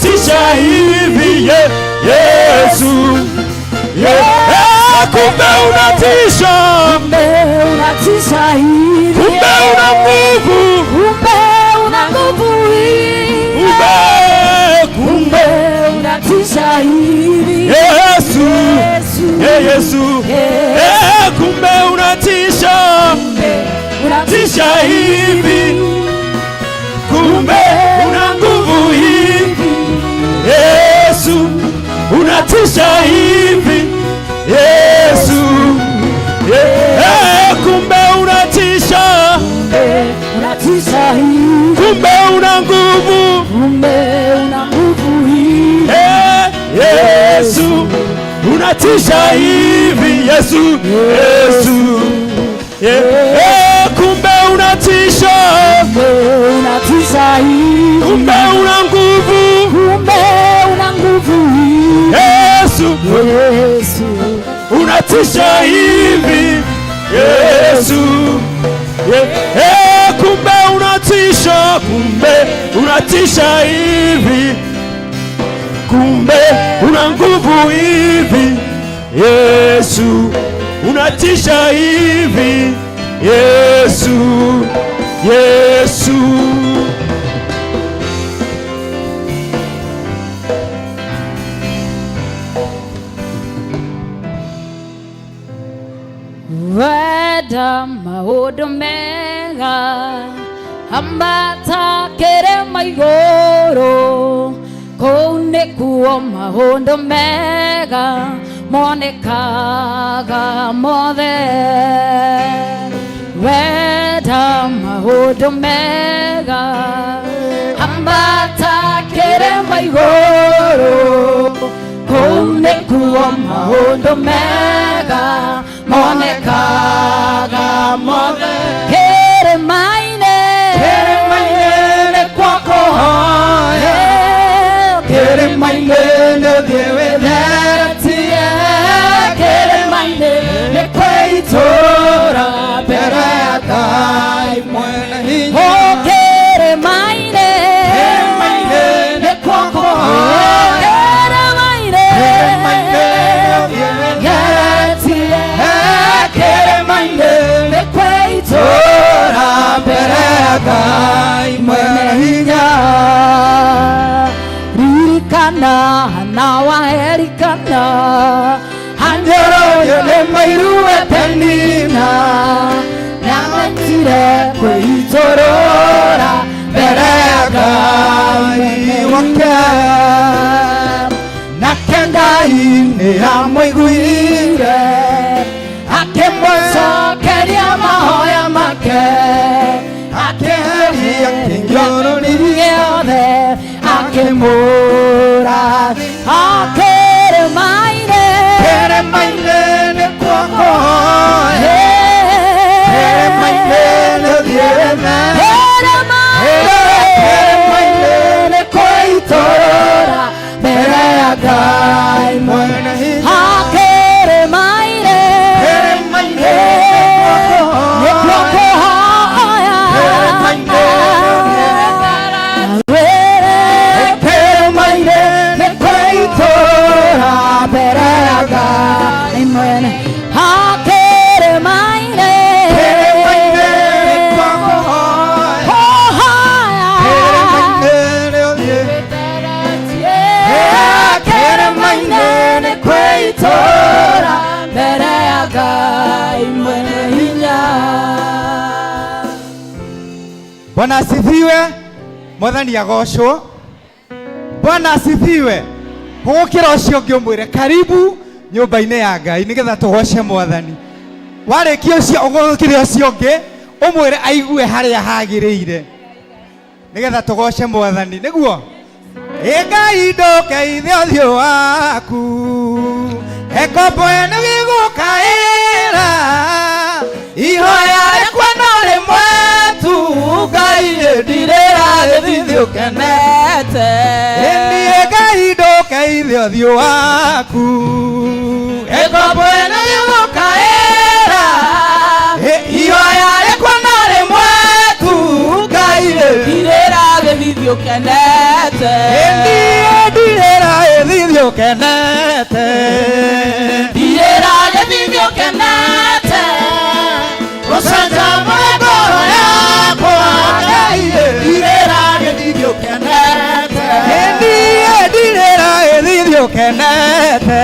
unatisha hivi Yesu. Kumbe unatisha, kumbe unatisha hivi, kumbe una nguvu, kumbe una nguvu hivi, kumbe unatisha hivi Yesu. Yesu, kumbe unatisha, unatisha hivi, kumbe una nguvu hivi Yesu, unatisha hivi Yesu. Kumbe unatisha, unatisha hivi, kumbe una nguvu, kumbe una nguvu hivi Yesu, unatisha hivi Yesu. Yesu, kumbe unatisha, unatisha hivi, kumbe una nguvu, kumbe una nguvu hivi Yesu. Yesu, unatisha hivi Yesu. Kumbe unatisha, kumbe unatisha hivi, kumbe una nguvu hivi Yesu, unatisha hivi Yesu. Yesu, wenda maundu mega ambatakire maiguru, kuu nikuo maundu mega monekaga mothe. Wenda maundu mega ambatakire maiguru, kuu nikuo maundu mega monekaga mothe. Keremaine kwako hoya, keremaine thiwithatie, keremaine kwaitora mbere ya Ngai mwene hinya. Keremaine kwako hoya, keremaine thiwithatie, keremaine kwaitora mbere ya Ngai mwene hinya. Ririkana na waherikana, Anjoro yone mairuwe penina, nametire kwaitorora mbere ya Ngai wake. Nake Ngai ni amwiguire, akimũcokeria mahoya make, akĩheria kĩnyũrũri gĩothe, akĩmũrathima. Keremaine nĩ kwako hoya, keremaine nĩ thiĩthatie, keremaine nĩ kwaitorora mbere ya Ngai mwene hinya. Keremaine nĩ kwako hoya, keremaine nĩ kwaitora mbere ya Ngai mwene. Keremaine nĩ kwako hoya, keremaine nĩ kwaitora mbere ya Ngai mwene hinya. Bwana asifiwe. Mwathani agocwo. Bwana asifiwe. Hũgũkĩra ũcio ũngĩ ũmwĩre karibu nyũmba-inĩ ya Ngai nĩgetha tũgoce Mwathani. Warĩkia ũcio ũgũkĩre ũcio ũngĩ ũmwĩre aigue harĩa hagĩrĩire nĩgetha tũgoce Mwathani. Nĩguo Ngai ndũkeithie ũthiũ waku, ekombo nĩ gĩgũkaĩra, ihoya rĩakwa no rĩmwe tu, Ngai ndirĩragĩthithi ũkenete. Niĩ Ngai ndũkeithie ũthiũ waku, ekombo nĩ gĩgũkaĩra, ihoya rĩakwa no rĩmwe tu, Ngai ndirĩragĩthithi ũkenete. ethithio kenete Direra ethithio kenete Gũcanjamũre ngoro yakwa Ngai Direra ethithio kenete Direra ethithio kenete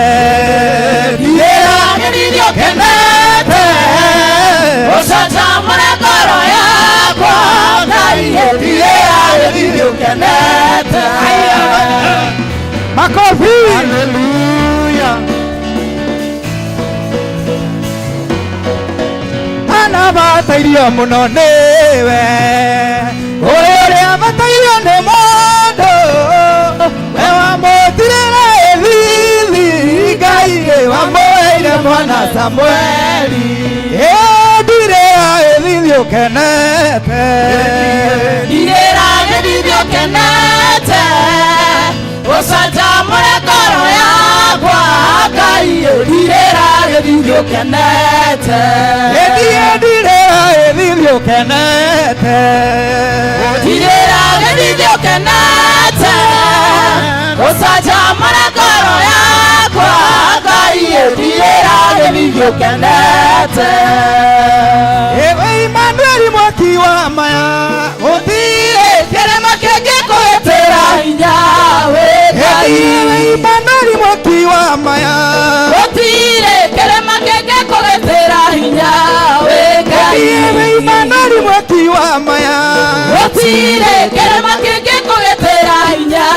Direra ethithio kenete Gũcanjamũre ngoro yakwa Ngai Direra ethithio kenete Makofi Hallelujah. Anabataithio mũno nĩwe ũrĩa abataithio nĩ mũndũ we wamũtirĩra ethithi Ngai wamũheire mwana Samueli ndirĩra ethithio kenete Direra ethithio kenete Gũcanjamũre ngoro yakwa Ngai Direra ethithio kenete ndirĩra ethithio kenete Direra ethithio kenete Gũcanjamũre ngoro yakwa Ngai Direra ethithio kenete Emmanueli mwaki wa maya gũtirĩ kĩrĩma kĩngĩkũhĩtĩra hinya wĩ Ngai Emmanueli mwaki wa maya gũtirĩ kĩrĩma kĩngĩkũhĩtĩra hinya wĩ Ngai Emmanueli mwaki wa maya gũtirĩ kĩrĩma kĩngĩkũhĩtĩra hinya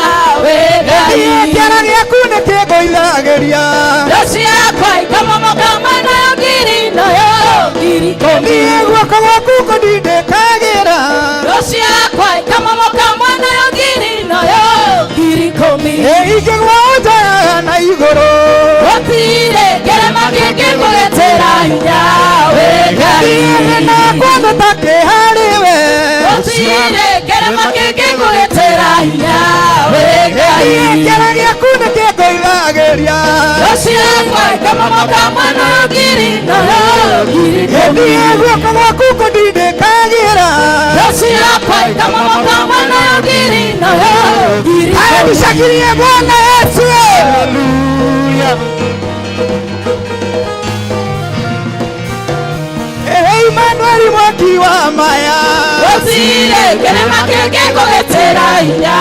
wĩ Ngai kĩara gĩaku nĩkĩngũithagĩria thũ ciakwa ikamomoka mwena yo ngiri nayo ngiri ikũmi guoko gwaku kũndindĩkagĩra thũ ciakwa ikamomoka mwena yo ngiri nayo ngiri ikũmi ingĩgwa ũnjoyaga na igũrũ gũtirĩ kĩrĩma kĩngĩkũhĩtĩra hinya wĩ Ngai na kwandũ takĩharĩwe gũtirĩ kĩrĩma kĩngĩkũhĩtĩra hinya wĩ Ngai kĩara gĩaku nĩkĩngũithagĩria thũ ciakwa ikamomoka mwena yo ngiri nayo ngiri ikũmi guoko gwaku kũndindĩkagĩra thũ ciakwa ikamomoka mwena yo ngiri nayo ngiri aya ikũmi nishangilie Bwana Yesu Hallelujah. Emmanueli mwaki wa maya gũtirĩ kĩrĩma kĩngĩkũhĩtĩra hinya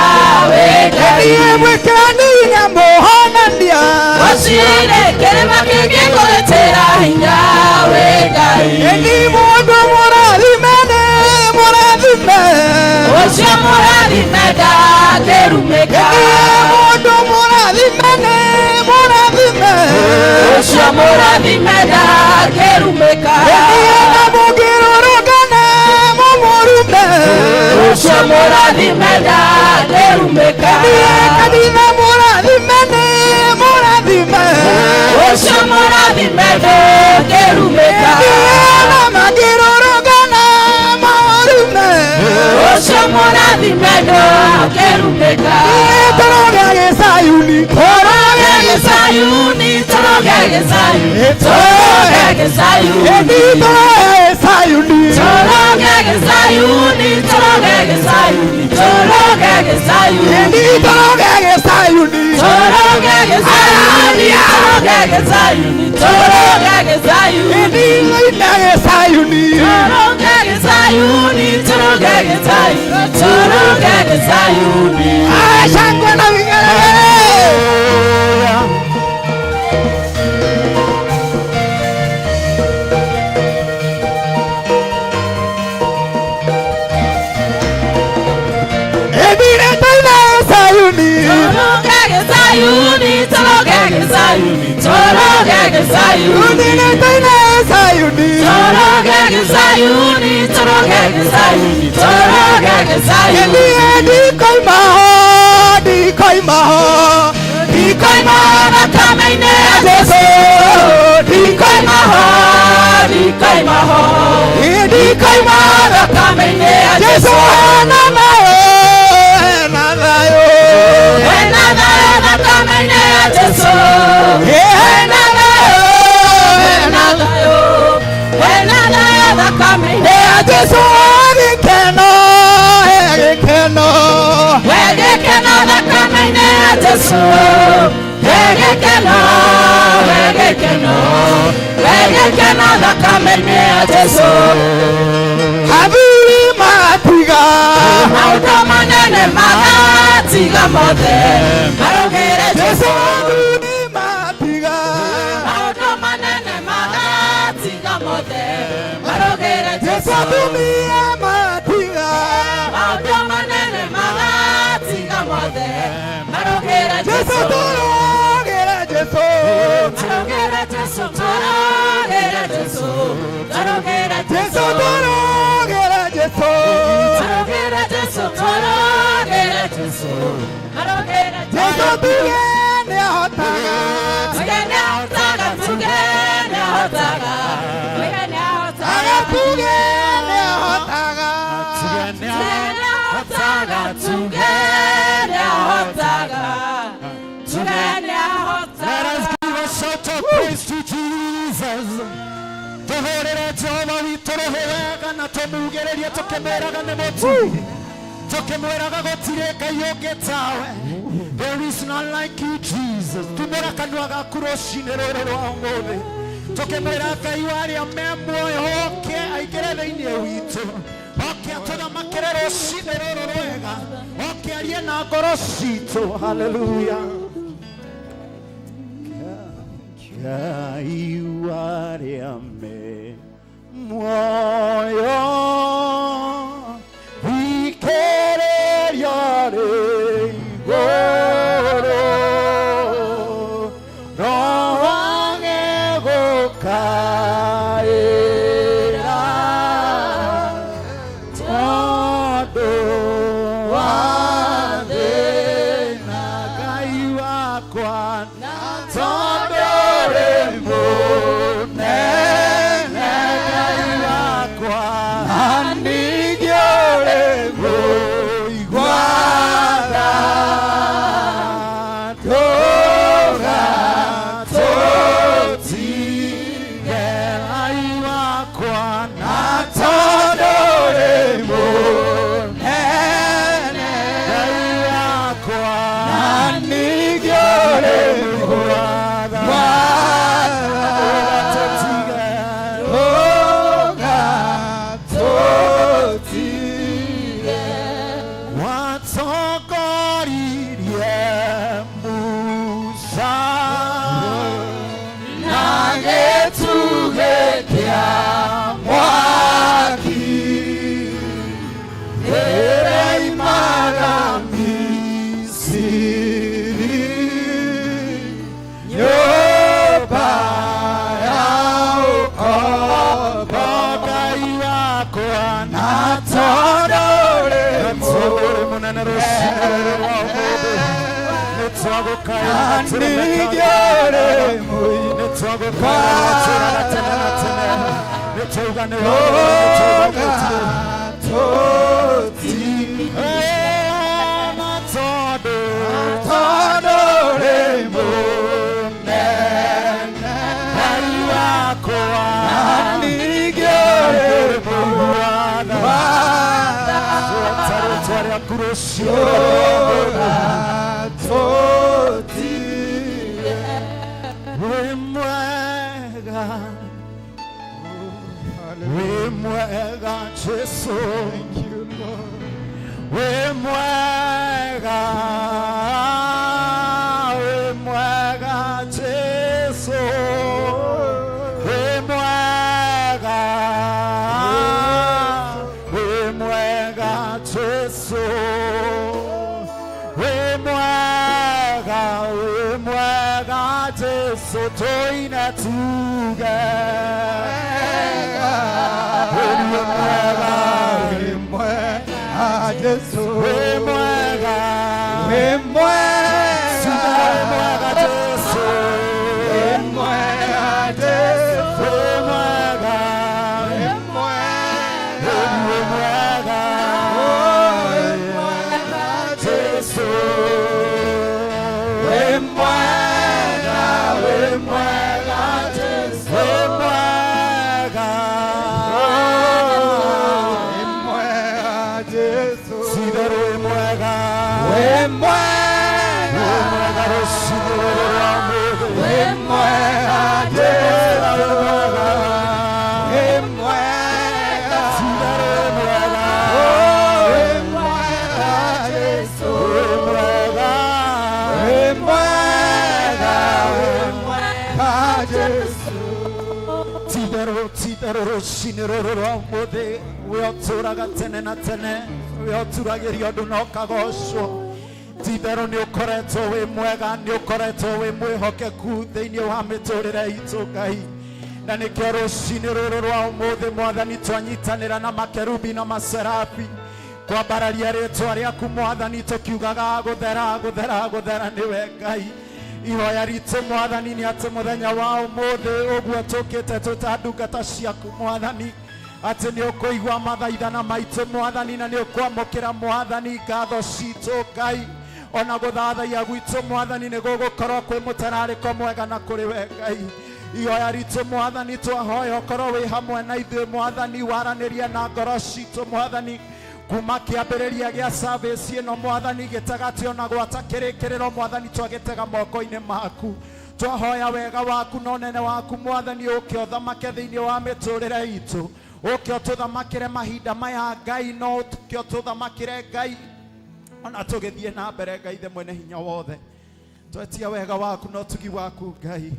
wĩ Ngai mwĩkĩrani nyamũhonania gũtirĩ kĩrĩma kĩngĩkũhĩtĩra hinya wĩ Ngai ni mũndũ mũrathime nĩ mũrathime ũcio mũrathime ndangĩrumĩka mũndũ mũrathime nĩ mũrathime ũcio mũrathime ndangĩrumĩka na mũngĩrũrũngana mũmũrume ũcio mũrathime ndangĩrumĩka kanitha mũrathime nĩ mũrathime ũcio mũrathime ndangĩrumĩka na mangĩrũrũngana mũrume ũcio mũrathime ndangĩrumĩka tũroge Gĩsayuni tũroge Gĩsayuni tũroge Gĩsayuni tũroge Gĩsayuni tũroge Gĩsayuni tũroge Gĩsayuni tũroge Gĩsayuni tũroge Gĩsayuni tũroge Gĩsayuni tũroge Gĩsayuni tũroge Gĩsayuni ina Gĩsayuni tũroge Gĩsayuni tũroge Gĩsayuni tũroge Gĩsayuni shangwe na vigelegele edire taina Sayuni tũroge Gĩsayuni tũroge Gĩsayuni tũroge Gĩsayuni edire taina Sayuni tũroge Gĩsayuni tũroge Gĩsayuni tũroge Gĩsayuni dikoimaho ndikoimaho thakame-inĩ ya Jesũ ndikoimaho ndikoimaho ndikoimaho thakame-inĩ ya Jesũ na thayũ hena thayũ thakame-inĩ ya Jesũ hena thayũ hena thayũ hena thayũ thakame-inĩ ya Jesũ gĩkeno we gĩkeno thakame Menea Jesu, Regekeno, the Kamenea Jesu. Habiri matiga, Automanene Magatiga Mote, Marogere Jesu. Habiri matiga, Automanene Magatiga Mote, Marogere Jesu. Habiri matiga, Automanene Magatiga Mote, Marogere Jesu. Marogere Jesu, Marogere Jesu, Marogere Jesu, Marogere Jesu, Marogere Jesu, Marogere Jesu, Marogere Jesu, Marogere Jesu tugene hotaga, Tugene hotaga, tugene hotaga, tugene hotaga, tugene hotaga, tugene hotaga, tugene hotaga, tugene hotaga. Let us give a shout of praise to Jesus. Tohorera Jehova witũ rũhũwega na tũmuugĩrĩrie tũkĩmwĩraga nĩ mũtugi, tũkĩmwĩraga gũtirĩ Ngai ũngĩ tawe. There is none like you, Jesus. Tumũra kanua gaku rũciinĩ rũrũ rwa ũmũthĩ, tũkĩmwĩra Ngai wa arĩa me muoyo oke aingĩre thĩinĩ witũ, oke atũthamakĩre rũciinĩ rũrũ rwega, oke arie na ngoro citũ. Hallelujah. Ngai wa arĩa me muoyo thikĩrĩria rĩ igũrũ, no wage gũkaĩra tondũ wa thĩna. Ngai wakwa tondũ rĩ mũnene, Ngai wakwa ningĩ ũrĩ mũigua-tha, ndũgatũtige Ngai wakwa, na tondũ rĩ mũnene, Ngai wakwa ningĩ ũrĩ mũigua-tha, watongoririe Musa na gĩtugĩ kĩa mwaki ĩraimaga Misiri, nyũmba ya ũkombo. Ngai wakwa na tondũ rĩ mũnene rũciinĩ rũrũ rwa ũmũthĩ, nĩtwagũkaya ningĩ ũrĩ nĩtwagũkaya tene na tene, nĩtwauga nĩ na tondũ rĩ mũnene, Ngai wakwa ningĩ ũrĩ mũigua-tha, rĩĩtwa rĩaku rũciinĩ wĩ mwega, wĩ mwega Jesu, wĩ mwega, wĩ mwega Jesu, wĩ mwega, wĩ mwega Jesu, wĩ mwega, wĩ mwega Jesu, tũine tuge wĩ mwega, wĩ mwega Jesu, wĩ mwega, wĩ mwega, wĩ mwega Jesu, wĩ mwega Jesu, wĩ mwega, wĩ mwega, wĩ mwega, wĩ mwega Jesu, wĩ mwega, wĩ mwega Jesu, wĩ mwega, wĩ mwega Jesu, wĩ mwega, wĩ mwega. rũcinĩ rũrũ rwa ũmũthĩ we ũtũũraga tene na tene we ũturagĩrio ũndũ na ũkagocwo ti-itherũ nĩ ũkoretwo wĩ mwega nĩ ũkoretwo wĩ mwĩhokeku thĩinĩ wa mĩtũrĩre itũ Ngai na nĩkĩo rũcinĩ rũrũ rwa ũmũthĩ Mwathani twanyitanĩra na makerubi na maserafi kwambararia rĩtwa rĩaku Mwathani tũkiugaga gũthera gũthera gũthera nĩwe Ngai ihoya ritũ Mwathani nĩ atĩ mũthenya wa ũmũthĩ ũguo tũkĩte tũtandungata ciaku Mwathani atĩ nĩ ũkũigua mathaithana maitũ Mwathani na nĩ ũkwamũkĩra Mwathani ngatho citũ Ngai ona gũthathaiya gwitũ Mwathani nĩ gũgũkorwo kwĩ mũtararĩko mwega na kũrĩ we Ngai ihoya ritũ Mwathani twahoya ũkorwo wĩ hamwe na ithuĩ Mwathani waranĩria na ngoro citũ Mwathani kuma kĩambĩrĩria gĩa service ĩno Mwathani gĩtagatĩ ona gwata kĩrĩkĩrĩro Mwathani twagĩtega moko-inĩ maku twahoya wega waku na ũnene waku Mwathani ũke ũthamake thĩinĩ wa mĩtũrĩre itũ ũke ũtũthamakĩre mahinda maya Ngai no ũke ũtũthamakĩre Ngai ona tũgĩthiĩ na mbere Ngai the mwene hinya wothe twetia wega waku na ũtugi waku Ngai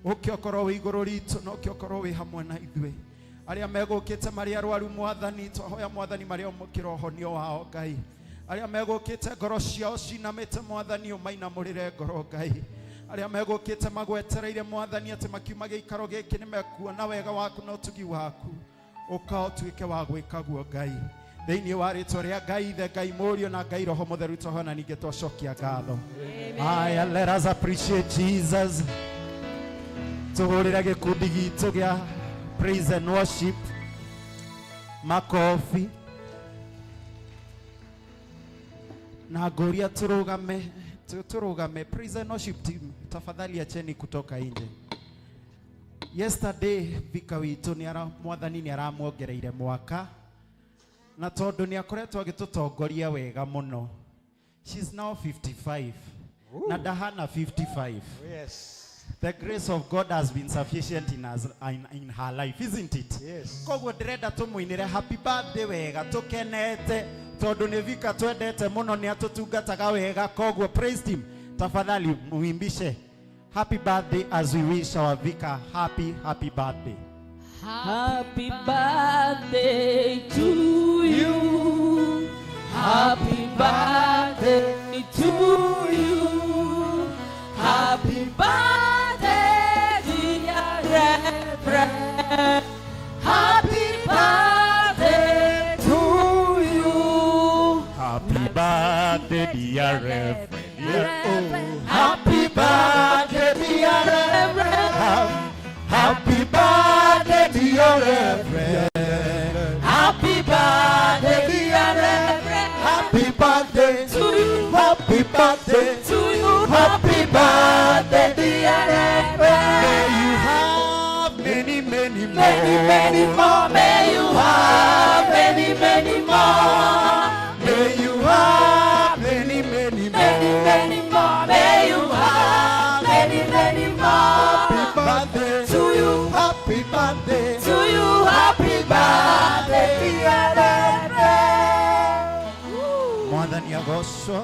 ũke ũkorwo wĩ igũrũ ritũ na ũke ũkorwo wĩ hamwe na ithuĩ arĩa megũkĩte marĩ arwaru Mwathani twahoya Mwathani marĩ omũkĩra ũhonio wao Ngai arĩa megũkĩte ngoro ciao cinamĩte Mwathani ũmainamũrĩre ngoro Ngai arĩa megũkĩte magwetereire Mwathani atĩ makiuma gĩikaro gĩkĩ nĩ mekuona wega waku na ũtugi waku ũka ũtuĩke wa gwĩka guo Ngai thĩinĩ wa rĩtwa rĩa Ngai Ithe Ngai Mũriũ na Ngai Roho Mũtheru twahoya na ningĩ twacokia ngatho aya let us appreciate Jesus tũhũrĩre gĩkundi gitũ gĩa praise and worship makofi na ngoria turugame praise and worship team tafadhali acheni kutoka nje yesterday vika witũ Mwathani nĩ aramuongereire mwaka na tondũ nĩ akoretwo agĩtũtongoria wega mũno she's now 55 na ndahana 55 Yes. The grace of God has been sufficient in her life, isn't it? Yes. Koguo ndĩrenda tũmũinĩre happy birthday wega tũkenete tondũ nĩ vika twendete mũno nĩ atũtungataga wega koguo praise team tafadhali muimbishe happy birthday as we wish our vika happy birthday. Happy birthday to you. Happy birthday to you. Happy birthday, dear Reverend. Happy birthday to you. Happy birthday dear Reverend. Happy birthday, dear Reverend. Happy birthday dear Reverend. Happy birthday, dear Reverend. Happy birthday to you. Happy birthday To you. Happy birthday dear Reverend. May you have many more. Many more. May you have many more. May you have many more. Many more. May you have many more. Happy birthday To you. Happy birthday To you. Happy birthday, dear Reverend. Mwathani agocwo.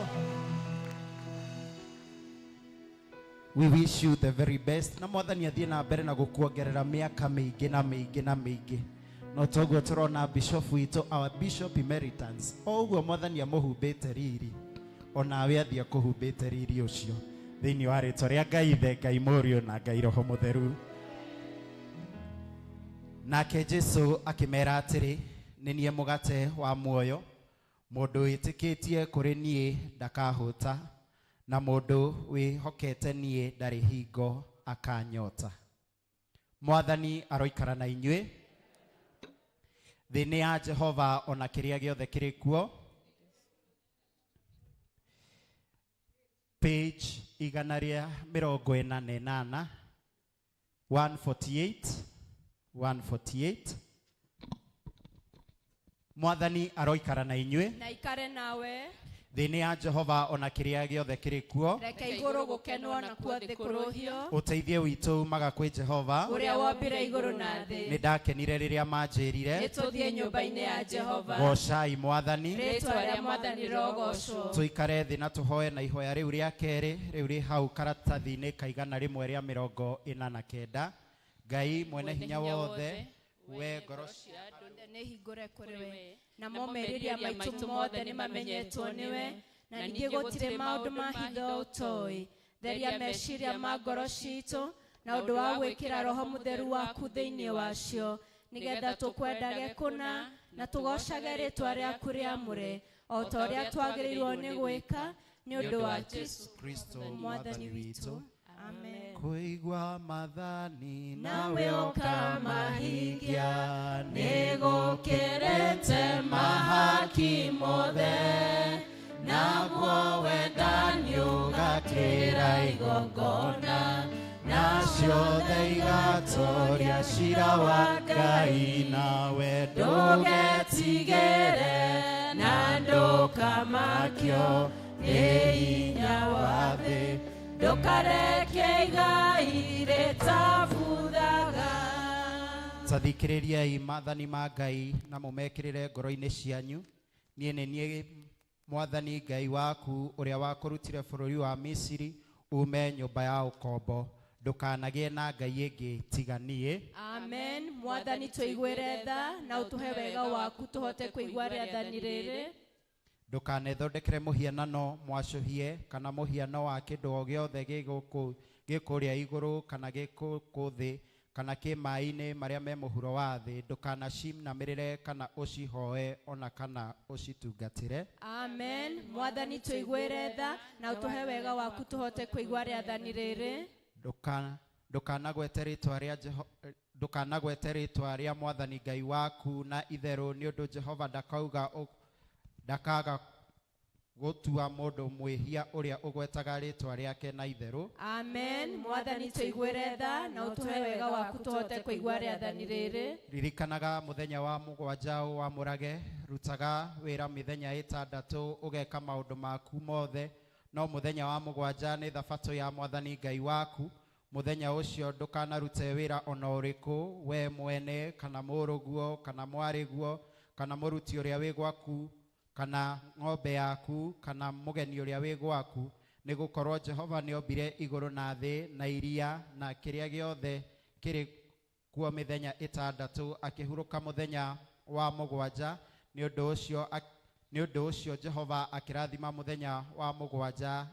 We wish you the very best. Na Mwathani athiĩ na mbere na gũkuongerera mĩaka mĩingĩ na mĩingĩ na mĩingĩ. No toguo tũrona bishop witũ our bishop emeritus. O ũguo Mwathani amũhumbĩte riri. Onawe athiĩ akũhumbĩte riri ũcio. Thĩinĩ wa rĩtwa rĩa Ngai Ithe Ngai Mũriũ na Ngai Roho Mũtheru. Nake Jesũ akĩmera atĩrĩ nĩ niĩ mũgate wa muoyo. Mũndũ wĩtĩkĩtie kũrĩ niĩ ndakahũta na mũndũ wĩhokete niĩ ndarĩ hingo akanyota. Mwathani aroikara na inyuĩ. Thĩ-inĩ ya Jehova ona kĩrĩa gĩothe kĩrĩ kuo. Page 148 148. Mwathani aroikara na inyuĩ. Na ikare nawe. Thĩ-inĩ ya Jehova ona kĩrĩa gĩothe kĩrĩ kuo. Reke igũrũ gũkenwo na kuo thĩ kũrũhio. Ũteithie witũ umaga kwĩ Jehova. Ũrĩa wombire igũrũ na thĩ. Nĩ ndakenire rĩrĩa manjĩrire. Nĩtũthiĩ nyũmba-inĩ ya Jehova. Gocai Mwathani. Rĩtwa rĩa Mwathani rogocwo. Tũikare thĩ na tũhoe na ihoya rĩu rĩa kerĩ rĩu rĩ hau karatathi-inĩ kaigana rĩmwe rĩa 49. Ngai mwene hinya wothe we ngoro nĩ hingũre kũrĩ we na momereria maitũ mothe nĩ mamenyetwo nĩwe na ningĩ gũtirĩ maũndũ ma hitho ũtoĩ theria meciria ma ngoro citũ na ũndũ wa gwĩkĩra roho mũtheru waku thĩinĩ wacio nĩgetha tũkwendage kũna na tũgocage rĩtwa rĩaku rĩamũre o ta ũrĩa twagĩrĩirwo nĩ gwĩka nĩ ũndũ wa Jesũ Kristo mwathani witũ. Amen. Kuigua mathani nawe ũkamahingia nĩ gũkĩrĩte mahaki mothe naguo wendani ũgakĩra igongona na ciothe igatoria cira wa Ngai nawe ndũgetigĩre na ndũkamakio nĩ hinya wa thĩ ndũkareke igai rĩtabuthaga. Tathikĩrĩriai maathani ma Ngai na mũmekĩrĩre ngoro-inĩ cianyu. Niĩ nĩ niĩ Mwathani Ngai waku ũrĩa wakũrutire bũrũri wa Misiri ume nyũmba ya ũkombo. Ndũkanagĩe na ngai ĩngĩ tiga niĩ. Amen. Mwathani tũiguĩre tha na ũtũhe wega waku tũhote kũigua rĩathani rĩrĩ. Ndũkanethondekere mũhianano mwacũhie kana mũhiano wa kĩndũ o gĩothe gĩkũrĩa igũrũ kana gĩkũ thĩ kana kĩ maaĩ-inĩ marĩa me mũhuro wa thĩ. Ndũkanacinamĩrĩre kana ũcihoe ona kana ũcitungatĩre. Amen. Mwathani tũiguĩre tha na ũtũhe wega waku tũhote kũigua rĩathani rĩrĩ. Ndũkanagwete rĩtwa rĩa Mwathani Ngai waku na itherũ nĩ ũndũ Jehova ndakaga gũtua mũndũ mwĩhia ũrĩa ũgwetaga rĩtwa rĩake na itherũ. Amen. Mwathani tũiguĩre tha na ũtũhe wega waku tũhote kũigua rĩathani rĩrĩ. Ririkanaga mũthenya wa mũgwanja wamũrage, rutaga wĩra mĩthenya ĩtandatũ ũgeka maũndũ maku mothe, no mũthenya wa mũgwanja nĩ thabatũ ya Mwathani Ngai waku. Mũthenya ũcio ndũkanarute wĩra ona ũrĩkũ, we mwene kana mũrũguo kana mwarĩguo kana mũruti ũrĩa wĩ gwaku kana ng'ombe yaku kana mũgeni ũrĩa wĩ gwaku, nĩ gũkorwo Jehova nĩombire igũrũ na thĩ na iria na kĩrĩa gĩothe kĩrĩ kuo mĩthenya ĩtandatũ, akĩhurũka mũthenya wa mũgwanja. Nĩ ũndũ ũcio Jehova akĩrathima mũthenya wa mũgwanja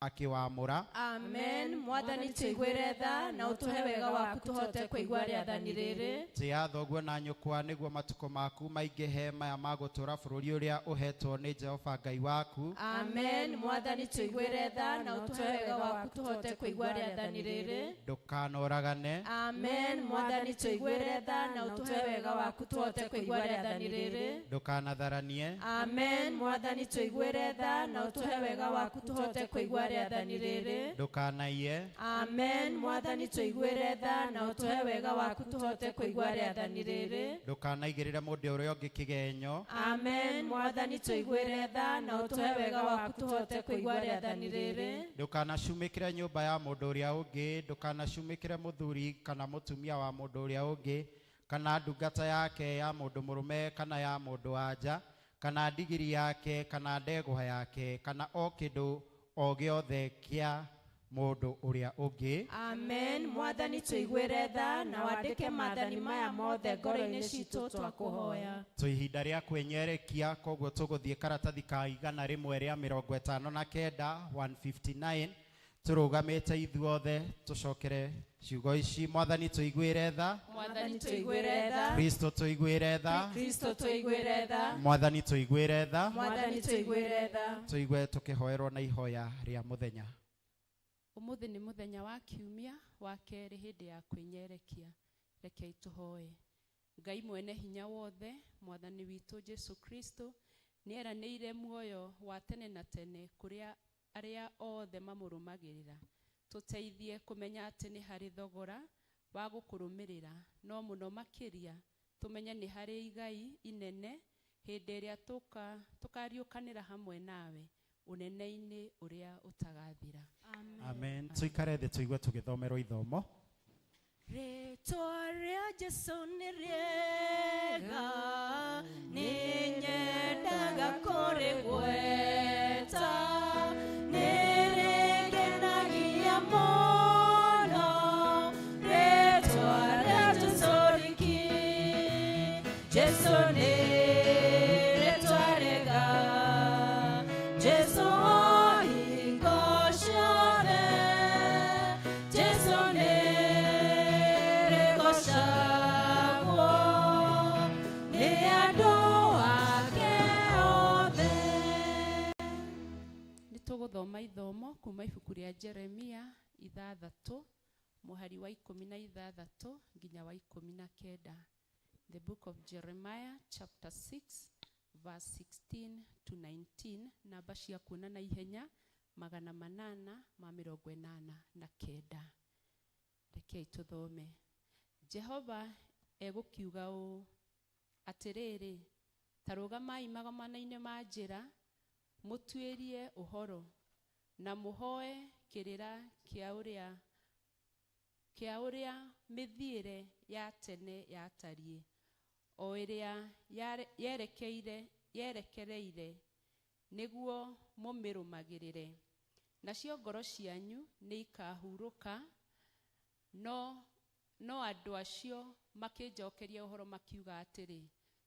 akiwamũra. Amen. Mwathani tũiguĩre tha na ũtũhe wega waku tũhote kũigua rĩathani rĩrĩ. Tĩa thoguo na nyũkwa nĩguo matukũ maku maingĩhe maya ma gũtũũra bũrũri ũrĩa ũhetwo nĩ Jehova Ngai waku. Amen. Mwathani tũiguĩre tha na ũtũhe wega waku tũhote kũigua rĩathani rĩrĩ. Ndũkanoragane. Amen. Mwathani tũiguĩre tha na ũtũhe wega waku tũhote kũigua rĩathani rĩrĩ. Ndũkanatharanie. Amen. Mwathani tũiguĩre tha na ũtũhe wega waku tũhote kũigua rĩathani rĩrĩ. Ndũkanaiye. Amen. Mwathani tũiguĩre tha na ũtũhe wega waku tũhote kũigua rĩathani rĩrĩ. Ndũkanaigĩrĩre mũndũ ũrĩa ũngĩ kĩgenyo. Amen. Mwathani tũiguĩre tha na ũtũhe wega waku tũhote kũigua rĩathani rĩrĩ. Ndũkanacumĩkĩre nyũmba ya mũndũ ũrĩa ũngĩ. Ndũkanacumĩkĩre mũthuri kana mũtumia wa mũndũ ũrĩa ũngĩ kana ndungata yake ya mũndũ mũrũme kana ya mũndũ wa-nja kana ndigiri yake kana ndegwa yake kana o kĩndũ o gĩothe kĩa mũndũ ũrĩa ũngĩ. Amen. Mwathani tũiguĩre tha na wandĩke maathani maya mothe ngoro-inĩ citũ twakũhoya. Tũ ihinda rĩa kwĩnyerekia, koguo tũgũthiĩ karatathi ka 159 159 tũrũgamĩte ithuothe tũcokere ciugo ici. Mwathani tũiguĩre tha. Mwathani tũiguĩre tha. Kristo tũiguĩre tha. Kristo tũiguĩre tha. Mwathani tũiguĩre tha. Mwathani tũiguĩre tha. Tũigue tũkĩhoerwo na ihoya rĩa mũthenya. Ũmũthĩ nĩ mũthenya wa kiumia wa kerĩ hĩndĩ ya kwĩnyerekia. Rekei tũhoe. Ngai mwene hinya wothe, Mwathani witũ Jesũ Kristo, nĩeranĩire muoyo wa tene na tene kũrĩa arĩa othe mamũrũmagĩrĩra. Tũteithie kũmenya atĩ nĩ harĩ thogora wa gũkũrũmĩrĩra, no mũno makĩria tũmenye nĩ harĩ igai inene hĩndĩ ĩrĩa tũkariũkanĩra hamwe nawe ũnene-inĩ ũrĩa ũtagathira. Amen. Tũikare thĩ tũigue tũgĩthomerwo ithomo. Rĩtwa rĩa Jesũ nĩ rĩega, nĩnyendaga kũrĩgweta, nĩrĩngenagia mũno. Rĩtwa rĩa Jesũ rĩkiuga kuma ibuku rĩa Jeremia 6 muhari wa 16 nginya wa 19. The book of Jeremiah chapter 6 verse 16 to 19. Namba cia kuona na ihenya 889. Rekei tuthome. Jehova egũkiuga ũũ atĩrĩrĩ, ta rũgamai magomana-inĩ ma njĩra, mũtuĩrie ũhoro na mũhoe kĩrĩra kĩa ũrĩa mĩthiĩre ya tene yatariĩ, o ĩrĩa yerekereire nĩguo mũmĩrũmagĩrĩre. Nacio ngoro cianyu nĩ ikahurũka, no andũ acio makĩnjokeria ũhoro makiuga atĩrĩ,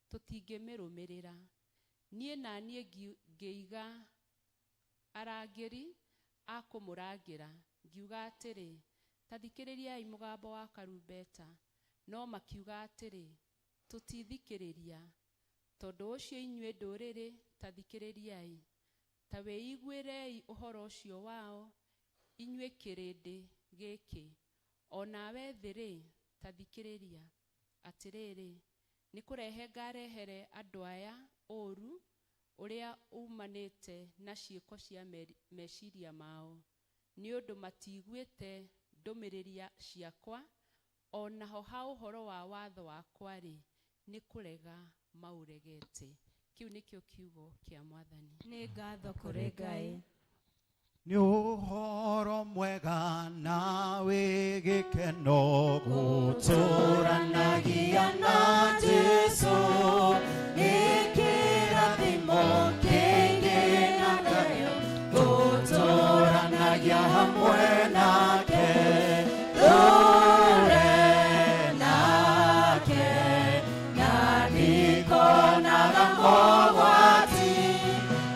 tũtingĩmĩrũmĩrĩra. Niĩ na niĩ ngĩiga arangĩri a kũmũrangĩra, ngiuga atĩrĩ, ta thikĩrĩriai mũgambo wa karumbeta, no makiuga atĩrĩ, tũtithikĩrĩria. Tondũ ũcio inyuĩ ndũrĩrĩ, ta thikĩrĩriai, ta wĩiguĩrei ũhoro ũcio wao, inyuĩ kĩrĩndĩ gĩkĩ. O nawe thĩrĩ, ta thikĩrĩria, atĩrĩrĩ, nĩ kũrehe ngarehere andũ aya ũũru ũrĩa umanĩte na ciĩko cia meciria mao, nĩ ũndũ matiiguĩte ndũmĩrĩria ciakwa, o naho ha ũhoro wa watho wakwa-rĩ, nĩ kũrega maũregete. Kĩu nĩkĩo kiugo kĩa Mwathani. Nĩ ngatho kũrĩ Ngai. Nĩ ũhoro mwega na wĩ gĩkeno gũtũũranagia na Jesũ, nĩ kĩrathimo kĩingĩ na thayũ gũtũũranagia hamwe nake, tũre nake na ndikonaga mogwati,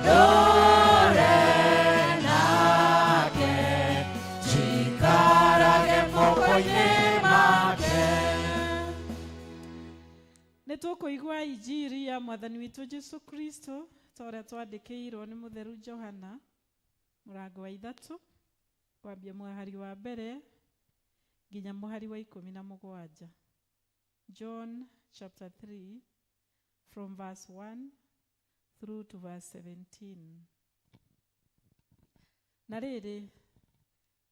tũre nake cikarage moko-inĩ make. Nĩ tũkũigua injiri ya Mwathani witũ Jesu Kristo ta ũrĩa twandĩkĩirwo nĩ mũtheru Johana mũrango wa 3 kwambia mũhari wa mbere nginya mũhari wa 17. John chapter 3 from verse 1 through to verse 17. Na rĩrĩ,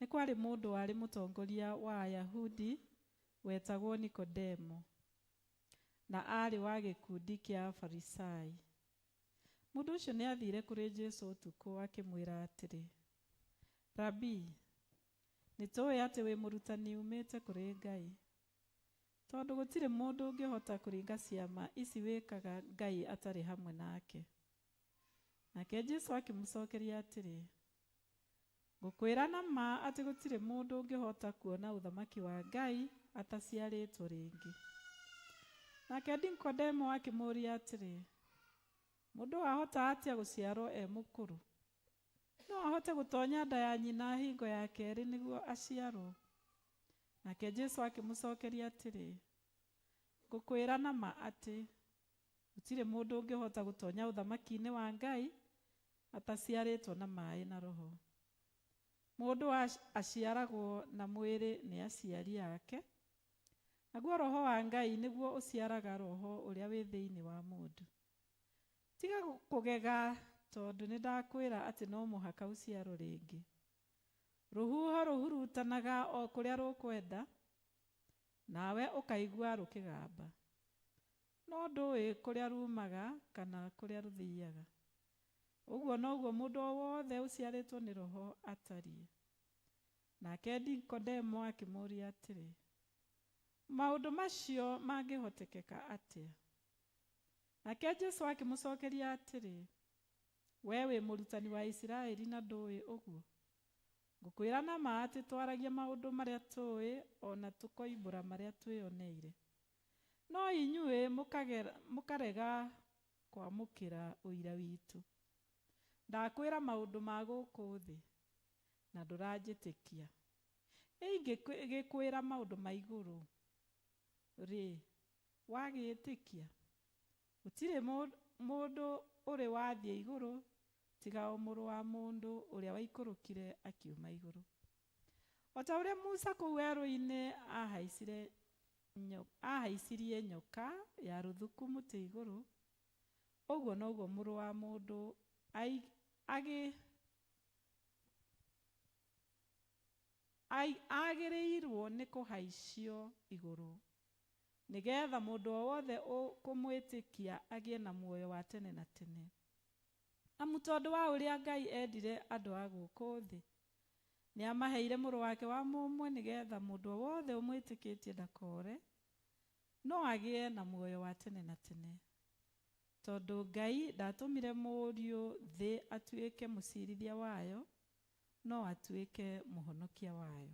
nĩ kwarĩ mũndũ warĩ mũtongoria wa Ayahudi wetagwo Nikodemo, na arĩ wa gĩkundi kĩa Afarisai. Mũndũ ũcio nĩ athire kũrĩ Jesũ ũtukũ akĩmwĩra atĩrĩ, Rabi, nĩ tũĩ atĩ wĩ mũrutani umĩte kũrĩ Ngai, tondũ gũtirĩ mũndũ ũngĩhota kũringa ciama ici wĩkaga Ngai atarĩ hamwe nake. Nake Jesũ akĩmũcokeria atĩrĩ, ngũkwĩra na ma atĩ gũtirĩ mũndũ ũngĩhota kuona ũthamaki wa Ngai ataciarĩtwo rĩngĩ. Nake Nikodemo akĩmũũria atĩrĩ, mũndũ ahota atĩa gũciarwo mũkũrũ? No ahote gũtonya nda ya nyina hingo ya kerĩ nĩguo aciarwo? Nake Jesũ akĩmũcokeria atĩrĩ, ngũkwĩra na ma atĩ gũtirĩ mũndũ ũngĩhota gũtonya ũthamaki-inĩ wa Ngai ataciarĩtwo na maaĩ na Roho. Mũndũ aciaragwo na mwĩrĩ nĩ aciari ake, naguo Roho wa Ngai nĩguo ũciaraga roho ũrĩa wĩ thĩinĩ wa mũndũ. Tiga kũgega, tondũ nĩ ndakwĩra atĩ no mũhaka ũciarwo rĩngĩ. Rũhuho rũhurutanaga o kũrĩa rũkwenda, nawe ũkaigua rũkĩgamba, no ndũĩ kũrĩa rumaga kana kũrĩa rũthiaga. Ũguo noguo mũndũ o wothe ũciarĩtwo nĩ Roho atariĩ. Nake Nikodemo akĩmũũria atĩrĩ, maũndũ macio mangĩhotekeka atĩa? Nake Jesũ akĩmũcokeria atĩrĩ, wee wĩ mũrutani wa Isiraeli na ndũĩ ũguo? Ngũkwĩra na ma atĩ twaragia maũndũ marĩa tũĩ, ona tũkoimbũra marĩa twĩoneire. No inyuĩ mũkarega kwamũkĩra ũira witũ. Ndakwĩra maũndũ ma gũkũ thĩ, na ndũranjĩtĩkia. Ingĩkwĩra maũndũ ma igũrũ rĩ, wagĩĩtĩkia? Gũtirĩ mũndũ ũrĩ wathiĩ igũrũ tiga o mũrũ wa mũndũ ũrĩa waikũrũkire akiuma igũrũ. O ta ũrĩa Musa kũu werũ-inĩ ahaicirie nyoka ya rũthuku mũtĩ igũrũ, ũguo noguo mũrũ wa mũndũ agĩrĩirwo nĩ kũhaicio igũrũ, nĩgetha mũndũ o wothe ũkũmwĩtĩkia agĩe na muoyo wa tene na tene. Amu tondũ wa ũrĩa Ngai endire andũ a gũkũ thĩ, nĩ amaheire mũrũ wake wa mũmwe, nĩgetha mũndũ o wothe ũmwĩtĩkĩtie ndakore, no agĩe na muoyo wa tene na tene. Tondũ Ngai ndatũmire mũriũ thĩ atuĩke mũcirithia wayo, no atuĩke mũhonokia wayo.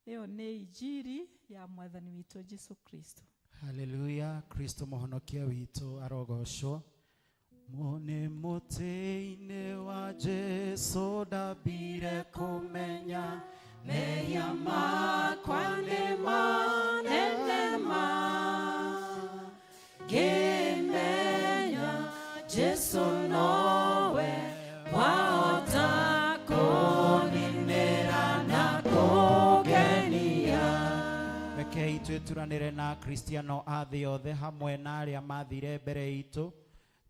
Ĩyo nĩ injiri ya Mwathani witũ Jesu Kristo. Haleluya. Kristo mũhonokia witũ arogocwo. Mone mũtĩ-inĩ wa Jesu ndambire kũmenya, mehia makwa nĩ manene ma. Ngĩmenya Jesu nowe wahota kũninĩra na kũngenia. Rekei twĩturanĩre na Kristiano a thĩ yothe hamwe na arĩa mathire mbere itũ,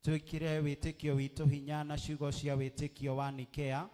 twĩkĩre wĩtĩkio witũ hinya na ciugo cia wĩtĩkio wa Nikea.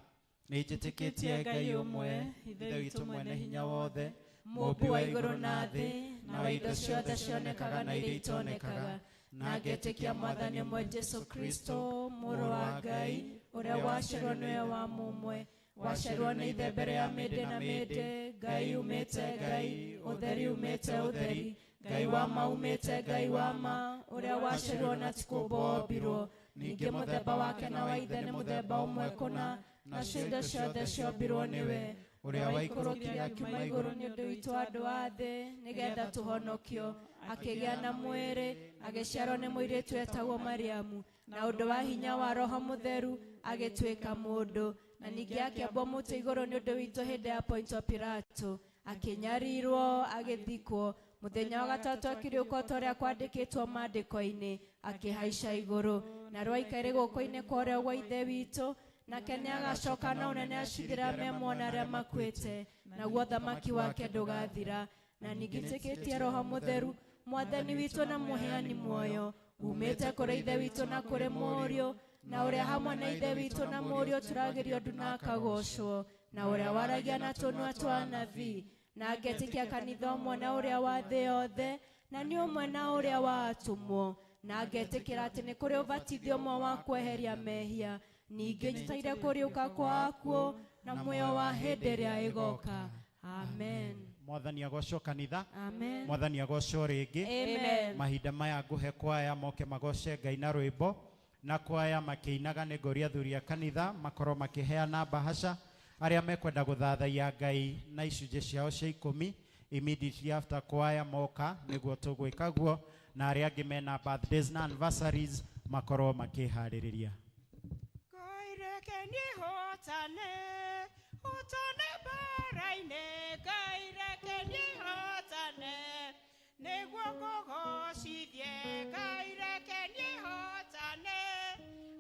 Nĩnjĩtĩkĩtie Ngai ũmwe, Ithe witũ mwene hinya wothe, mũmbi wa igũrũ na thĩ, na wa indo ciothe cionekaga na iria itonekaga, na ngetĩkia Mwathani ũmwe Jesu Kristo, mũrũ wa Ngai, ũrĩa waciarwo nĩwe wa mũmwe, waciarwo nĩ Ithe mbere ya mĩndĩ na mĩndĩ, Ngai umĩte Ngai, ũtheri umĩte ũtheri, Ngai wa ma umĩte Ngai wa ma, ũrĩa waciarwo na ti kũmbwo ombirwo, ningĩ mũthemba wake na wa Ithe nĩ mũthemba ũmwe kũna, nacio indo ciothe ciombirwo nĩwe, ũrĩa waikũrũkire akiuma igũrũ nĩ ũndũ witũ andũ a thĩ, nĩgetha tũhonokio, akĩgĩa na mwĩrĩ, agĩciarwo nĩ mũirĩtu etagwo Mariamu, na ũndũ wa hinya wa Roho Mũtheru agĩtuĩka mũndũ, na ningĩ akĩambwo mũtĩ igũrũ nĩ ũndũ witũ hĩndĩ ya Pontio Pilato, akĩnyarirwo, agĩthikwo, mũthenya wa gatatũ akĩriũka ta ũrĩa kwandĩkĩtwo maandĩko-inĩ, akĩhaica igũrũ, na rwaika rĩgũkũ-inĩ kwa ũrĩa wa Ithe witũ, nake nĩ agacoka na ũnene acindĩra memona arĩa makuĩte, naguo thamaki wake ndũgathira. Na ningĩ njĩtĩkĩtie Roho Mũtheru, Mwathani witũ na mũheani muoyo, umĩte kũrĩ Ithe witũ na kũrĩ Mũriũ, na ũrĩa hamwe na Ithe witũ na Mũriũ tũragĩrio ndu na akagocwo, na ũrĩa waragia na tũnua twa anabii, na ngetĩkia kanitha ũmwe na ũrĩa wa thĩ yothe, na nĩ ũmwe na ũrĩa wa atũmwo, na ngetĩkĩra atĩ nĩ kũrĩ ũbatithio ũmwe wa kweheria mehia, ningĩ njĩtĩire kũriũka kwa akuũ na muoyo wa hĩndĩ ĩrĩa ĩgoka. Amen. Mwathani agocwo kanitha. Amen. Mwathani agocwo rĩngĩ. Amen. Mahinda maya ngũhe kwaya moke magoce Ngai na rwĩmbo, na kwaya makĩinaga nĩ ngoria athuri a kanitha makorwo makĩheana bahasha arĩa mekwenda gũthathaiya Ngai na icunjĩ ciao cia 10 immediately after kwaya moka, nĩguo tũgwĩka guo, na arĩa angĩ mena birthdays na anniversaries makorwo makĩharĩrĩria. Hotane bara-inĩ, Ngai reke nĩhotane, nĩguo ngũgocithie, Ngai reke nĩhotane,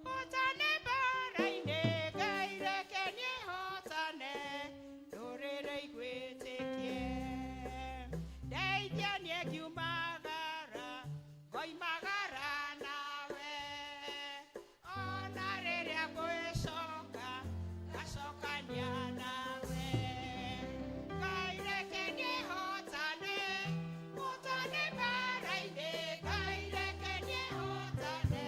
hotane bara-inĩ, Ngai reke nĩhotane, ndũrĩrĩ igwĩtĩkie, ndeithia niĩ ngiumagara, ngoimagara nawe, ona rĩrĩa ngwĩcoka, ngacokania nawe, Ngai reke nĩhotane, hotane bara-inĩ, Ngai reke nĩhotane,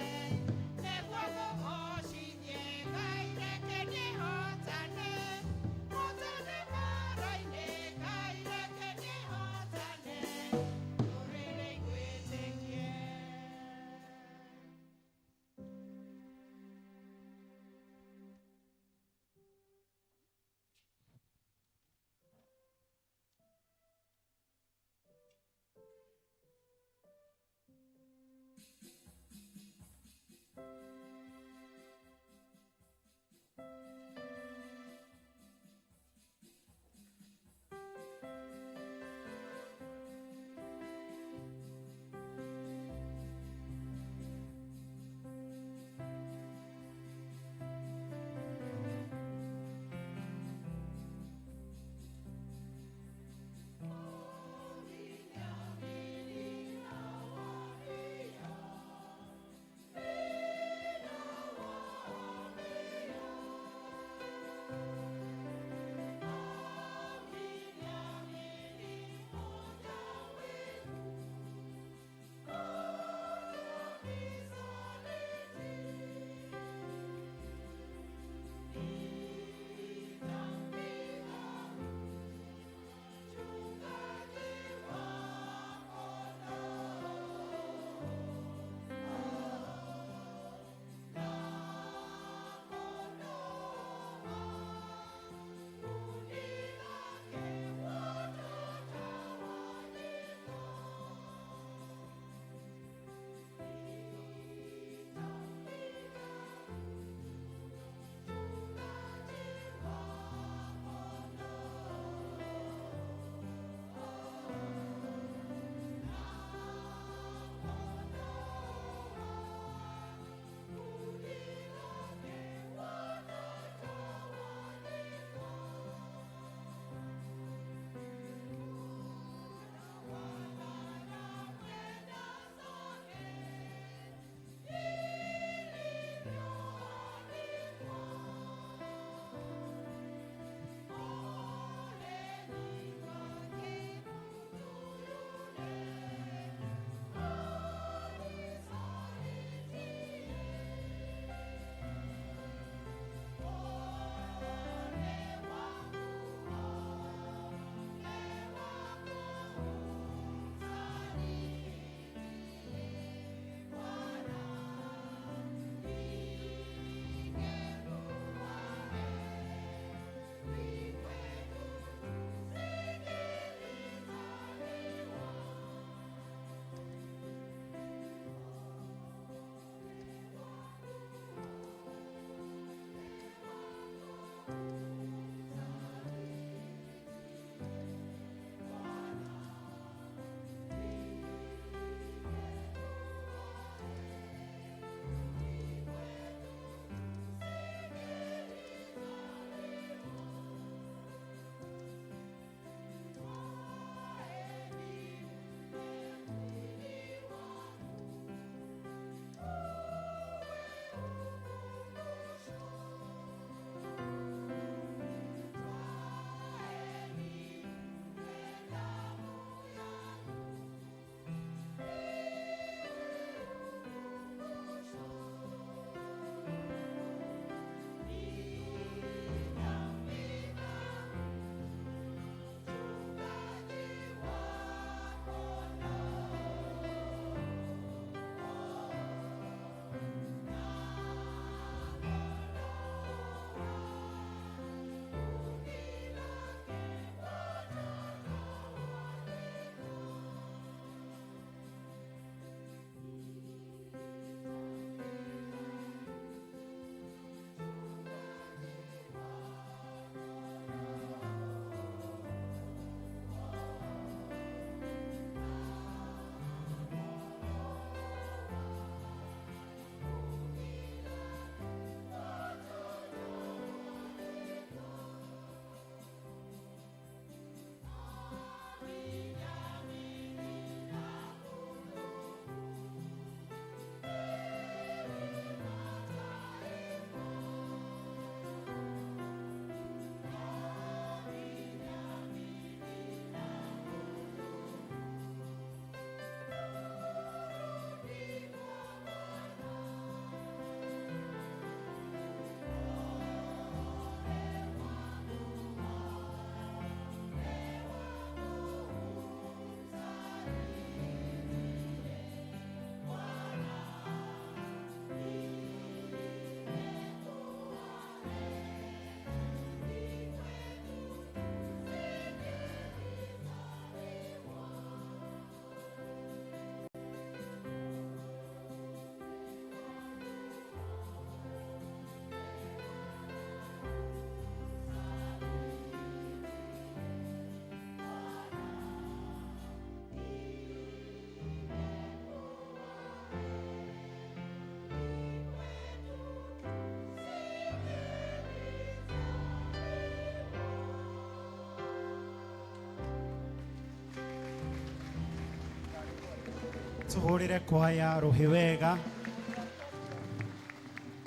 tuhurire kwaya ruhi wega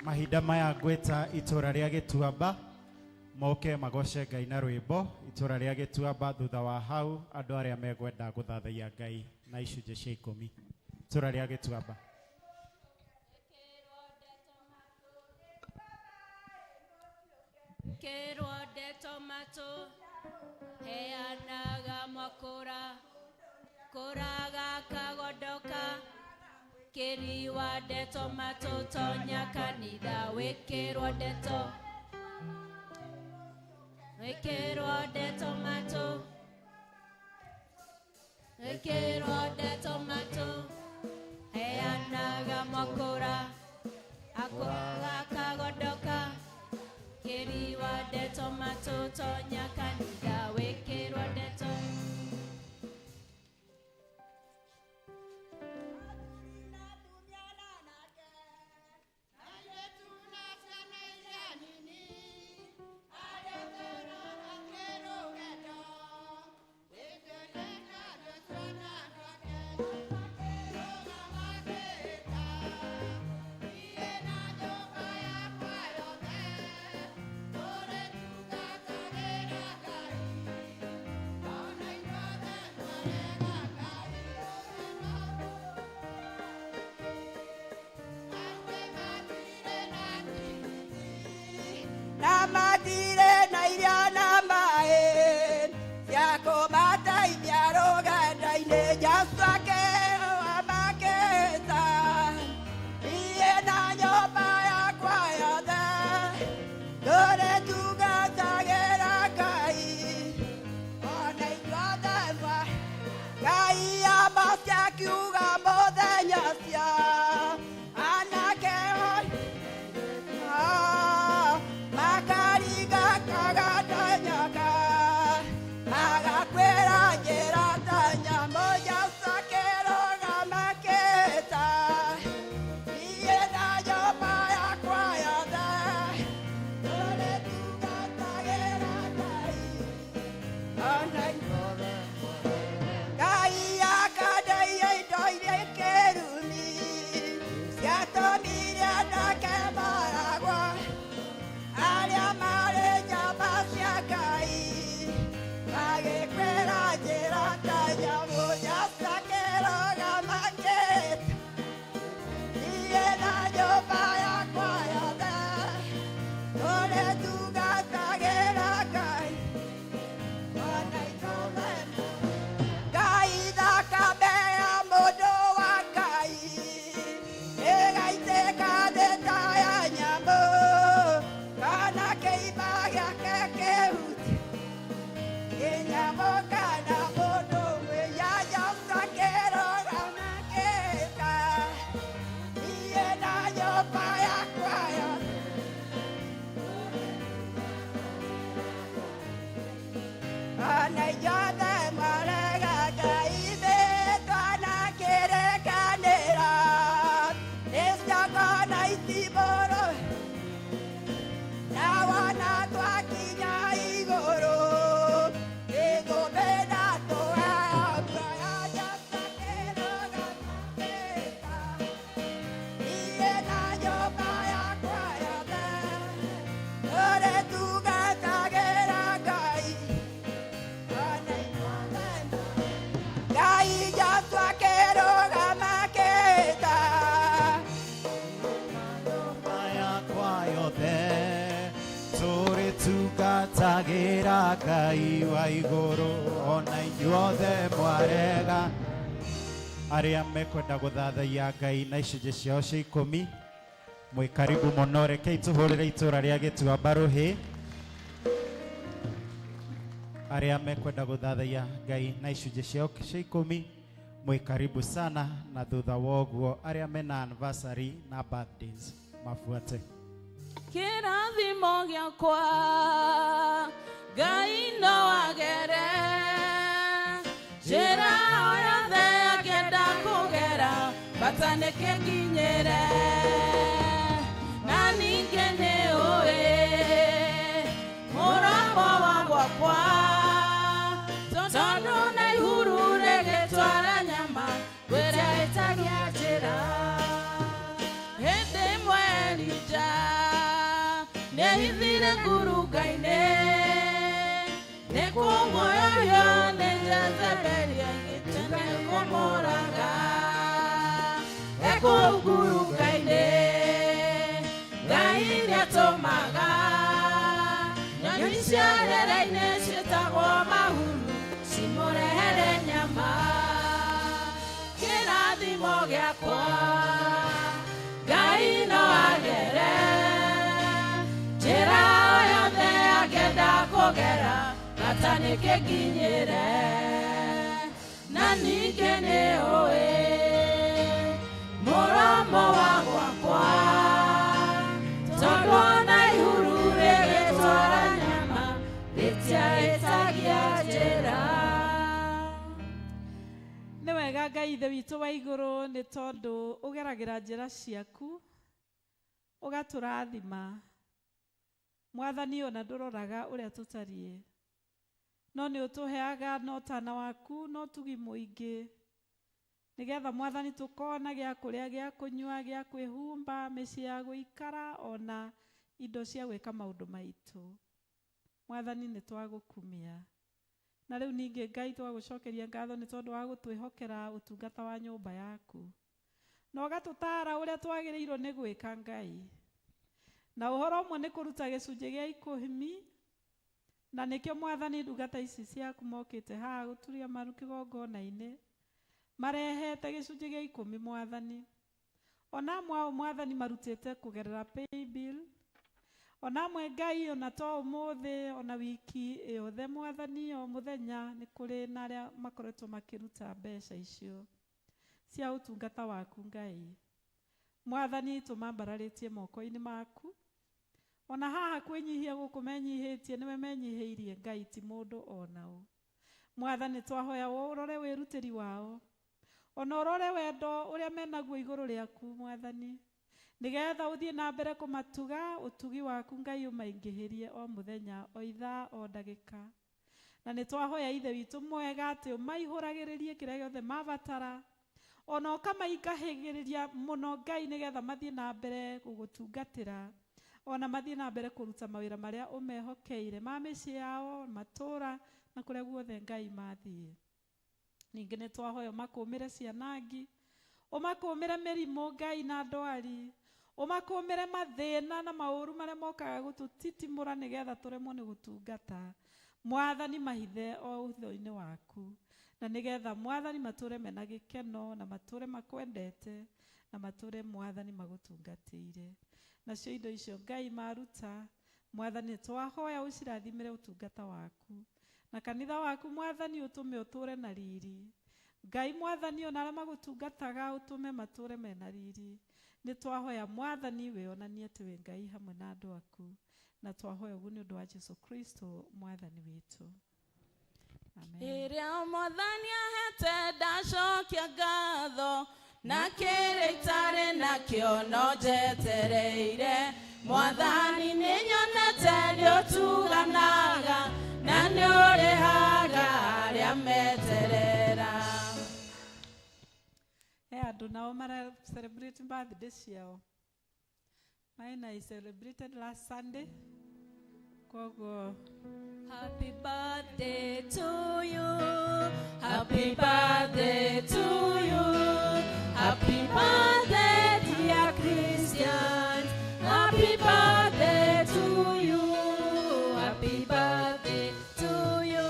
mahinda maya ngweta itura ria Gituamba moke magoce Ngai na rwimbo itura ria Gituamba thutha wa hau andu aria megwenda guthathaia Ngai na icunje cia 10 itura ria Gituamba. Kero de tomato heanaga makora koraga kagodoka keriwa de tomato tonya kanida wekero de tomato heanaga makora akoraga kagodoka keriwa de tomato tonya kanida wekero de Namatire na iriana mae Siako mata ibiaroga Daine jasake amaketa Iye na nyoba ya kwaya da Dore tuga tagera kai Ona ikwada mwa Kai amasya kiuga modenya sya Anake Makariga kagatanyaka Agakwera jeratanya moja sakero gamaketa Iye na yoba ya kwaya da Dore tugatagera kai Onai Kai akadai doire kerumi Siatomire na kemaragwa Aria mare nyamasya kai Age kwera jerata yamo yasakero gamaket Iye na yoba ya kwaya da Dore tugatagera kai Onai tolema Kai da kabea modo wa kai Ega iteka de taya nyamo Kana keiba ya kekeut Kenya moka na modo we ya ya sakero gamaketa Iye na yoba ya kwaya Ana yada marega kaibe kana kere kanera Esta kana itiboro Nawana twakinya igoro Ego bedato ya sakero gamaketa Iye na yoba ya kwaya da Ore tugatagera kai Gai ya sakero gamaketa Maya kwayothe turi tugatagĩra Ngai wa igũrũ ona inyuothe mwarega arĩa mekwenda gũthathaia Ngai na icunjĩ ciao cia 10 mwĩ karibu mũno rekei tũhũrĩre itũra rĩa Gituamba rũhĩ arĩa mekwenda gũthathaia Ngai na icunjĩ ciao cia 10 mwĩ karibu sana na thutha wa ũguo arĩa mena anniversary na birthdays mafuate Kĩrathimo gĩakwa Ngai no agere njĩra o yothe angĩenda kũgera bata nĩkĩnginyĩre na ningĩ nĩũĩ mũromo wa gwakwa tondũ na ihuru rĩgĩtwara nyama gwĩra ĩtagia nehithire ngurunga-inĩ nĩkũmuoya nĩ Jezebeli agĩtuĩka nĩkũmũraga ekũu ngurunga-inĩ Ngai nĩatũmaga nyoni cia rĩera-inĩ ciĩtagwo mahuru cimũrehere nyama kĩrathimo gĩakwa Ngai no agere njĩra o yothe angĩenda kũgera bata nĩkĩnginyĩre na ningĩ nĩũĩ mũromo wa gwakwa tondũ ona ihuru rĩgĩtwara nyama rĩtiahĩtagia njĩra. Nĩ wega Ngai Ithe witũ wa igũrũ nĩ tondũ ũgeragĩra njĩra ciaku ũgatũrathima. Mwathani ona ndũroraga ũrĩa tũtariĩ no nĩ ũtũheaga na ũtana waku na ũtugi mũingĩ nĩgetha Mwathani tũkona gĩa kũrĩa gĩa kũnyua gĩa kwĩhumba mĩciĩ ya gũikara ona indo cia gwĩka maũndũ maitũ. Mwathani nĩ twagũkumia na rĩu ningĩ Ngai twagũcokeria ngatho nĩ tondũ wa gũtwĩhokera ũtungata wa nyũmba yaku na ũgatũtara ũrĩa twagĩrĩirwo nĩ gwĩka Ngai na ũhoro ũmwe nĩ kũruta gĩcunjĩ gĩa 10 na nĩkĩo Mwathani ndungata ici ciaku mokĩte haha gũturia maru kĩgongona-inĩ marehete gĩcunjĩ gĩa 10 Mwathani ona amwe ao Mwathani marutĩte kũgerera paybill ona amwe Ngai ona to ũmũthĩ ona wiki yothe Mwathani o mũthenya nĩ kũrĩ na arĩa makoretwo makĩruta mbeca icio cia ũtungata waku Ngai. Mwathani tũmambararĩtie moko-inĩ maku ona haha kwĩnyihia gũkũ menyihĩtie nĩwe menyihĩirie Ngai ti mũndũ onao. Mwathani twahoya ũrore wĩrutĩri wao ona ũrore wendo ũrĩa menaguo igũrũ rĩaku Mwathani nĩgetha ũthiĩ na mbere kũmatuga ũtugi waku Ngai ũmaingĩhĩrie o mũthenya o ithaa o ndagĩka na nĩ twahoya Ithe witũ mwega atĩ ũmaihũragĩrĩrie kĩrĩa gĩothe mabatara ona ũkamaingahĩrĩria mũno Ngai nĩgetha mathiĩ na mbere gũgũtungatĩra ona mathiĩ na mbere kũruta mawĩra marĩa ũmehokeire ma mĩciĩ yao matũũra na kũrĩa guothe Ngai mathiĩ. Ningĩ nĩ twahoya ũmakũũmĩre cianangi ũmakũũmĩre mĩrimũ Ngai na ndwari ũmakũũmĩre mathĩna na maũru marĩa mokaga gũtũtitimũra nĩgetha tũremwo nĩ gũtungata. Mwathani mahithe o ũthiũ-inĩ waku na nĩgetha Mwathani matũũre mena gĩkeno na matũũre makwendete na matũũre Mwathani magũtungatĩire. Nacio indo icio Ngai maruta Mwathani twahoya ũcirathimĩre ũtungata waku na kanitha waku Mwathani ũtũme ũtũũre na riri. Ngai Mwathani ona arĩa magũtungataga ũtũme matũũre mena riri. Nĩ twahoya Mwathani wĩonanie atĩ wĩ Ngai hamwe na andũ aku na twahoya ũguo nĩ ũndũ wa Jesũ Kristo Mwathani witũ. Amen. Ĩrĩa Mwathani ahete ndacokia ngatho na kĩrĩa itarĩ nakĩo no njetereire. Mwathani nĩ nyonete nĩ ũtuganaga na nĩ ũrĩhaga arĩa meterera. Andũ nao mara celebrate birthday ciao. Mine I celebrated last Sunday. Kogo. Happy birthday to you. Happy birthday to you. Happy birthday dear Christian. Happy birthday to you. Happy birthday to you.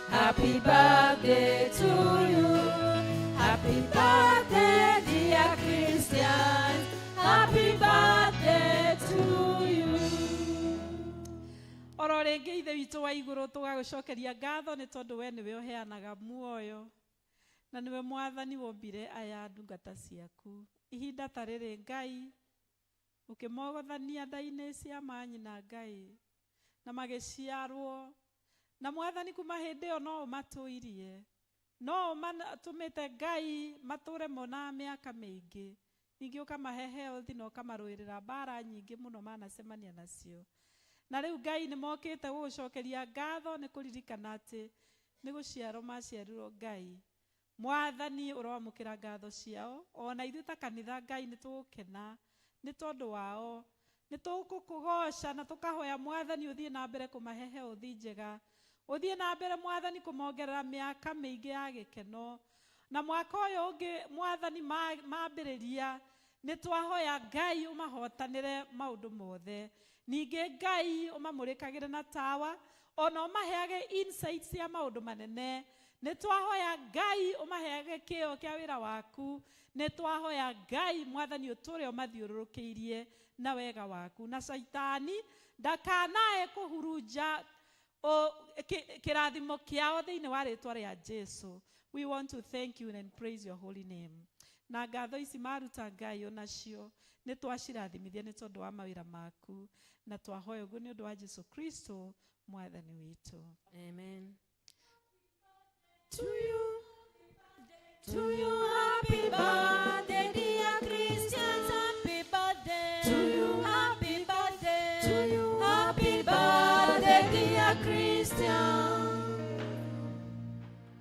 Happy birthday to you. Happy birthday dear Christian. Happy birthday to you. Oro rĩngĩ Ithe witũ wa igũrũ tũgagũcokeria ngatho nĩ tondũ we nĩwe ũheanaga muoyo na nĩwe Mwathani wombire aya ndungata ciaku. Ihinda ta rĩrĩ Ngai ũkĩmogothania nda-inĩ cia manyina Ngai na magĩciarwo na Mwathani kuma hĩndĩ ĩyo no ũmatũirie no ũmatũmĩte Ngai matũũre mona mĩaka mĩingĩ ningĩ ũkamahe health na ũkamarũĩrĩra mbara nyingĩ mũno manacemania nacio. Na rĩu Ngai nĩ mokĩte gũgũcokeria ngatho nĩ kũririkana atĩ nĩ gũciarwo maciarirwo Ngai. Mwathani ũroamũkĩra ngatho ciao ona ithuĩ ta kanitha Ngai nĩ tũgũkena nĩ tondũ wao nĩ tũgũkũgoca na tũkahoya Mwathani ũthiĩ na mbere kũmahehe ũthi njega, ũthiĩ na mbere Mwathani kũmongerera mĩaka mĩingĩ ya gĩkeno, na mwaka ũyũ ũngĩ Mwathani mambĩrĩria nĩ twahoya Ngai ũmahotanĩre maũndũ mothe, ningĩ Ngai ũmamũrĩkagĩre na tawa, ona ũmaheage insights cia maũndũ manene, nĩ twahoya Ngai ũmaheage kĩo kĩa wĩra waku, nĩ twahoya Ngai Mwathani ũtũre ũmathiũrũrũkĩirie na wega waku, na Shaitani ndakanae kũhurunja kĩrathimo kĩao thĩinĩ wa rĩtwa rĩa Jesu. We want to thank you and praise your holy name. Na ngatho ici maruta Ngai onacio nĩ twacirathimithia nĩ tondũ wa mawĩra maku, na twahoya ũguo nĩ ũndũ wa Jesu Kristo Mwathani witũ. Amen. To you, happy birthday, dear Christians, happy birthday. To you, happy birthday. To you, happy birthday, dear Christian.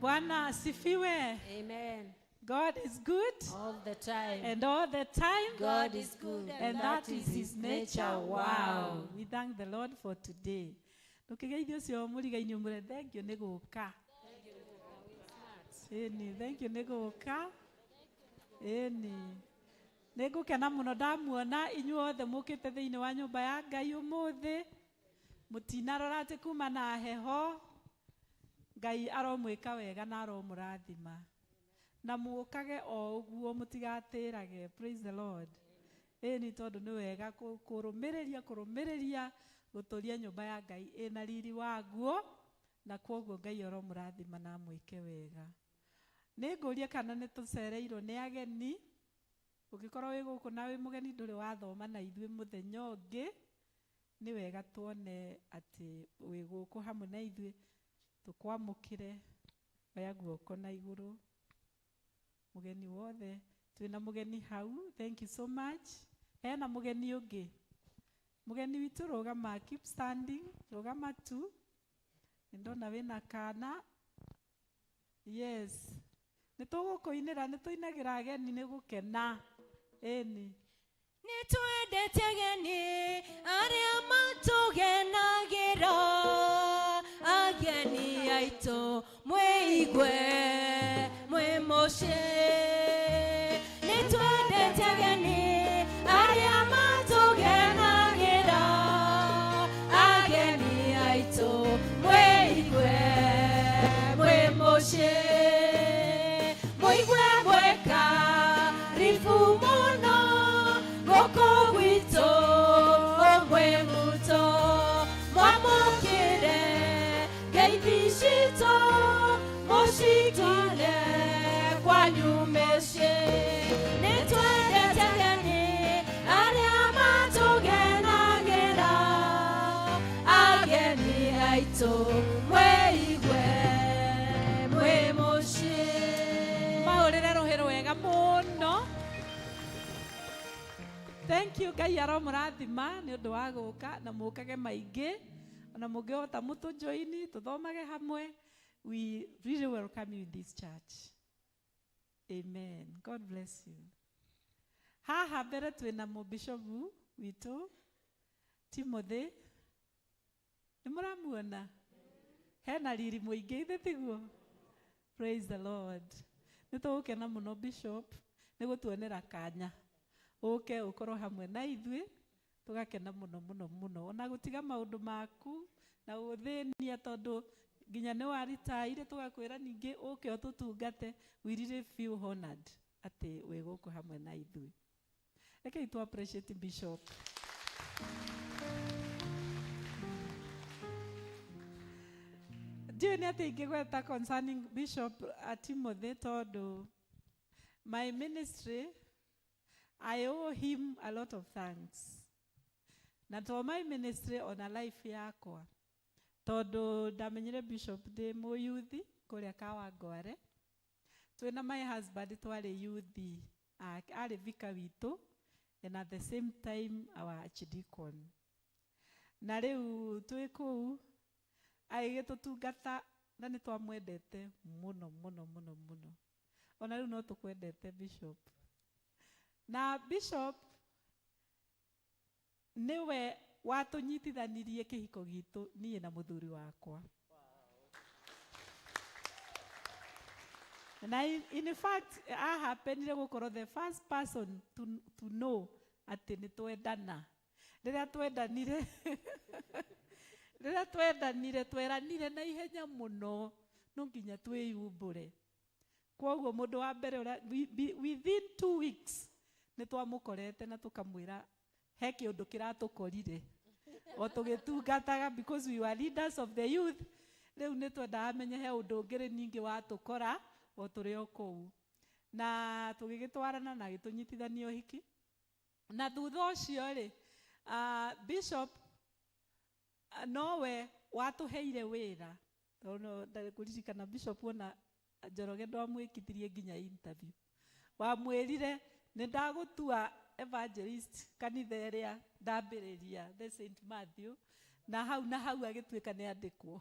Bwana asifiwe. Amen. God is good. All the time. And all the time. God is good. And that is his nature. Wow. We thank the Lord for today. Tukigeithio cio mũriga-inĩ ũmũre, thank you nĩ gũka. Thank you nĩ gũka. Nĩ ngũkena mũno ndamuona inyuothe mũkĩte thĩinĩ wa nyũmba ya Ngai ũmũthĩ. Mũtinarora atĩ kuma na heho. Ngai aromwĩka wega na aromũrathima. Na mũkage o ũguo mũtigatĩrage. Praise the Lord. Nĩ tondũ nĩ wega kũrũmĩrĩria gũtũria nyũmba ya Ngai ĩna riri waguo, na kwoguo Ngai aromũrathima na mwĩke wega. Nĩ ngũria kana nĩ tũcereirwo nĩ ageni. Ũngĩkorwo wĩ gũkũ na wĩ mũgeni ndũrĩ wathoma na ithuĩ mũthenya ũngĩ, nĩ wega tuone atĩ wĩ gũkũ hamwe na ithuĩ, tũkwamũkĩre, oya guoko na igũrũ. Mũgeni wothe, twĩna mũgeni hau, thank you so much. Hena mũgeni ũngĩ. Mũgeni witũ rũgama, keep standing, rũgama tu. Ndona wĩna kana. Yes. Nĩ tũgũkũinĩra, nĩ tũinagĩra ageni nĩ gũkena. Nĩ twendete ageni arĩa matũgenagĩra, ageni aitũ mwĩigwe mwĩ mũciĩ. Nĩ twendete ageni arĩa matũgenagĩra, ageni aitũ mwĩigwe mwĩ mũciĩ. Mũigwe mweka ribu mũno gũkũ gwitũ mwĩ mũto, mwamũkĩre ngeithi citũ mũcitware kwanyu mĩciĩ. Nĩ twendete ageni arĩa matũgenagĩra, ageni aitũ mwĩigwe mwĩ mũciĩ. maũrĩre rũhĩ rwega mũno. Thank you, Ngai aromũrathima nĩ ũndũ wa gũka na mũkage maingĩ, ona mũngĩhota mũtũjoini tũthomage hamwe. We really welcome you in this church. Amen. God bless you. Haha mbere twĩna mũbishopu witũ Timothy. Nĩ mũramuona? Hena riri mũingĩ ithe tiguo? Praise the Lord. Nĩ tũgũkena mũno bishop nĩ gũtuonera kanya. Ũke ũkorwo hamwe na ithuĩ, tũgakena mũno mũno mũno. Ona gũtiga maũndũ maku na gũthĩnia tondũ nginya nĩ waritaire, tũgakwĩra ningĩ ũke ũtũtungate. We really feel honored atĩ wĩ gũkũ hamwe na ithuĩ. Rekei tu appreciate bishop. Ndiũ nĩ atĩ ingĩgweta concerning Bishop Timothy tondũ my ministry, I owe him a lot of thanks. Na to my ministry on a life yakwa. Tondũ ndamenyire Bishop ndĩ mũyuthi kũrĩa Kawangware. Twĩna my husband twarĩ yuthi, arĩ vika witũ, and at the same time our archdeacon. Na rĩu twĩ kũu agĩtũtungata na nĩ twamwendete mũno mũno mũno mũno. Ona rĩu no tũkwendete Bishop. Na Bishop niwe watunyitithanirie kihiko gitu niĩ na muthuri wakwa. Na in fact happenire gukorwo the first person to know ati ni twendana. Rĩrĩa twendanire tweranire na ihenya mũno no nginya twĩyumbũre. Kwoguo mũndũ wa mbere within 2 weeks nĩ twamũkorete na tũkamwĩra he kĩũndũ kĩratũkorire o tũgĩtungataga because we were leaders of the youth. Rĩu nĩ twendaga amenye he ũndũ ũngĩ ningĩ watũkora o tũrĩ o kũu, na tũgĩgĩtwarana na agĩtũnyitithania ũhiki. Na thutha ũcio rĩ, Bishop nowe watũheire wĩra, tondũ ndakũririkana Bishop ona Njoroge ndwamwĩkithirie nginya interview. Wamwĩrire nĩ ndagũtua evangelist kanitha ĩrĩa ndambĩrĩria the St. Matthew, na hau agĩtuĩka nĩ andĩkwo.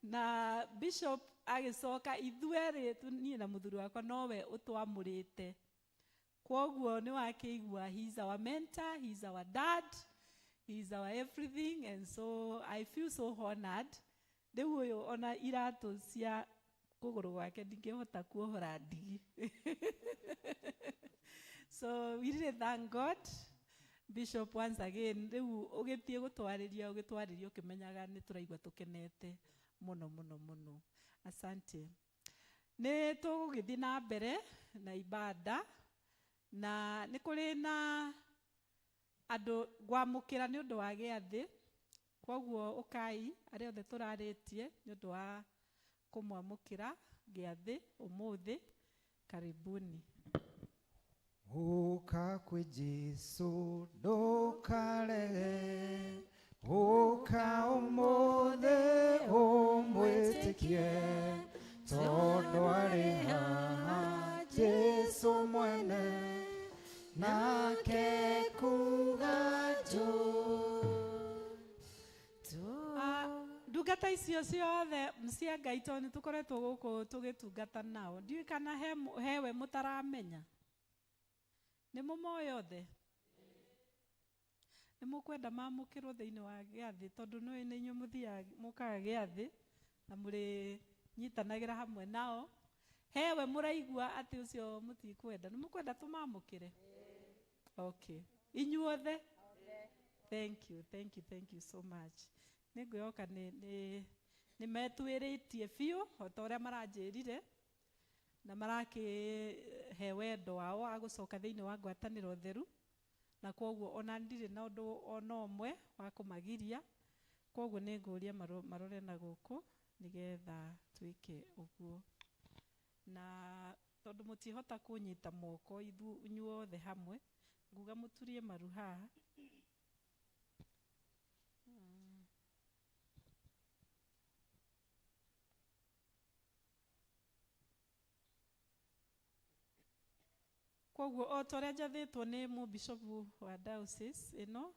Na Bishop agĩcoka ithuerĩ niĩ na mũthuri wakwa nowe ũtwamũrĩte. Kwoguo nĩ wakĩigua he is our mentor, he is our dad, he is our everything, and so I feel so honored. Rĩu ũyũ ona iratũ cia kũgũrũ gwake ndingĩhota kuohora ndigi. So we really thank God, Bishop, once again. Rĩu ũgĩthiĩ gũtwarĩria ũkĩmenyaga nĩ tũraigua tũkenete mũno mũno mũno. Asante. Nĩ tũgũgĩthiĩ na mbere na ibada, na nĩ kũrĩ na andũ gwamũkĩra nĩ ũndũ wa gĩathĩ. Kwoguo ũkai arĩa othe tũrarĩtie nĩ ũndũ wa kũmwamũkĩra gĩathĩ ũmũthĩ. Karibuni. Ũka kwĩ Jesũ ndũkarege, ũka ũmũthĩ ũmwĩtĩkie, tondũ arĩ haha Jesũ mwene, nake kuga ndungata icio ciothe cia Ngai tondũ nĩ tũkoretwo gũkũ tũgĩtungata nao. Ndiũĩ kana hewe mũtaramenya. Nĩ mũmoĩ othe? Nĩ mũkwenda mamũkĩrwo thĩinĩ wa gĩathĩ, tondũ nĩ inyuĩ mũthiaga mũkaga gĩathĩ na mũrĩ nyitanagĩra hamwe nao. Hewe mũraigua atĩ ũcio mũtikwenda, nĩ mũkwenda tũmamũkĩre? Okay. Inyuothe? Thank you so much. Nĩ ngwĩhoka nĩ metuĩrĩtie biũ o ta ũrĩa maranjĩrire, na marakĩhe wendo wao wa gũcoka thĩinĩ wa ngwatanĩro theru, na kwoguo ona ndirĩ na ũndũ ona ũmwe wa kũmagiria. Kwoguo nĩ ngũria marore na gũkũ nĩgetha twĩke ũguo. Na tondũ mũtihota kũnyita moko inyuothe hamwe, nguga mũturie maru haha. Kwoguo o ta ũrĩa njathĩtwo nĩ mũbishopu wa diocese ĩno,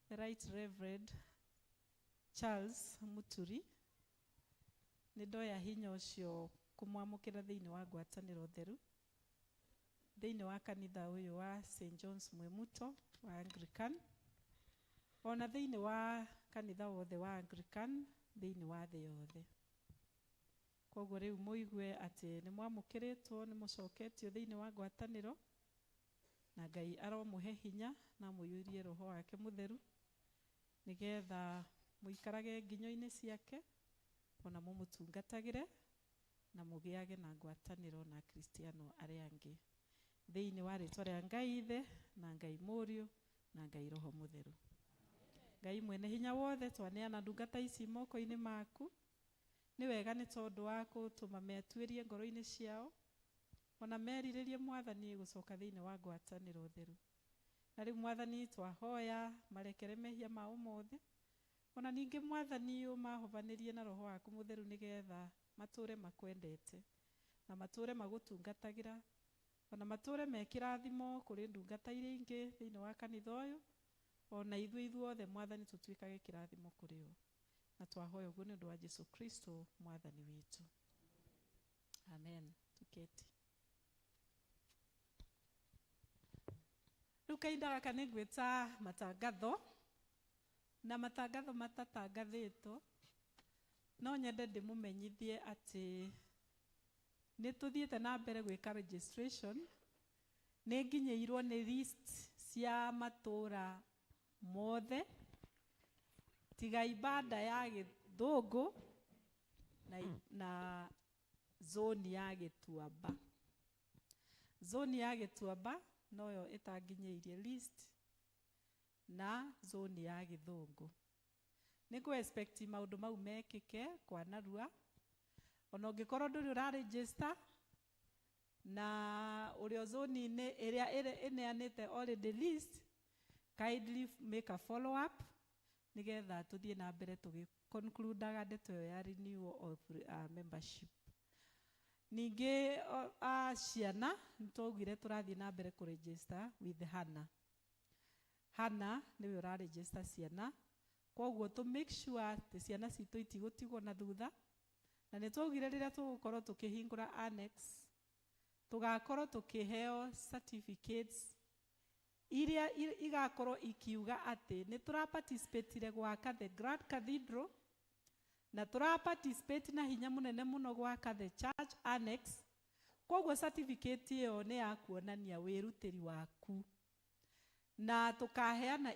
the Right Reverend Charles Muturi, nĩ ndoya hinya ũcio kũmwamũkĩra thĩinĩ wa ngwatanĩro theru, thĩinĩ wa kanitha ũyũ wa St. John's Mwemuto wa Anglican, ona thĩinĩ wa kanitha wothe wa Anglican thĩinĩ wa thĩ yothe. Kwoguo rĩu mũigue atĩ nĩ mwamũkĩrĩtwo, nĩ mũcoketio thĩinĩ wa ngwatanĩro, na Ngai aromũhe hinya na mũiyũrie Roho wake mũtheru, nĩgetha mũikarage nginyo-inĩ ciake, ona mũmũtungatagĩre na mũgĩage na ngwatanĩro na Kristiano arĩa angĩ, thĩinĩ wa rĩtwa rĩa Ngai Ithe na Ngai Mũriũ na Ngai Roho Mũtheru. Ngai mwene hinya wothe, twaneana ndungata ici moko-inĩ maku. Nĩ wega nĩ tondũ wa gũtũma metuĩrie ngoro-inĩ ciao, ona merirĩrie Mwathani gũcoka thĩinĩ wa ngwatanĩro theru. Na rĩu Mwathani twahoya marekere mehia mao mothe, ona ningĩ Mwathani ũmahovanĩrie na Roho waku mũtheru, nĩgetha matũre makwendete na matũre magũtungatagĩra, ona matũre mekĩrathimo kũrĩ ndungata iria ingĩ thĩinĩ wa kanitha ũyũ, ona ithuothe Mwathani tũtuĩkage kĩrathimo kũrĩ o. Na twahoya ũguo nĩ ũndũ wa Jesũ Kristo Mwathani witũ. Amen. Tuketi. Rukainda gaka nĩ gwĩta matangatho, na matangatho matatangathĩtwo, no nyende ndĩmũmenyithie atĩ nĩ tũthiĩte na mbere gwĩka registration, nĩ nginyĩirwo nĩ list cia matũũra mothe, tiga ibanda ya Gĩthũngũ na zone ya Gĩtuamba. Zone ya Gĩtuamba noyo ĩtanginyĩirie list, na zone ya Gĩthũngũ. Nĩ kũ expect maũndũ mau mekĩke kwa narua, ona ũngĩkorwo ndũrĩ ũraregister, na ũrĩa zone-inĩ ĩrĩa ĩneanĩte already list, kindly make a follow up, nĩgetha tũthiĩ na mbere tũgĩ-conclude-aga ndeto ĩyo ya renewal of membership. Ningĩ ciana nĩtwaugire tũrathiĩ na mbere kũregister with Hannah. Hannah nĩwe ũraregister ciana, koguo to make sure atĩ ciana citũ itigũtigwo na thutha, na nĩtwaugire rĩrĩa tũgũkorwo tũkĩhingũra annex, tũgakorwo tũkĩheo certificates iria igakorwo ikiuga atĩ nĩ tũraparticipatire gwaka the Grand Cathedral, na tũraparticipate na hinya mũnene mũno gwaka the church annex. Koguo certificate ĩyo nĩ ya kuonania wĩrutĩri waku, na tũkaheana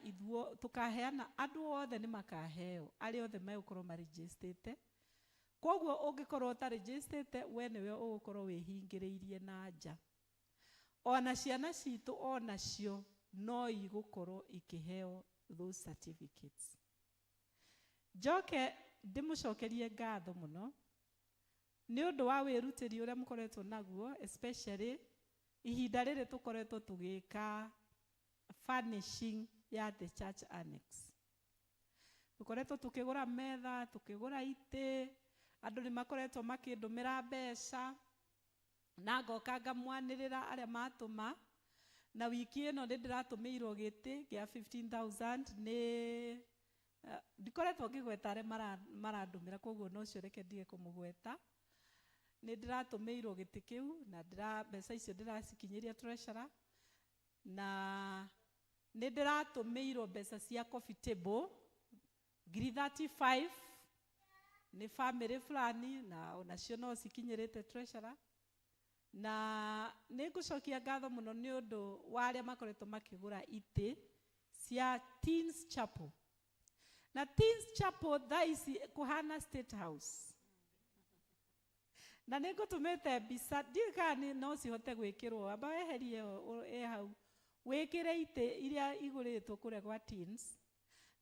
andũ othe nĩ makaheo, arĩa othe megũkorwo maregistĩte. Koguo ũngĩkorwo ũtaregistĩte, we nĩwe ũgũkorwo wĩhingĩrĩirie na nja. Ona ciana citũ onacio no igũkorwo ikĩheo those certificates. Njoke ndĩmũcokerie ngatho mũno nĩ ũndũ wa wĩrutĩri ũrĩa mũkoretwo naguo, especially ihinda rĩrĩ tũkoretwo tũgĩka furnishing ya the church annex. Tũkoretwo tũkĩgũra metha, tũkĩgũra itĩ, andũ nĩ makoretwo makĩndũmĩra mbeca, na ngoka ngamwanĩrĩra arĩa matũma, na wiki ĩno nĩ ndĩratũmĩirwo gĩtĩ gĩa 15,000 nĩ ndikoretwo ngĩgweta arĩa marandũmĩra, koguo no cio reke ndige kũmũgweta. Nĩ ndĩratũmĩirwo gĩtĩ kĩu, na mbeca icio ndĩracikinyĩria treasurer, na nĩ ndĩratũmĩirwo mbeca cia coffee table ngiri 35 nĩ family fulani, na onacio no cikinyĩrĩte treasurer. Na nĩ ngũcokia ngatho mũno nĩ ũndũ wa arĩa makoretwo makĩgũra itĩ cia Teens Chapel. Na Teens Chapel thaa ici kũhana State House. Na nĩ ngũtũmĩte mbica, ndiũĩ kana no cihote gwĩkĩrwo, amba weherie ĩ hau, wĩkĩre itĩ iria igũrĩtwo kũrĩa gwa Teens.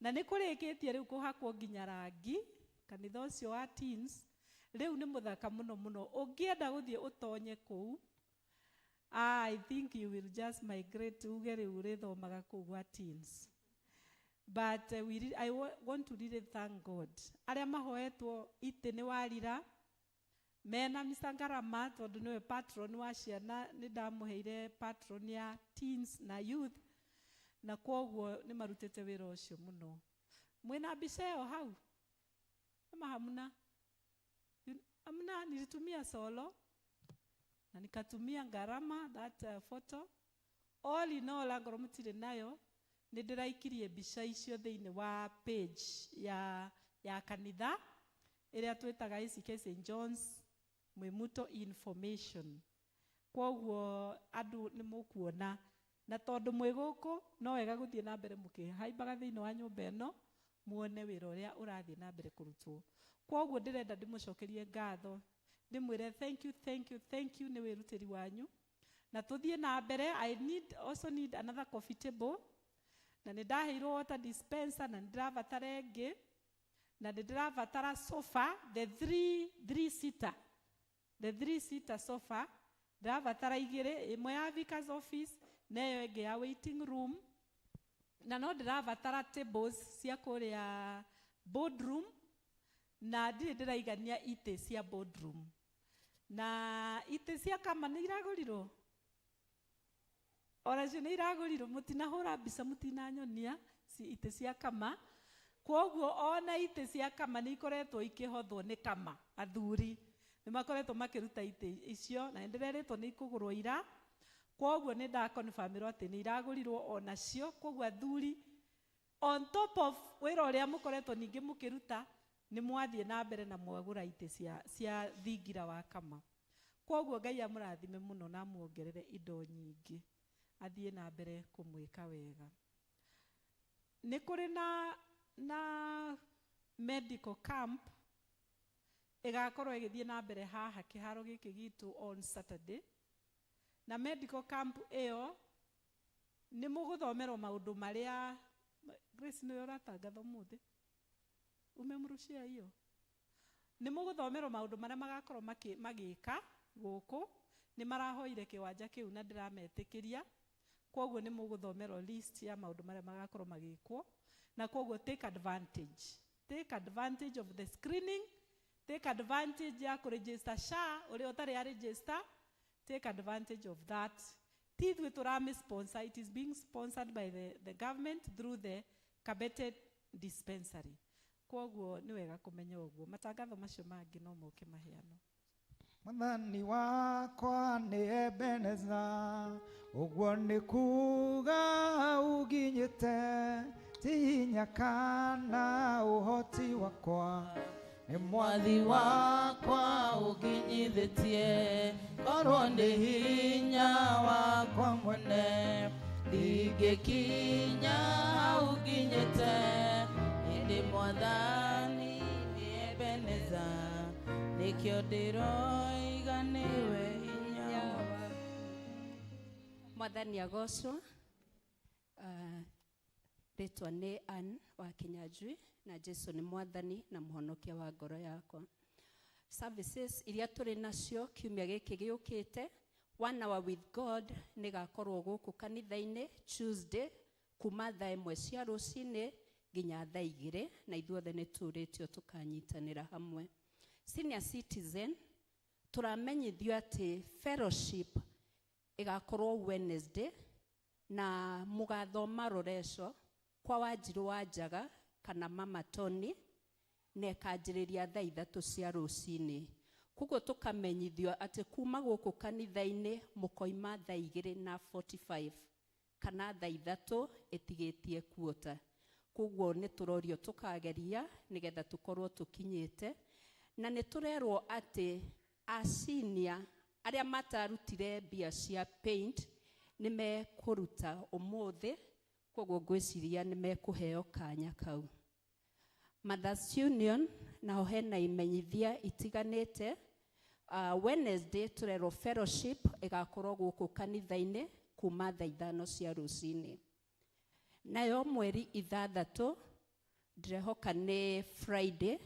Na nĩ kũrĩkĩtie rĩu kũhakwo nginya rangi, kanitha ũcio wa Teens. Rĩu nĩ mũthaka mũno mũno, ũngĩenda gũthiĩ ũtonye kũu, I think you will just migrate uge rĩu ũrĩthomaga kũu gwa Teens. But I want to really thank God. Arĩa mahoetwo itĩ nĩ warira, mena Mr. Ngarama, tondũ nĩwe patron wa ciana, nĩ ndamũheire patron ya teens na youth, na koguo nĩ marutĩte wĩra ũcio mũno. Mwĩna mbica ĩyo hau? Ama hamna? Hamna, nilitumia solo na nikatumia Ngarama that photo. All in all, angorwo mũtirĩ nayo, nĩ ndĩraikirie mbica icio thĩinĩ wa page ya kanitha ĩrĩa twĩtaga ACK St. John's Mwimuto Information. Koguo andũ nĩ mũkuona, na tondũ mwĩ gũkũ no wega gũthiĩ na mbere mũkĩhaimbaga thĩinĩ wa nyũmba ĩno, muone wĩra ũrĩa ũrathiĩ na mbere kũrutwo. Koguo ndĩrenda ndĩmũcokerie ngatho, ndĩmwĩre thank you nĩ wĩrutĩri wanyu, na tũthiĩ na mbere. I also need another coffee table, na nĩ ndaheirwo water dispenser, na nĩ ndĩrabatara ĩngĩ, na nĩ ndĩrabatara sofa, the three seater sofa, ndĩrabatara igĩrĩ, ĩmwe ya vicar's office, na ĩyo ĩngĩ ya waiting room, na no ndĩrabatara tables cia kũrĩa boardroom, na ndirĩ ndĩraigania itĩ cia boardroom. Na itĩ cia kama nĩ iragũrirwo? Oracio nĩ iragũrirwo, mũtinahũra mbica mũtinanyonia itĩ cia kama. Koguo ona itĩ cia kama nĩ ikoretwo ikĩhothwo nĩ kama, athuri nĩ makoretwo makĩruta itĩ icio, na ndĩrerĩtwo nĩ ikũgũrwo ira. Koguo nĩ ndakonfirmirwo atĩ nĩ iragũrirwo onacio. Koguo athuri on top of wĩra ũrĩa mũkoretwo ningĩ mũkĩruta nĩ mwathiĩ na mbere na mwagũra itĩ cia thingira wa Kama. Koguo Ngai amũrathime mũno na muongerere indo nyingĩ, athiĩ na mbere kũmwĩka wega. Nĩ kũrĩ na medical camp ĩgakorwo ĩgĩthiĩ na mbere haha kĩharo gĩkĩ gitũ on Saturday. Na medical camp ĩyo nĩ mũgũthomerwo maũndũ marĩa Grace nĩ ũratangatha mũthĩ umemrushia hiyo. Nĩ mũgũthomerwo maũndũ marĩa magakorwo magĩka gũkũ. Nĩ marahoire kĩwanja kĩu na ndĩrametĩkĩria. Koguo nĩ mũgũthomerwo list ya maũndũ marĩa magakorwo magĩkwo. Na koguo take advantage of the screening, take advantage ya kũregister SHA ũrĩa ũtarĩ register, take advantage of that. Tithwe turami sponsor, it is being sponsored by the government through the Kabete dispensary. Koguo nĩ wega kũmenya ũguo. Matangatho macio mangĩ no moke maheano. Mwathani wakwa nĩ Ebeneza, ũguo nĩ kuga uginyĩte, tihinya kana ũhoti wakwa. Nĩ mwathi wakwa ũginyithĩtie, korwo nĩ hinya wakwa mwene, ndingĩkinya uginyĩte, ĩndĩ Mwathani nĩ Ebeneza, nĩkĩo ndĩroiga nĩwe hinya wakwa. Mwathani agocwo. Rĩtwa nĩ Ann wa Kinyanjui, na Jesu nĩ Mwathani na mũhonokia wa ngoro yakwa. Services iria tũrĩ nacio kiumia gĩkĩ gĩũkĩte, 1 hour with God nĩ gakorwo gũkũ kanitha-inĩ Tuesday kuma thaa 1 cia rũcinĩ nginya thaa 2, na ithuothe nĩ tũrĩtio tũkanyitanĩra hamwe. Senior citizen tũramenyithio atĩ fellowship ĩgakorwo Wednesday, na mũgathoma Roreco kwa Wanjiru wa Njaga kana Mama Tony, na ĩkanjĩrĩria thaa 3 cia rũcinĩ. Koguo tũkamenyithio atĩ kuma gũkũ kanitha-inĩ mũkoima thaa 2:45 kana thaa 3 ĩtigĩtie kuota. Koguo nĩ tũrorio tũkageria nĩgetha tũkorwo tũkinyĩte. Na nĩ tũrerwo atĩ asinia arĩa matarutire mbia cia paint nĩ mekũruta ũmũthĩ. Koguo ngwĩciria nĩ mekũheo kanya kau. Mothers Union nao hena imenyithia itiganĩte. Wednesday tũrerwo fellowship ĩgakorwo gũkũ kanitha-inĩ kuma thaa 5 cia rũcinĩ. Nayo mweri 6 ndĩrehoka nĩ Friday,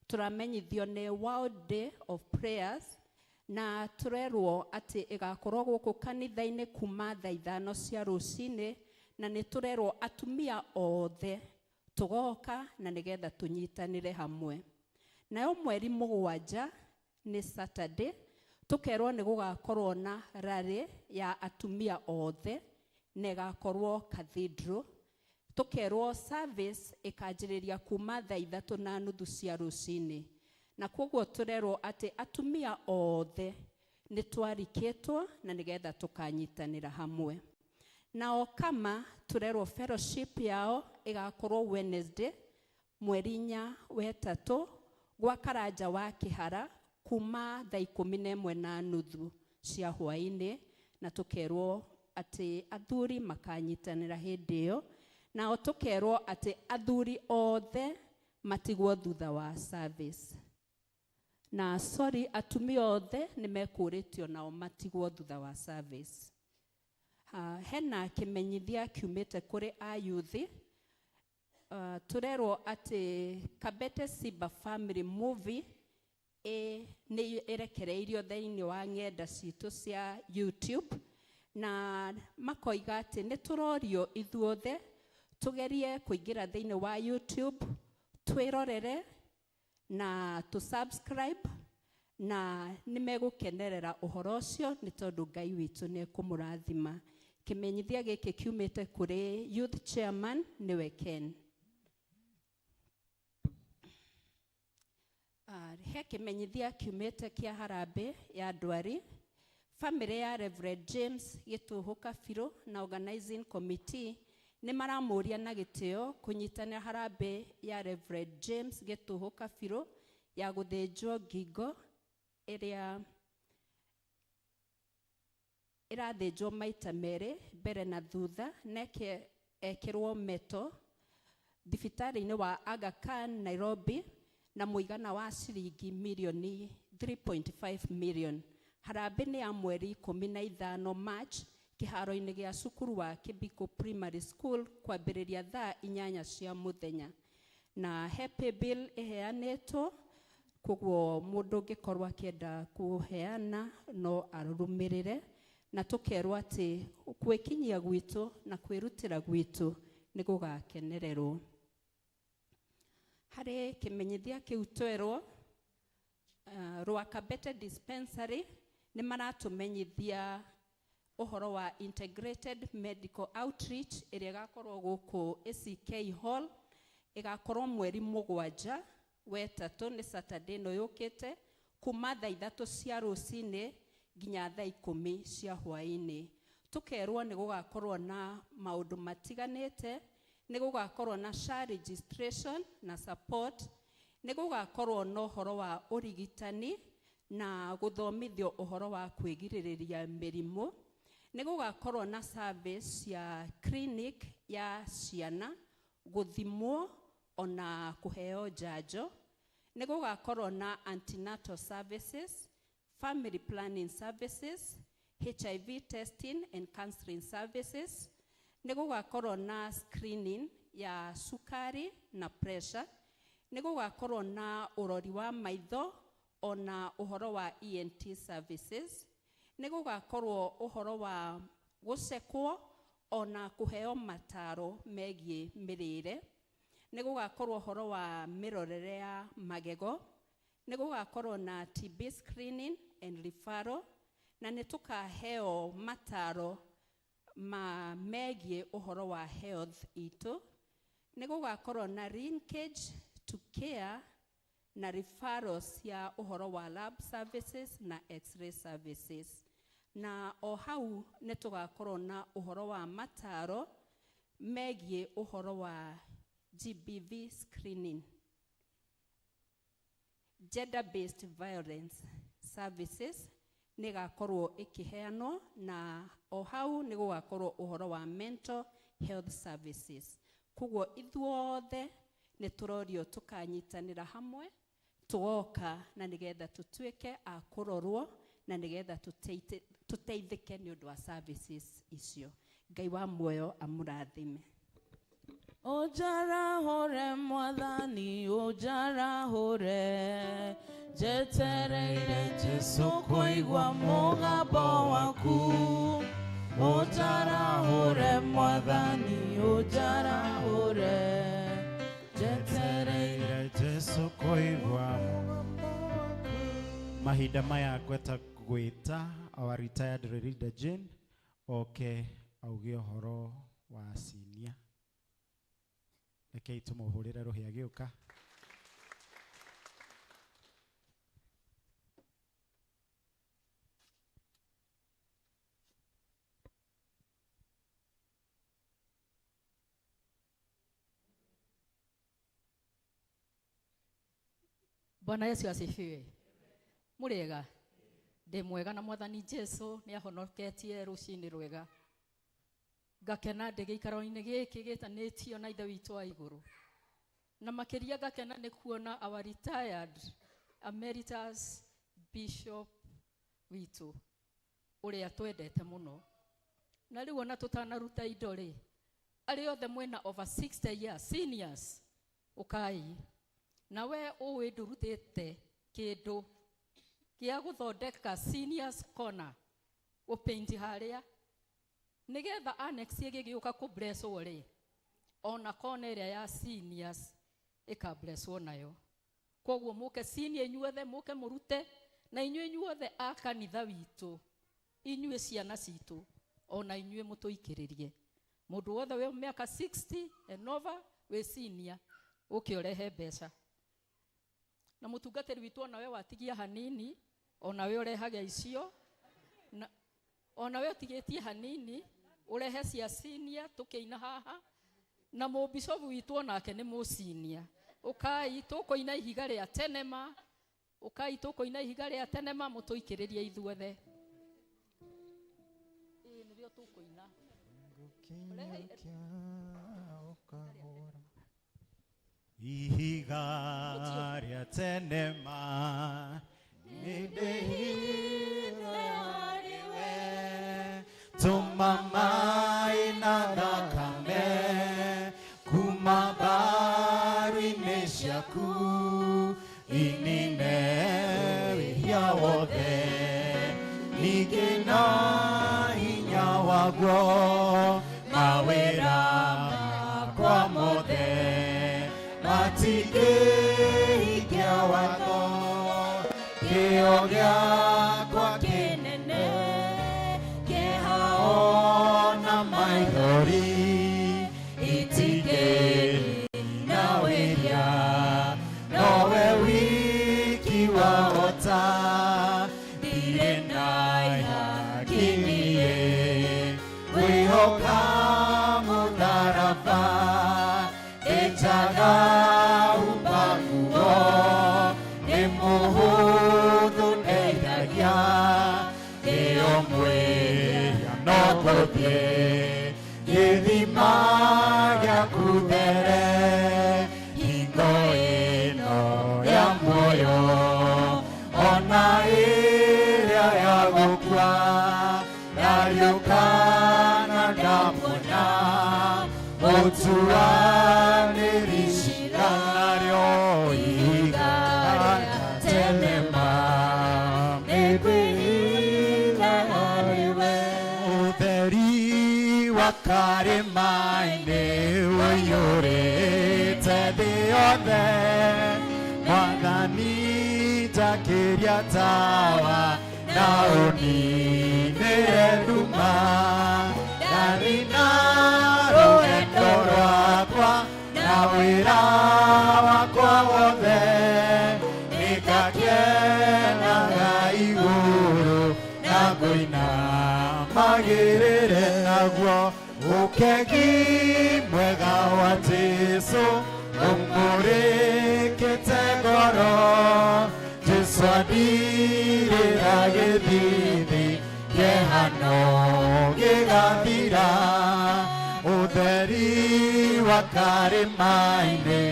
tũramenyithio nĩ World Day of Prayers, na tũrerwo atĩ ĩgakorwo gũkũ kanitha-inĩ kuma thaa 5 cia rũcinĩ, na nĩ tũrerwo atumia othe tũgoka na nĩgetha tũnyitanĩre hamwe. Nayo mweri 7 nĩ Saturday, tũkerwo nĩ gũgakorwo na rally ya atumia othe na ĩgakorwo Cathedral. Tũkerwo service ĩkanjĩrĩria kuma thaa 3:30 cia rũcinĩ. Na koguo tũrerwo atĩ atumia othe nĩ twarikĩtwo na nĩgetha tũkanyitanĩra hamwe. Nao Kama tũrerwo fellowship yao ĩgakorwo Wednesday mweri 4/3 gwa Karanja wa Kĩhara kuma thaa 11:30 cia hwaĩ-inĩ, na tũkerwo atĩ athuri makanyitanĩra hĩndĩ ĩyo. Nao tũkerwo atĩ athuri othe matigwo thutha wa service. Na sorry, atumia othe nĩ mekũrĩtio nao matigwo thutha wa service. Hena kĩmenyithia kiumĩte kũrĩ ayuthi. Tũrerwo atĩ Kabete Simba Family Movie nĩ ĩrekereirio thĩinĩ wa ng'enda citũ cia YouTube, na makoiga atĩ nĩ tũrorio ithuothe tugerie kũingĩra thĩinĩ wa YouTube, twĩrorere na subscribe, na nĩ megũkenerera ũhoro ũcio nĩ tondũ Ngai witũ nĩ ekũmũrathima. Kĩmenyithia gĩkĩ kiumĩte kũrĩ youth chairman nĩwe Ken. He kĩmenyithia kiumĩte kĩa harambĩ ya ndwari. Family ya Reverend James Gituhu Kabirũ na organizing committee nĩ maramũria na gĩtĩo kũnyitanĩra harambĩ ya Reverend James Gituhu Kabirũ ya gũthĩnjwo ngingo ĩrĩa ĩrathĩnjwo maita merĩ mbere na thutha na ekĩrwo meto thibitarĩ-inĩ wa Aga Khan Nairobi na mũigana wa ciringi milioni 3.5 million. Harambĩ nĩ ya mweri 15 March kĩharo-inĩ gĩa cukuru wa Kibiko Primary School kwambĩrĩria thaa 8 cia mũthenya. Na happy bill ĩheanĩtwo, koguo mũndũ ũngĩkorwo akĩenda kũheana no arũmĩrĩre, na tũkerwo atĩ gwĩkinyia gwitũ na kwĩrutĩra gwitũ nĩ gũgakenererwo. Harĩ kĩmenyithia kĩu twerwo, Rwakabete Dispensary nĩ maratũmenyithia ũhoro wa Integrated Medical Outreach ĩrĩa ĩgakorwo gũkũ ACK Hall, ĩgakorwo mweri 7 wetatũ nĩ Saturday no yũkĩte kuma thaa 3 cia rũcinĩ nginya thaa 10 cia hwaĩ-inĩ. Tũkerwo nĩ gũgakorwo na maũndũ matiganĩte, nĩ gũgakorwo na SHA registration na support, nĩ gũgakorwo na ũhoro wa ũrigitani na gũthomithio ũhoro wa kwĩgirĩrĩria mĩrimũ, nĩ gũgakorwo na service ya clinic ya ciana, gũthimwo ona kũheo njanjo, nĩ gũgakorwo na antenatal services, family planning services, HIV testing and counseling services, nĩ gũgakorwo na screening ya sukari na pressure, nĩ gũgakorwo na ũrori wa maitho ona ũhoro wa ENT services, nĩ gũgakorwo ũhoro wa gũcekwo ona kũheo mataro megiĩ mĩrĩre, nĩ gũgakorwo ũhoro wa mĩrorere ya magego, nĩ gũgakorwo na TB screening and referral, na nĩ tũkaheo mataro megiĩ ũhoro wa health itũ, nĩ gũgakorwo na linkage to care na referrals ya ũhoro wa lab services na x-ray services. Na o hau nĩ tũgakorwo na ũhoro wa mataro megiĩ ũhoro wa GBV screening, gender-based violence services nĩ gakorwo ĩkĩheanwo, na o hau nĩ gũgakorwo ũhoro wa mental health services. Koguo ithuothe nĩ tũrorio tũkanyitanĩra hamwe, tũgoka na nĩgetha tũtuĩke a kũrorwo na nĩgetha tũteithĩke nĩ ũndũ wa services icio. Ngai wa muoyo amũrathime. Ojara hore mwathani, ojara hore, jetereire Jesu kũigua mũgambo waku. Ojara hore mwathani, ojara hore, jetereire Jesu kũigua. Mahinda maya ngweta gwĩta our retired leader Jane oke auge ũhoro wa senior. Rekei tũmũhũrĩre rũhĩ agĩũka. Bwana Yesu asifiwe. Mũrĩega? Ndĩ mwega na Mwathani Jesu nĩ ahonoketie rũcinĩ rwega. Ngakena ndĩ gĩikaro-inĩ gĩkĩ gĩtanĩtio na Ithe witũ wa igũrũ. Na makĩria ngakena nĩ kuona our retired emeritus bishop witũ ũrĩa twendete mũno. Na rĩu ona tũtanaruta indo rĩ, arĩ othe mwena over 60 years seniors ũkai. Na we ũĩ ndũrutĩte kĩndũ gĩa gũthondeka seniors corner ũpaint harĩa nĩgetha annex ĩgĩgĩũka kũ bless rĩ, ona corner ĩrĩa ya seniors ĩka bless nayo. Koguo mũke senior inyuothe mũke mũrute, na inyuĩ inyuothe a kanitha witũ, inyuĩ ciana citũ, ona inyuĩ mũtũikĩrĩrie. Mũndũ wothe wĩ mĩaka 60 and over wĩ senior ũke ũrehe mbeca. Na mũtungatĩri witũ ona we watigia hanini, ona we ũrehaga icio, ona we utigetie hanini urehe cia senior tukiina haha na mubicobu witũ onake nĩ mũcinia ukai tukoina ihiga rĩa tenema ukai tukoina ihiga rĩa tenema mũtũikĩrĩria ithuothe nĩrĩo tukoina ihiga rĩa tenema nĩndĩhire harĩwe tũma maĩ na thakame kuma mbaru-inĩ ciaku inine wĩhia wothe ningĩ na hinya waguo mawĩra makwa mothe matingĩhingia watho kĩo gĩakwa kĩnene kĩhao na maithori itingĩnawĩria nowe wiki wahota ndirĩ na yakinie kwĩhoka mũtharaba ĩnjaga umbaguo nĩ mũhũthũ ndeithagia ĩyo mwĩya no gũthiĩ gĩthima gĩaku mbere hingo ĩno ya muoyo ona ĩrĩa ya gũkua ndariũkana ndamuona mũtuanĩri cira narĩo ihiga rĩa tenema nĩngwĩhitha harĩwe ũtheri wa karĩma-inĩ ũiyũrĩte thĩ yothe mwathani njakĩria tawa na ũninĩre nduma ndarĩ na rũgendo rwakwa na wĩra wakwa wothe nĩngakĩenaga igũrũ na ngũina magĩrĩre naguo ũkegi mwega wa Jesũ ũmũrĩkĩte ngoro Jesũ andirĩra gĩthithi kĩhano gĩgathira ũtheri wa karĩma-inĩ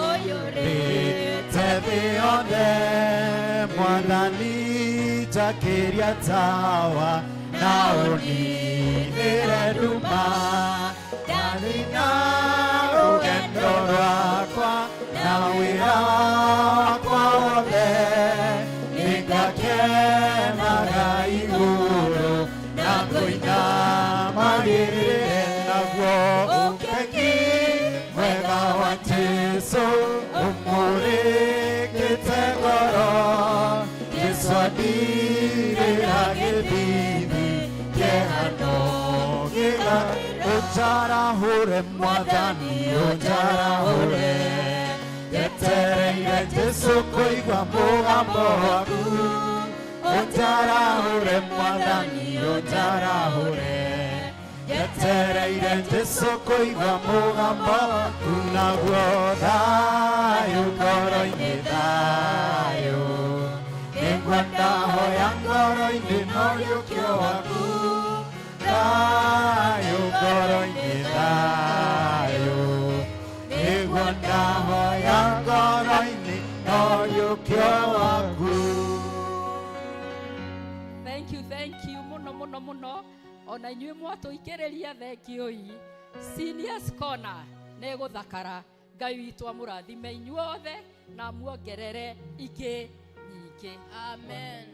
ũiyũrĩte thĩ yothe mwathani njakĩria tawa na ũninĩre nduma ndarĩ na rũgendo rwakwa na wĩra wakwa wothe nĩngakĩenaga igũrũ na ngũina magĩrĩre naguo ũkeki mwega wa Jesũ ũmũrĩkĩte ngoro Jesũ andirĩra gĩthithi kĩhano gĩga ũnjarahũre mwathani ũnjarahũre njetereire Jesũ kũigua mũgambo waku ũnjarahũre mwathani ũnjarahũre njetereire Jesũ kũigua mũgambo waku naguo thayũ ngoro-inĩ thayũ nĩguo ndahoya ngoro-inĩ n'ũriũkio waku thayũ ngoro-inĩ thayũ nĩguo ndahoya ngoro-inĩ n'ũriũkio waku. Thank you muno muno muno ona inyuĩ mwatũikĩrĩria thengiũi Seniors Corner nĩ gũthakara Ngai witũ amũrathime inyuothe na muongerere ingĩ nyingĩ amen.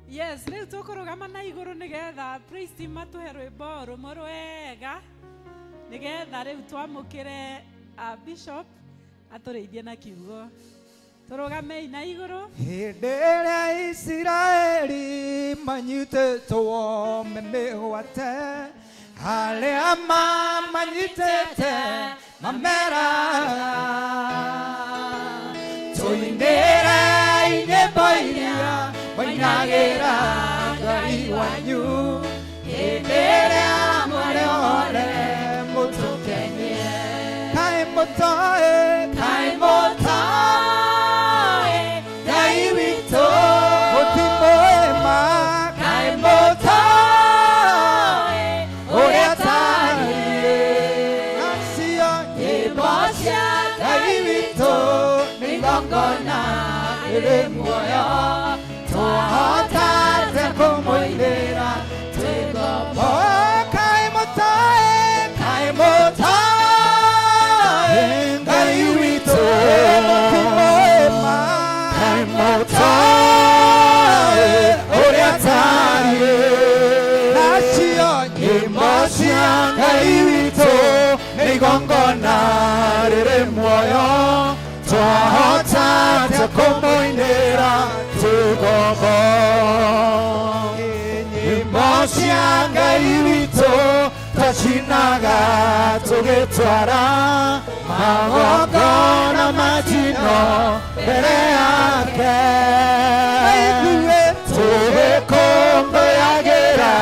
Yes, rĩu tũkũrũgama na igũrũ nĩgetha praise team matũhe rwĩmbo rũmwe rwega nĩgetha rĩu twamũkĩre Bishop atũrĩithie na kiugo. Tũrũgamei na igũrũ. Hĩndĩ ĩrĩa Isiraeli manyitĩtwo mĩmĩgwate arĩa mamanyitĩte mamera tũinĩre nyĩmbo iria moinagĩra Ngai wanyu hĩndĩ ĩrĩa mũrĩhore mũtũkenie kaĩ mũtoĩ Ngai witũ mũtimũĩma kaĩ mũtoĩ ũrĩa tariĩ nacio nyĩmbo cia Ngai witũ nĩ igongona rĩrĩ muoyo tũhotate kũmũinĩra twĩ ngombo kaĩ mũtoĩ Ngai witũ mũtimũĩma kaĩ mũtoĩ ũrĩa tariĩ nacio nyĩmbo cia Ngai witũ nĩ igongona rĩrĩ muoyo twahotate kũmũinĩra twĩ ngombo nyĩmbo cia Ngai witũ twacinaga tũgĩtwara magongona majino mbere yake tũgĩkũngũyagĩra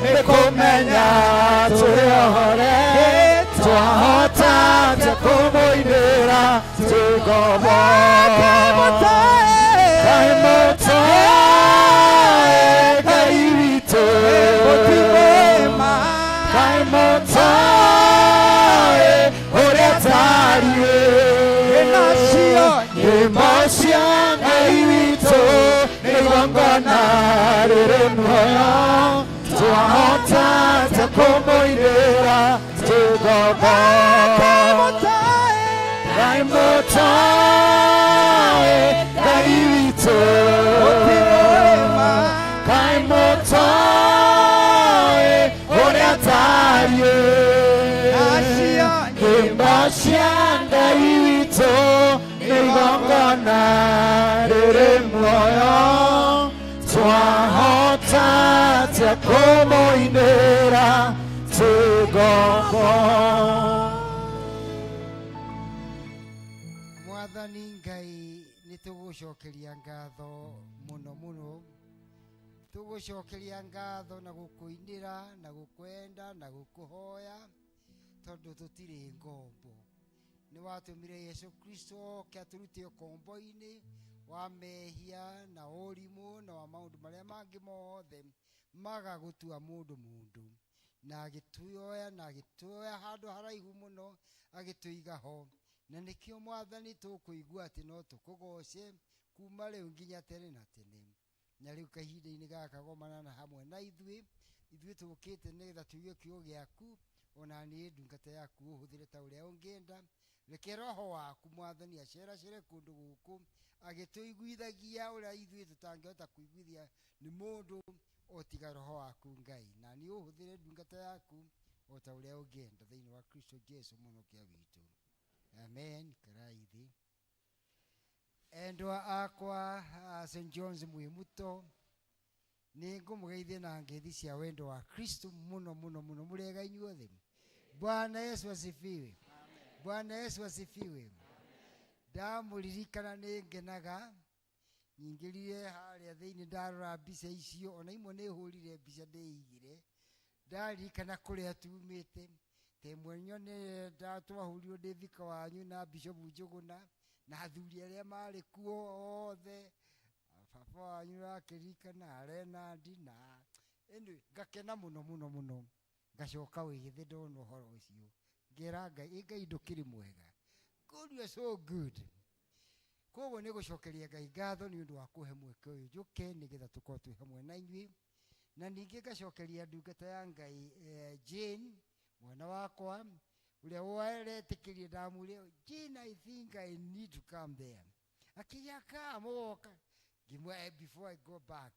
nĩ kũmenya tũrĩ ohore twahotate kũmũinĩra twĩ ngombo kaĩ mũtoĩ Ngai witũ mũtimũĩma kaĩ mũtoĩ ũrĩa tariĩ nacio nyĩmbo cia Ngai witũ nĩ igongona rĩrĩ muoyo twahotate kũmũinĩra twĩ ngombo kaĩ mũtoĩ Ngai witũ mũtimũĩma kaĩ mũtoĩ ũrĩa tariĩ nacio nyĩmbo cia Ngai witũ nĩ igongona rĩrĩ muoyo twahotate kũmũinĩra twĩ ngombo Mwathani Ngai nĩ tũgũcokeria ngatho mũno mũno tũgũcokeria ngatho na gũkũinĩra na gũkwenda na gũkũhoya tondũ tũtirĩ ngombo nĩ watũmire Yesu Kristo oke atũrute ũkombo-inĩ wa mehia na ũrimũ na wa maũndũ marĩa mangĩ mothe magagũtua mũndũ na agĩtuoya handũ haraihu mũno agĩtũiga ho na nĩkĩo Mwathani tũkũigua atĩ no tũkũgoce kuma rĩu nginya tene na tene na rĩu kahinda-inĩ gaka gomana na hamwe na ithuĩ tũkĩte nĩgetha tuige kiugo gĩaku ona niĩ ndungata yaku ũhũthĩre ta ũrĩa ũngĩenda reke roho waku Mwathani aceracere kũndũ gũkũ agĩtũiguithagia ũrĩa ithuĩ tũtangĩhota kũiguithia nĩ mũndũ o tiga roho waku Ngai na niĩ ũhũthĩre ndungata yaku o ta ũrĩa ũngĩenda thĩinĩ wa Kristo Jesu mũhonokia witũ amen karaithi endwa akwa St. John's Mwimuto nĩ ngũmũgeithia na ngeithi cia wendo wa Kristo mũno mũrega inyuothe Bwana Yesu asifiwe Bwana Yesu asifiwe ndamũririkana nĩ ngenaga nyingĩrire harĩa thĩinĩ ndarora mbica icio ona imwe nĩ hũrire mbica ndĩigire ndaririkana kũrĩa tumĩte temwe nyone twahũrirwo ndĩ thika wanyu na Bishop Njũgũna na athuri arĩa marĩ kuo othe baba wanyu akĩririkana Renandi na ngakena mũno ngacoka wĩthĩ ndona ũhoro ũcio ngera Ngai ndũkĩrĩ mwega God you are so good koguo nĩ gũcokeria Ngai ngatho nĩ ũndũ wa kũhe mweke ũyũ njũke nĩgetha tũkorwo twĩ hamwe na inyuĩ na ningĩ ngacokeria ndungata ya Ngai Jane mwana wakwa ũrĩa waretĩkĩrie ndamwĩre Jane I think I need to come there akĩya come oka ngĩmwĩra before I go back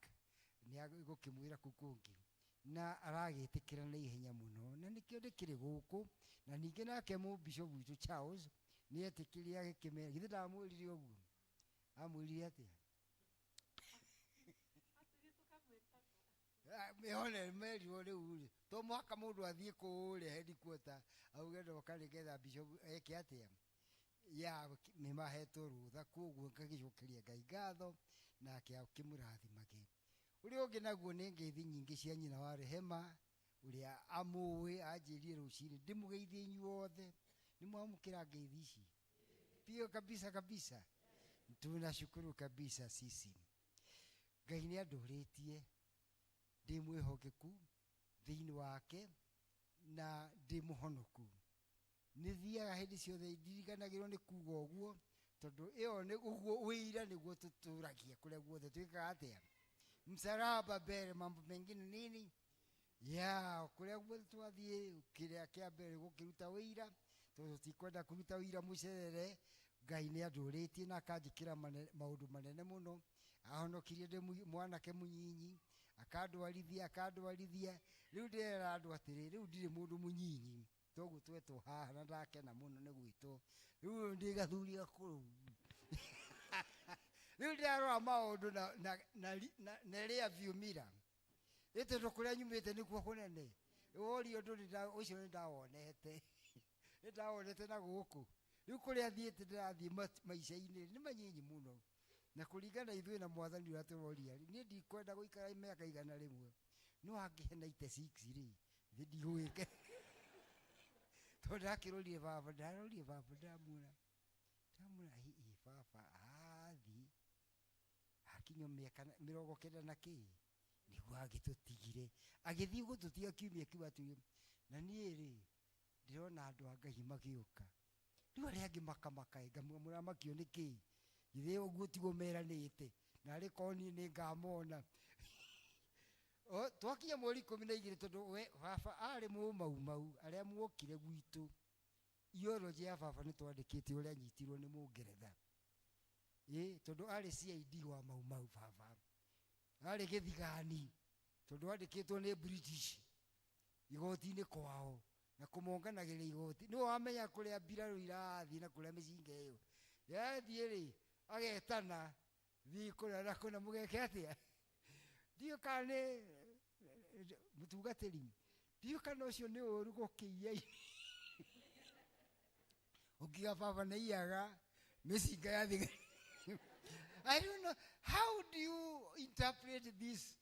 nĩ agũkĩmwĩra kũu kũngĩ na aragĩtĩkĩra na ihenya mũno na nĩkĩo ndĩkĩrĩ gũkũ na ningĩ nake Bishop witũ Charles nĩ etĩkĩrie agĩkĩmera githĩ ndamwĩrire ũguo amwĩrire atĩa meone meri ole uri to mwaka mundu athie kule headquarter auge ndo kalegetha bishop eke atia ya nimahetwo rutha koguo ngagicokeria Ngai ngatho nake akimurathimage uri ungi naguo ni ngeithi nyingi cia nyina wa rehema uria amuwi anjirie rucini ndimugeithie inyuothe nimwamukira ngeithi ici pio kabisa kabisa tunashukuru kabisa sisi Ngai ni anduritie ndi mwihokeku thiini wake na ndi muhonoku nithiaga hindi ciothe ndiriganagirwo ni kuga uguo tondu iyo ni uguo wira niguo tuturagia kuria guothe twikaga atia msalaba mbere mambo mengine nini ya kuria guothe twathie kiria kia mbere gukiruta wira tondu tikwenda kuruta wira mucerere Ngai ni anduritie na akanjikira maundu manene muno ahonokirie ndi mwanake munyinyi akandwarithia riu ndira andu atiri riu ndiri mundu munyinyi toguo twetwo haha na ndakena muno ni gwitwo riu ndi gathuri gakuru riu ndirarora maundu na ria viumira ite ndo kuria nyumite nikuo kunene wori undu ucio ni ndawonete na guku riu kuria thiete ndirathie maisha-ini ni manyinyi muno na kuringana ithuĩ na mwathani uraturoria ni ndikwenda guikara miaka igana rimwe no angihe 96 ri ndihuike tondu ndakirorire baba ndamuna hii baba athi akinyo miaka 90 na ki niguo agitutigire agithii gututiga kiumia kiu atu na nie ri ndirona andu a Ngai magiuka riu aria angi makamaka ngamwamura makio niki ithe uguo tigo meranite na ri koni ni ngamona o twakia mweri 12 tondu we baba ari mau aria muokire gwitu iology ya baba ni twandikite uria nyitirwo ni mungeretha tondu ari CID wa mau baba ari githigani tondu andikitwo ni British igoti ni kwao na kumonganagira igoti ni wamenya kuria mbiraru irathi na kuria micinga iyo yathie ri agetana thikura na kuna mugeke atia dio kane mutugateri dio kana ucio ni uru gukiia ukiga baba na iaga micinga ya thiga I don't know how do you interpret this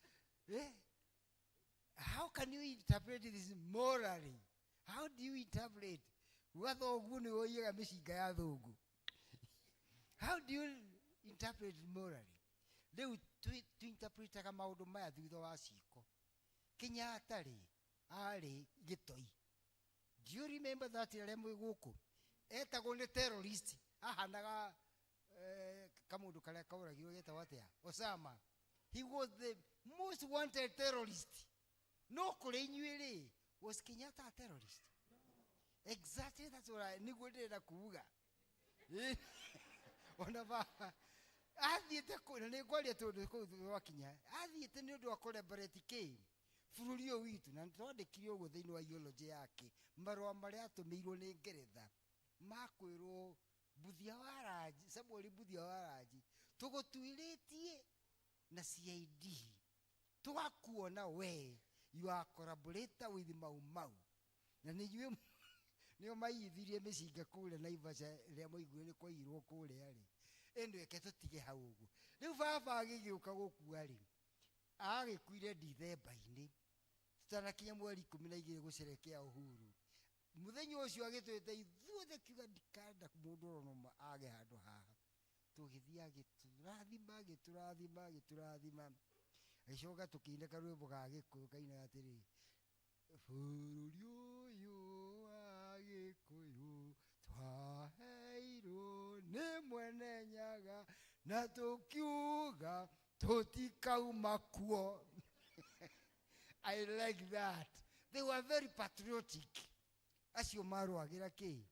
how can you interpret this morally how do you interpret watho uguo ni oiga micinga ya thungu how do you interpret morally leu tu interpretaga maundu maya thutha wa ciko Kenyatta ri ari gitoi do you remember that aria guku etagwo ni terrorist ahanaga kamundu karia kauragirwo getagwo atia Osama he was the most wanted terrorist no kuri inyuĩ was Kenyatta a terrorist exactly that's what I niguo ndirenda kuuga ona baba athiete kuna ni ngwaria tondu kuu wakinya athiete ni undu wa collaborate ki bururi uyu witu na twandikire uguo thiini wa ideology yake marua maria atumirwo ni Ngeretha makwirwo Buthia Waraji Samuel Buthia Waraji tugutuiritie na CID tugakuona we you are collaborator with mau na ni nio maithirie micinga kule na Ivasha ria moiguire ni kwairwo kule ari endo eke tutige hau uguo riu baba agigiuka gukua ri agikuire December-ini tutanakinya mweri 12 gucerekea uhuru muthenya ucio agitwite ithuothe kiuga ndikanda mundu ronoma age handu haha tugithia giturathima agicoka tukiineka rwimbo ga Gikuyu kaina atiri bururi uyu wa Gikuyu twaheirwo ni mwene nyaga na tukiuga tutikauma kuo I like that they were very patriotic acio marwagira ki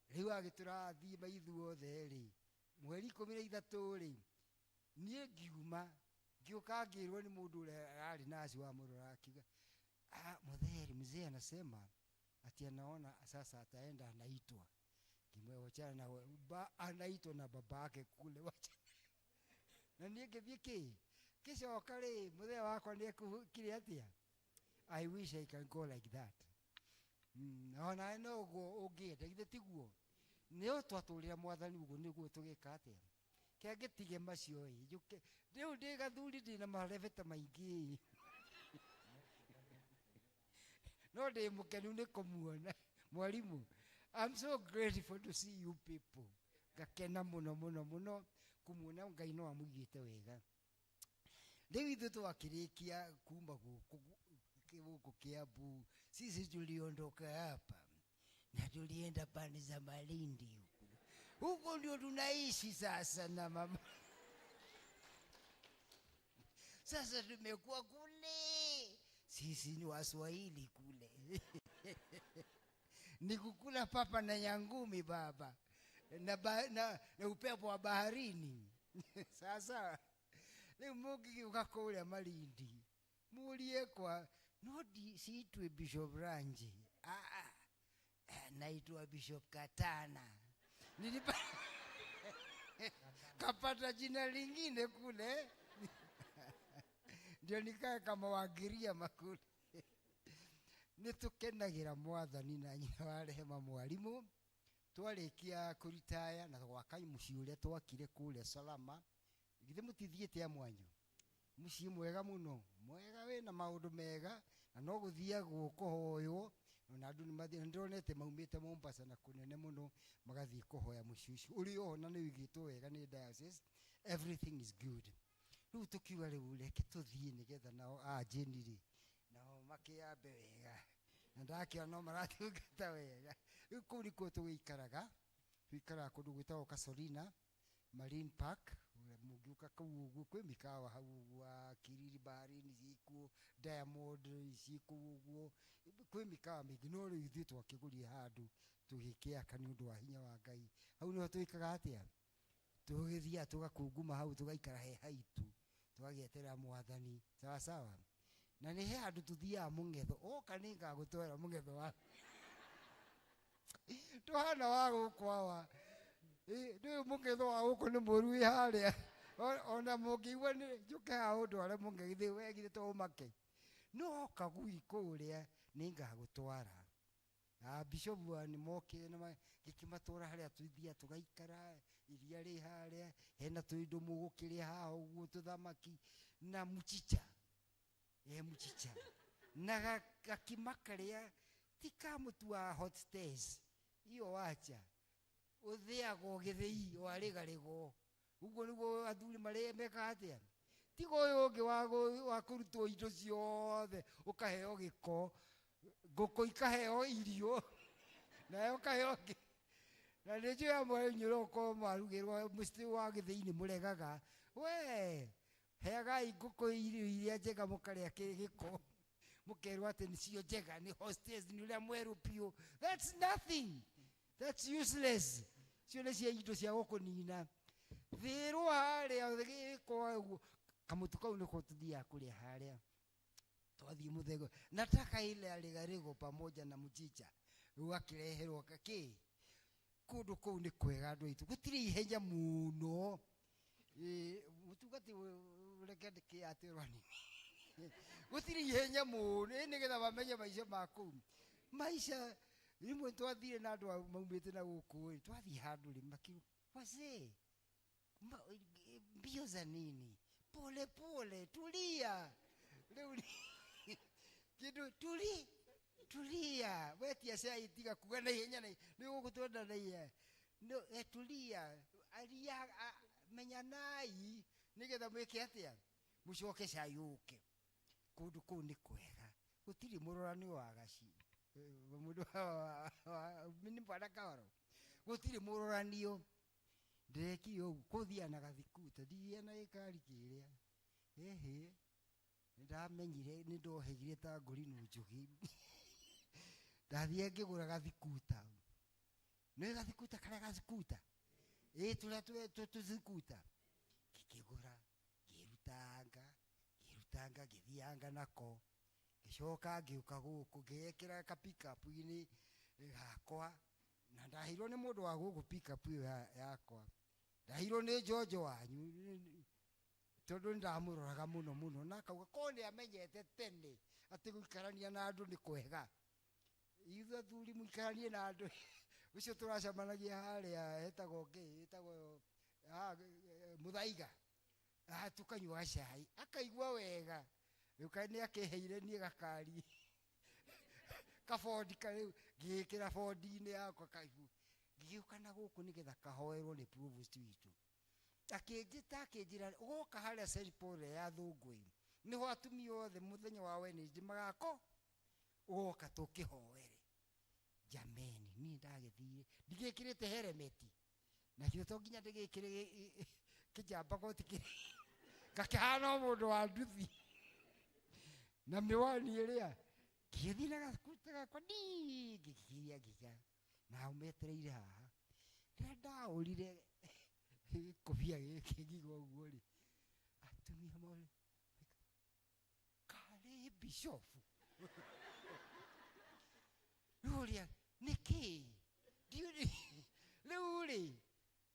riu agiturathi maithuothe ri mweri 13 ri nie ngiuma ngioka ngirwo ni mundu uria ari nasi wa murora akiuga mzee anasema ati anaona sasa ataenda anaitwa kimwewachana na anaitwa na babake kule wacha na nie ngithie ki Gicoka ri muthenya wakwa ni kire atia. I wish I can go like that. Ona no go ungienda githe tiguo. Ni o twatulira mwathani uguo niguo tugika atia. Ke gitige macio i. Riu ndi gathuri ndi na mareveta maingi. No ndi mukenu ni kumuona. Mwalimu, I'm so grateful to see you people. Gakena muno muno muno kumuona Ngai no amugite wega. Riu ithu twakirikia kuma guku Kiambu, sisi tuliondoka hapa na tulienda pande za Malindi huko. Huko ndio tunaishi sasa na mama. Sasa tumekuwa kule. Sisi ni Waswahili kule. Ni kukula papa na nyangumi baba. Na upepo wa baharini. Sasa ni mugi ukakole Malindi. Mulie kwa nodi siitwe Bishop Ranji. Naitwa Bishop Katana. Nilipa kapata jina lingine kule. Ndio nikaa kama Wagiria makule. Nitukenagira Mwathani na nyina wa rehema mwalimu. Twarikia kuritaya na gwakai mucii uria twakire kule Salama. Githe mutithiete ya mwanyu. Mucii mwega muno. Mwega wina maundu mega na no guthia gukuhoywo. Na andu ni mathi ndonete maumite Mombasa na kunene muno magathi kuhoya mucici uri o na ni wigitwo wega ni diocese. Everything is good. Riu tukiuga riu reke tuthie nigetha nao ajiniri nao makiambe wega na ndakiona no maratungata wega. Riu kuu nikuo tugikaraga twikaraga kundu gwitagwo Kasolina Marine Park. Mugiuka kau uguo kwi mikawa hau gwa Kiriri baharini zikuo, Diamond zikuo uguo kwi mikawa mingi. No riu ithuĩ twakiguria handu tugikiaka ni undu wa hinya wa Ngai. Hau niho twikaga atia tugithia tugakunguma hau tugaikara he haitu tugagietera Mwathani sawa sawa. Na ni he handu tuthia mungetho oka ni ngagutwera mungetho wa tuhana wa gukwawa. Ndio mungetho wa uko ni murui haria ona mukiigwa ni njuke ha undu aria mungethi wegire to make no kagui kuria ni ngagutwara. Bishop ni mokire na gikimatwara haria twithia tugaikara iria ri haria hena tuindo mugukiria ha uguo tuthamaki na muchicha muchicha na gakimakaria tika mutu wa hot stays iyo wacha uthiago githii warigarigo uguo niguo athuri mari meka atia. Tigo uyu ungi wa kurutwo indo ciothe ukaheo giko nguku ikaheo irio nayo kaheo na ndio ya mwe nyuroko marugirwo musti wa githii ni muregaga we heaga nguku irio iria njega mukaria giko mukerwa ati nicio njega ni hostess ni uria mweru pio. That's nothing. That's useless. Sione cia indo cia gukunina thiru haria giko kamutu kau niko tuthia kuria haria twathie muthego nataka ile aligarigo pamoja na muchicha ugakireherwo kaki kundu kuu ni kwega andu aitu gutiri ihenya muno mutugati urekende ki atirwa ni gutiri ihenya muno ni getha bamenye maisha maku maisha rimwe twathire na andu maumite na guku twathie handu ri makiu wase mbio za nini pole pole tulia riu kidu tulia wetia cia itiga kuga na ihenya ni gugutwenda na iye no tulia aria menya nai nigetha mwike atia mucoke cayuke kundu kuu ni kwega gutiri murorani wa gaci mundu mini bwana kawaro gutiri muroranio ndeki yo kuthia na gathikuta thia na ikari kiria ndamenyire ni ndohegire ta nguri nunjugi ndathie ngigura gathikuta ni gathikuta kare gathikuta turia tuzikuta kikigura girutanga githianga nako gicoka ngiuka guku ngekira ka pick up ini gakwa na ndahirwo ni mundu wa guku pick up yakwa ndahirwo ni Jojo wanyu tondu ndamuroraga muno na akauga kone amenyete tene ati guikarania na andu ni kwega ithu athuri muikaranie na andu ucio turacemanagia haria etagwo Muthaiga tukanyua gacai akaigua wega riu kae ni akiheire nie gakari kabondi kariu ngikira bondi-ini yakwa kaigu ngiuka na guku nigetha kahoerwo ni provost witu akinjira ugoka haria St Paul ya Thungui niho atumia othe muthenya wa Wednesday magako ugoka tukihoere jameni ni ndagithire ndigikirite helmeti na kio to nginya ndigikire kijamba goti kiri gakihana mundu wa nduthi na miwani iria kithina gakutaga kwa gikiria giga na umetereire haha ndaurire kobia giki gigo uguo ri atumia mole kale bishop Rulia niki diuri luri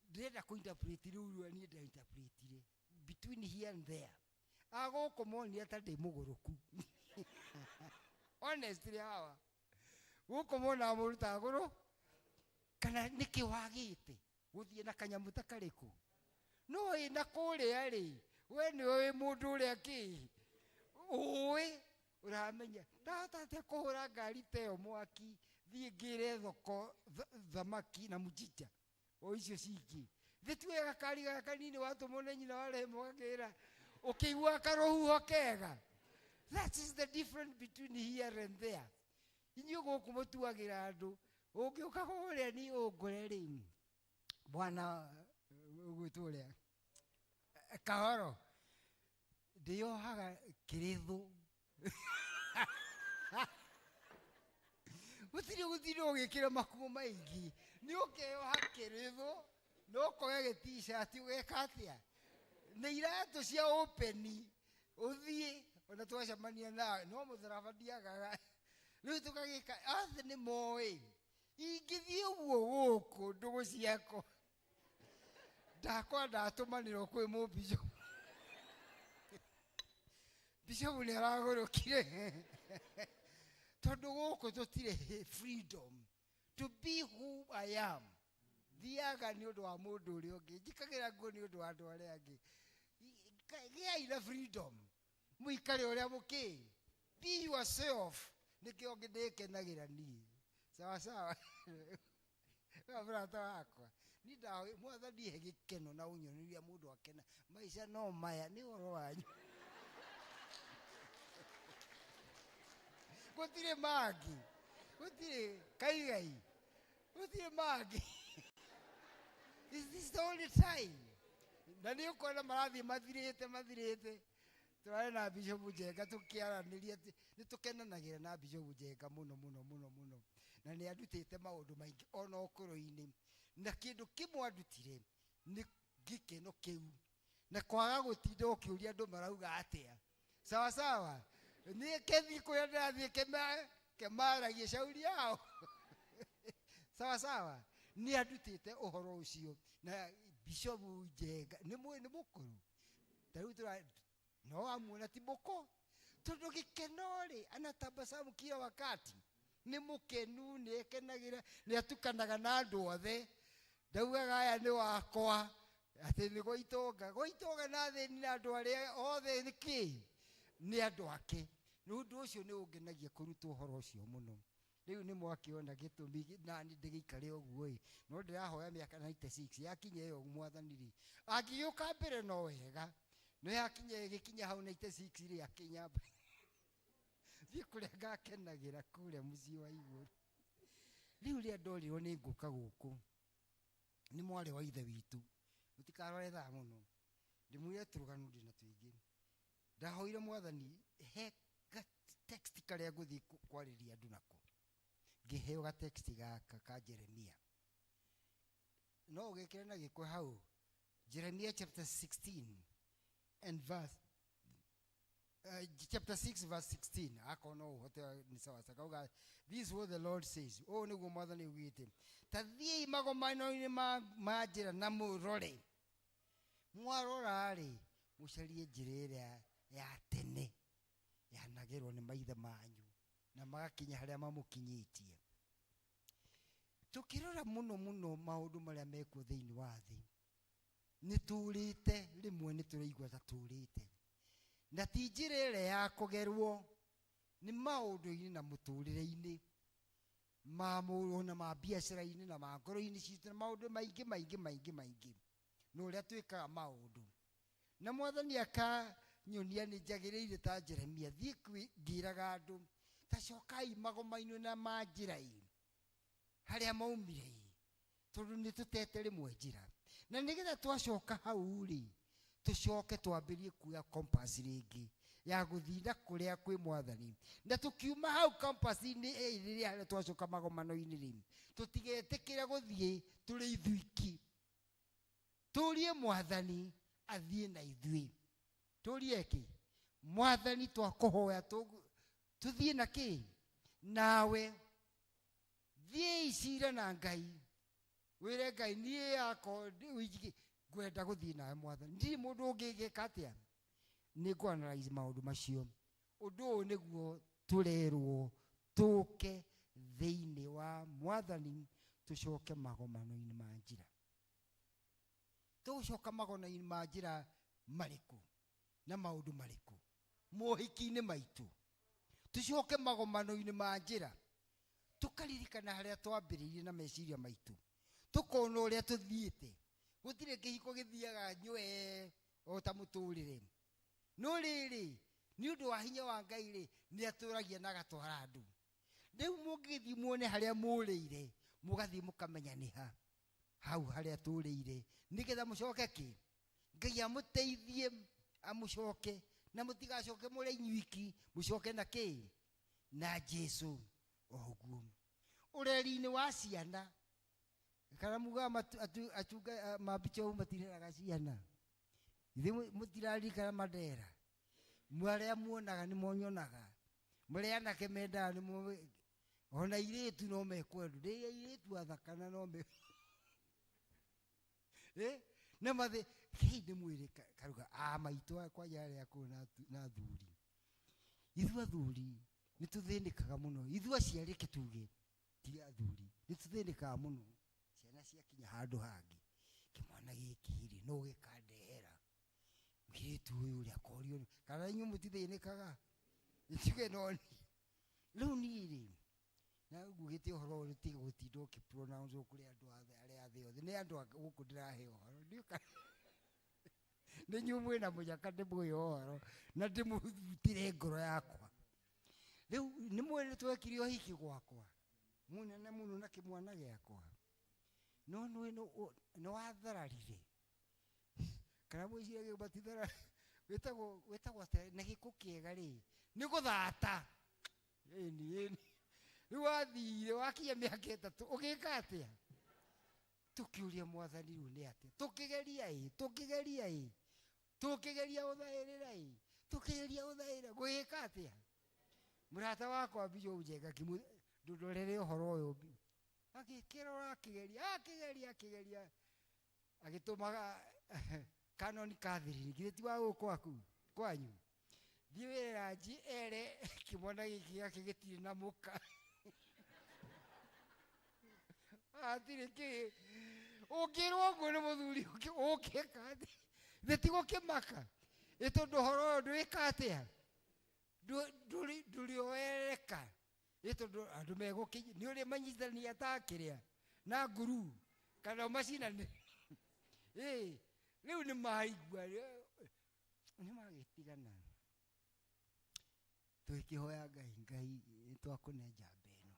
ndenda kuinterprete ruru ni ndenda interprete between here and there agoko moni atade muguruku honestly hawa guko mona muruta guru kana niki wagite guthie na kanyamu takariku no ina kuria ri we ni we mundu uria ki uwe uramenya ndata kuhura ngari teo mwaki thie ngire thoko thamaki na mujija o icio cingi thitue gakari gakanini watu mone nyina wale mwakira ukiigua karohuho kega. That is the difference between here and there. Inyo guku mutuagira andu ukiuka kuria ni ungore ri bwana ugwituria kahoro ndio haga kirithu gutiri ugikira makumo maingi ni ukeo hakirithu no koge t-shirt ugekatia ni iratu cia open uthie ona twacemania na no mutharaba ndiagaga riu tukagika athe ni moi ingithie uguo guku ndugu ciako ndakwa ndatumanirwo kwi mubijo bishopu ni aragurukire tondu guku tutire freedom to be who I am thiaga ni undu wa mundu uri ungi njikagira nguo ni undu wa andu aria angi giai na freedom muikare uria muki be yourself nikio ngindikenagira ni sawa sawa brata wakwa ni ndawe mwathani he gikeno na unyoniria mundu akena maisha no maya ni oro wanyu gutire magi gutire kaigai gutire magi is this the only time na ni ukona marathi mathirite tware na Bishop Njenga tukiaraniria ni tukenanagira na Bishop Njenga muno na ni adutite maundu maingi ona okoro-ini na kindu kimwe adutire ni gikeno kiu na kwaga gutinda ukiuria andu marauga atia sawa sawa ni kethi kuya ndathie kemaragia shauri yao sawa sawa ni adutite uhoro ucio na Bishop Njenga ni mukuru tariu no amuona tiboko tondu gikenori anatabasamu kila wakati ni mukenu ni ekenagira ni atukanaga na andu othe ndaugaga aya ni wakwa ati ni goitonga na thini na andu aria othe niki ni andu ake ni undu ucio ni ungenagia kurutwo uhoro ucio muno riu ni mwakiona gitumi na ni ndigikare uguo no ndirahoya miaka 96 yakinye yo mwathani agiuka mbere no wega no yakinye gikinya hau 96 ri akinya thie kuria ngakenagira kuria mucii wa iguru riu ria ndorirwo ni nguka guku ni mwari wa ithe witu utikarore tha muno ndimwire turuganu ndina twingi ndahoire mwathani he text karia nguthi kwariria andu nako ngiheo ga text gaka ka Jeremia no ugikire na gikwe hau Jeremia chapter 16 and verse chapter 6 verse 16 akono hote ni sawa sawa this is what the Lord says oh ni go mwathani ugite tathie magomano ni majira na murore mwarora ri mucarie njira iria ya tene yanagerwo ni maithe manyu na magakinya haria mamukinyitie. Tukirora muno muno maundu maria mekuo thiini wa thi, ni turite rimwe ni turaigua ta turite, na ti njira iria ya kugerwo ni maundu-ini na muturire-ini ma mundu na ma biacara-ini na ma ngoro-ini citu na maundu maingi maingi maingi maingi no uria twikaga maundu. Na Mwathani akanyonia ni njagiriire ta Jeremia thie ngiraga andu ta cokai magoma-ini na ma njira-ini haria maumire tondu ni tutete rimwe njira, na nigetha twacoka hau ri tucoke twambirie kuya compass ringi ya guthina kuria kwi Mwathani, na tukiuma hau compass-ini iri haria twacoka magomano-ini ri tutigetikira guthie turi ithuiki, turie Mwathani athie na ithui. Turie ki Mwathani twakuhoya tuthie na ki nawe, thie icira na Ngai wire Ngai nie yako gwenda guthie nawe Mwathani, ndi mundu ungigika atia ni kuanalyze maundu macio. Undu uyu niguo turerwo tuke thiini wa Mwathani tucoke magomano-ini ma njira. Tucoka magomano-ini ma njira mariku na maundu mariku? Mohiki-ini maitu tucoke magomano-ini ma njira, tukaririkana haria twambiririe na meciria maitu, tukona uria tuthiite. Gutire kihiko githiaga nywe o ta muturire, no riri ni undu wa hinya wa Ngai ri ni aturagia na gatwara andu. Riu mungithi muone haria murire mugathi mukamenya ni ha hau haria turire, nigetha mucoke ki Ngai amuteithie amucoke, na mutigacoke muri inyuiki, mucoke na ki na Jesu. Oguo ureri-ini wa ciana kana muga atunga mabicho matireraga ciana ithi mutirarikana madera mwaria muonaga ni monyonaga muria anake mendaga ni mo ona iritu no mekwendu ndi iritu athakana no me na mathe kindi mwire karuga maitu kwa yale akona na thuri. Ithu athuri ni tuthinikaga muno, ithu aciari kituge ti athuri ni tuthinikaga muno. Ciana ciakinya handu hangi kimwana giki ri no gikandehera mwitu uyu ria korio kana inyu mutithinikaga ituge noni. Riu niri na gugite uhoro uri ti gutindo ki pronounce kuri andu aria athi othe ni andu guku ndirahe uhoro ndika ni nyumwe na mujaka ndimuyo uhoro na ndimutire ngoro yakwa. Riu ni mwene twekirio hiki gwakwa munene muno na kimwana giakwa no no wathararire kana mwiciria ge batithara wetagwo na giku kiega ri ni guthata ni riu wathire wakinya miaka 3 ugika atia tukiuria Mwathani riu ni atia tukigeria uthairira tukigeria uthairira gwika atia. Murata wakwa bijo ujega kimu ndorere uhoro uyu agikirora akigeria agitumaga kanoni kathiri githiti wa gukwaku kwanyu thiwira ji ere kimona giki akigitire na muka atire ki ukirwo ngo ni muthuri ukikati thetigo kimaka itondo horo ndwikatia nduri oereka itondo andu megukinya ni uri manyithania takiria na nguru kana macina ni riu ni maigua ni magitigana twikihoya Ngai twakunenja mbeno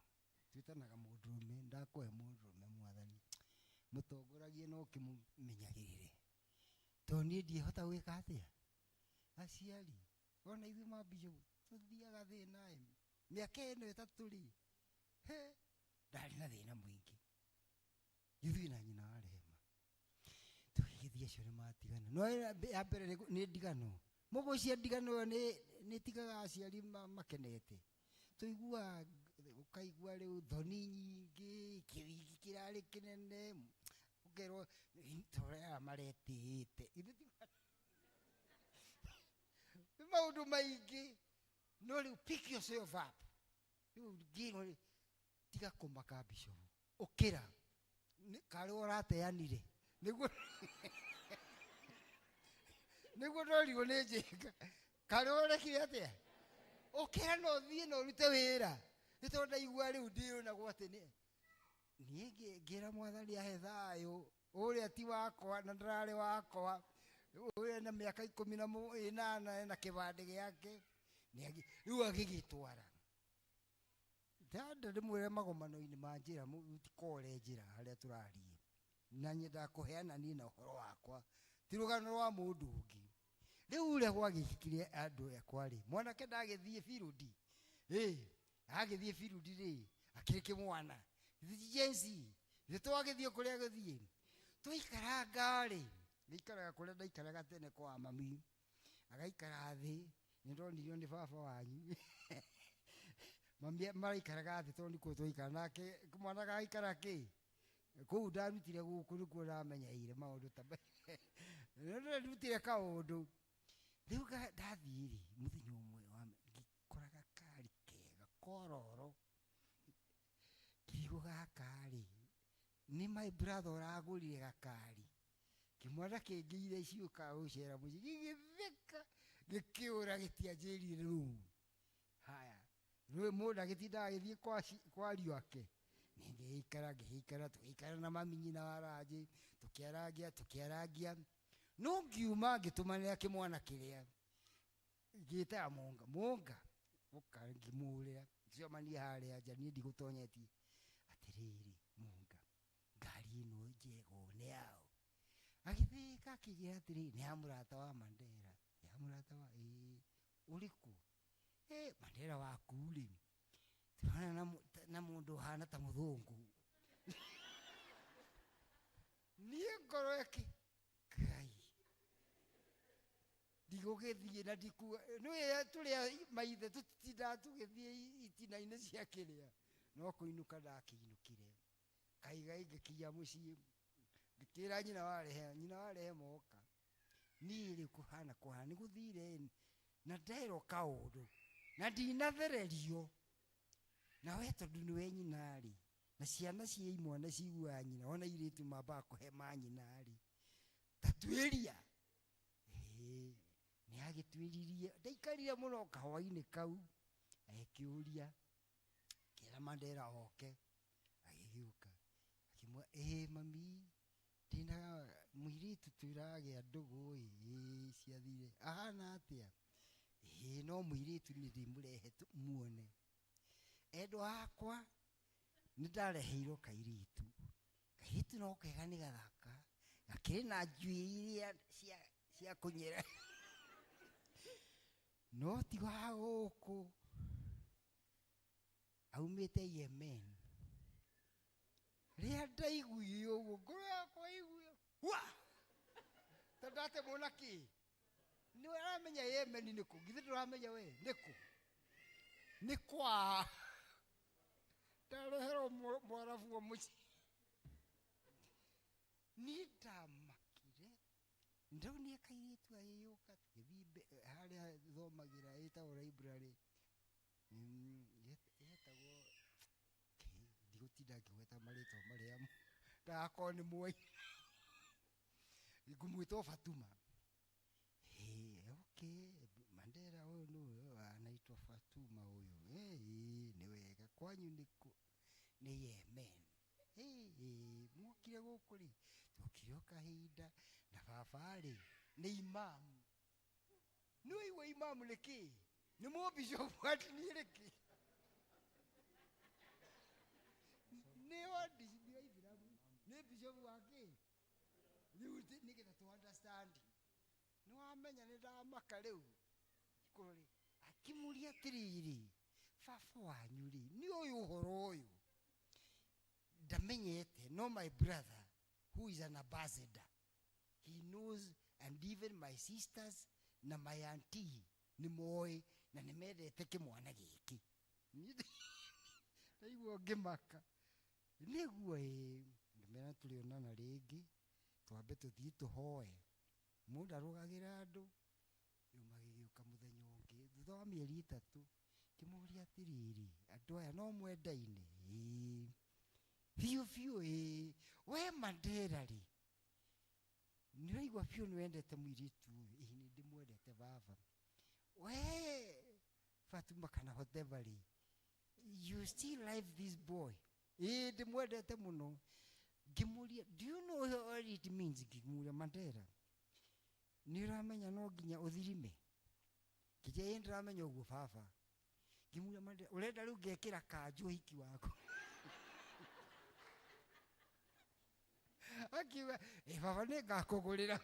twitanaga mundurume ndakuhe mundurume Mwathani mutongoragie no kimumenyagirire toni ndihota gwika atia aciari ona ithu mabisho tuthiaga thina miaka ino itatu ri ndari na thina mwingi ithu na nyina wa rehema tukigithia cio ni matigana no ya mbere ni ndigano mugucia ndigano ni tigaga aciari makenete tuigua ukaigua riu thoni nyingi kiwigi kirari kinene ukerwo torea maretite ithu maundu maingi no riu pick yourself up riu ngiro tiga kumaka bishop ukira kari urateanire niguo niguo ndorigo nĩ njĩka kari ũrekire atĩa ukira no thiĩ no rute wĩra nĩ tondũ ndaigua rĩu ndĩonagwo atĩ niĩ ngĩra mwathani ahe thayũ ũrĩa ti wakwa na ndararĩ wakwa ũrĩa na mĩaka 18 na kĩbandĩ gĩake rĩu agĩgĩtwara ndanda ndĩmwĩre magomano-inĩ ma njĩra mũtikore njĩra harĩa tũrarie na nyenda kũheana niĩ na ũhoro wakwa ti rũgano rwa mũndũ ũngĩ rĩu ũrĩa gwagĩkire andũ ekwa-rĩ mwanake ndagĩthiĩ birundi agĩthiĩ birundi-rĩ akĩrĩ kĩmwana jensi twagĩthiĩ kũrĩa gũthiĩ twaikaranga-rĩ gĩikaraga kũrĩa ndaikaraga tene kwa mami agaikara thĩ nĩndonirio nĩ baba wanyu mami maraikaraga thĩ tondũ nĩkuo twaikara nake mwana gagaikara kĩ kũu ndarutire gũkũ nĩkuo ndamenyeire maũndũ ta ndarutire kaũndũ rĩu ndathiĩ-rĩ mũthenya ũmwe ngĩkora gakari kega kororo kiugo gaka-rĩ nĩ my brother ũragũrire gakari kĩmwana kĩngĩire ciũka gũcera mũciĩ gĩgĩtheka gĩkĩũra gĩtianjĩrire rũu haya rĩu mũndũ agĩtindaga agĩthiĩ kwa ariũ ake ngĩgĩikara tũgĩikara na mami nyina wa Ranjĩ tũkĩarangia no ngiuma ngĩtũmanĩra kĩmwana kĩrĩa gĩtaga Mũnga ũka ngĩmũrĩra tũcemanie harĩa nja niĩ ndigũtonyetie atĩrĩrĩ Mũnga ngari ĩno njega nĩ yaũ agĩthĩka akĩnjĩra atĩrĩrĩ nĩ ya mũrata wa Mandela ya mũrata wa ũrĩkũ Mandela waku-rĩ tũrona na mũndũ ũhana ta mũthũngũ niĩ ngoro Ngai ndigũgĩthiĩ na ndikua nĩwe tũrĩa maithe tũtitindaga tũgĩthiĩ itina-inĩ cia kĩrĩa no kũinũka ndakĩinũkire kaigai ngĩkinya mũciĩ ngĩkĩra nyina warehe moka niĩ-rĩ kũhana nĩ gũthire na nderwo kaũndũ na ndinathererio na we tondũ nĩwe nyina-rĩ na ciana cia imwana ciguaga nyina ona irĩtu mambaga kũhe ma nyina-rĩ tatwĩria nĩ agĩtwĩririe ndaikarire mũno kahwa-inĩ kau agĩkĩũria kĩra Mandela oke agĩgĩũka akĩmwĩra mami ndĩna mũirĩtu twĩragĩa ndũgũ ciathire ahana atĩa no mũirĩtu nĩ ndĩmũrehe muone endwa akwa nĩ ndareheirwo kairĩtu no kega nĩ gathaka gakĩrĩ na njuĩ iria cia kũnyera no ti wa gũkũ aumĩte Yemen rĩrĩa ndaiguire ũguo ngoro yakwa iguire tondũ ndatemwo na kĩ nĩ aramenya Yemen nĩ kũ githĩ ndũramenya we nĩ kũ nĩ kwa ndareherwo mwarabu wa mũciĩ niĩ ndamakire ndonire kairĩtu agĩgĩũka tũgĩthiĩ harĩa thomagĩra ĩtagwo library yetagwo ndigũtinda ngĩgweta marĩtwa marĩa ndagakorwo nĩ muoĩ ngũmwĩtwo Fatuma Mandela ũyũ nĩwe anaitwa Fatuma ũyũ nĩ wega kwanyu nĩ Yemen mwokire gũkũ-rĩ twokire o kahinda na baba-rĩ nĩ imamu nĩ waigua imamu nĩ kĩ nĩ mũbishopu ati niĩ nĩ kĩ nĩ wa Ithiramu nĩ bishopu wa kĩ rĩu nĩgetha tũ understand nĩ wamenya nĩ ndamaka rĩu kũrĩ akĩmũria atĩrĩrĩ baba wanyu-rĩ nĩ ũyũ ũhoro ũyũ ndamenyete no my brother who is an ambassador he knows and even my sisters na my auntie nĩ moĩ na nĩ mendete kĩmwana gĩkĩ ndaigua ngĩmaka nĩguo ngĩmera tũrĩonana rĩngĩ twambe tũthiĩ tũhoe mũndũ arũgagĩra andũ rĩu magĩgĩũka mũthenya ũngĩ thutha wa mĩeri ĩtatũ ngĩmũria atĩrĩrĩ, andũ aya no mwendaine? Biũ biũ, we Mandera rĩ, nĩũraigua biũ nĩ wendete mũirĩtu ũyũ? Nĩ ndĩmwendete baba. We Fatuma kana whatever rĩ, you still like this boy? Ndĩmwendete mũno. Ngĩmũria, do you know what it means? Ngĩmũria, Mandera, nĩũramenya no nginya ũthirime? Kĩrĩa ndĩramenya ũguo baba. Ngĩmũria, Mandera, ũrenda rĩu ngekĩra kanjũ ũhiki waku? Akiuga, baba nĩngakũgũrĩra.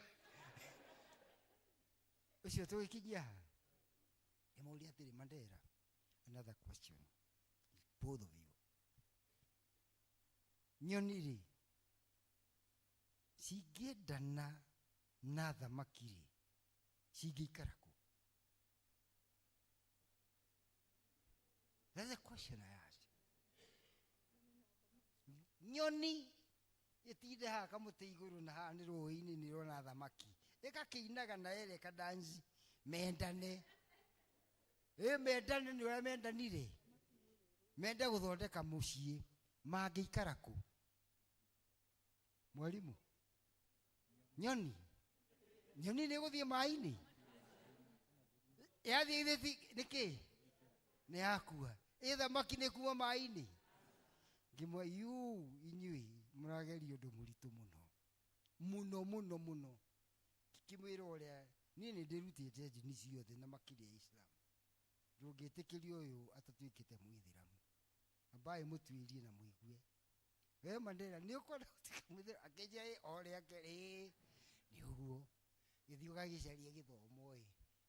Ũcio tũgĩkinyia ha, ngĩmũria atĩrĩ, Mandera, another question, both of you. Nyoni rĩ, cingĩendana na thamaki rĩ, cingĩikara kũ? That's a question I asked. Nyoni ĩtinde haha kamũtĩ igũrũ na haha nĩ rũĩ-inĩ nĩrona thamaki, ĩgakĩinaga na ĩrĩa ĩkadansi, mendane. Mendane, nĩ ũrĩa mendanire, mende gũthondeka mũciĩ, mangĩikara kũ? Mwalimu, nyoni nĩ gũthiĩ maĩ-inĩ? Yathiĩ nĩkĩ? Nĩ yakua. Thamaki nĩ kuma maĩ-inĩ? Ngĩmwa, inyuĩ mũrageria ũndũ mũritũ mũno mũno mũno. Ngĩkĩmwĩra ũrĩa niĩ nĩ ndĩrutĩte ndini ciothe na makĩria Islam. Ndũngĩtĩkĩria ũyũ atatuĩkĩte Mũithĩramu. Ambaye mũtuĩrie na mũigue. We Mandera, nĩ ũkwenda gũtuĩka Mũithĩramu? Akĩnjĩra ũrĩa nĩ ũguo. Gĩthiĩ ũgagĩcaria gĩthomo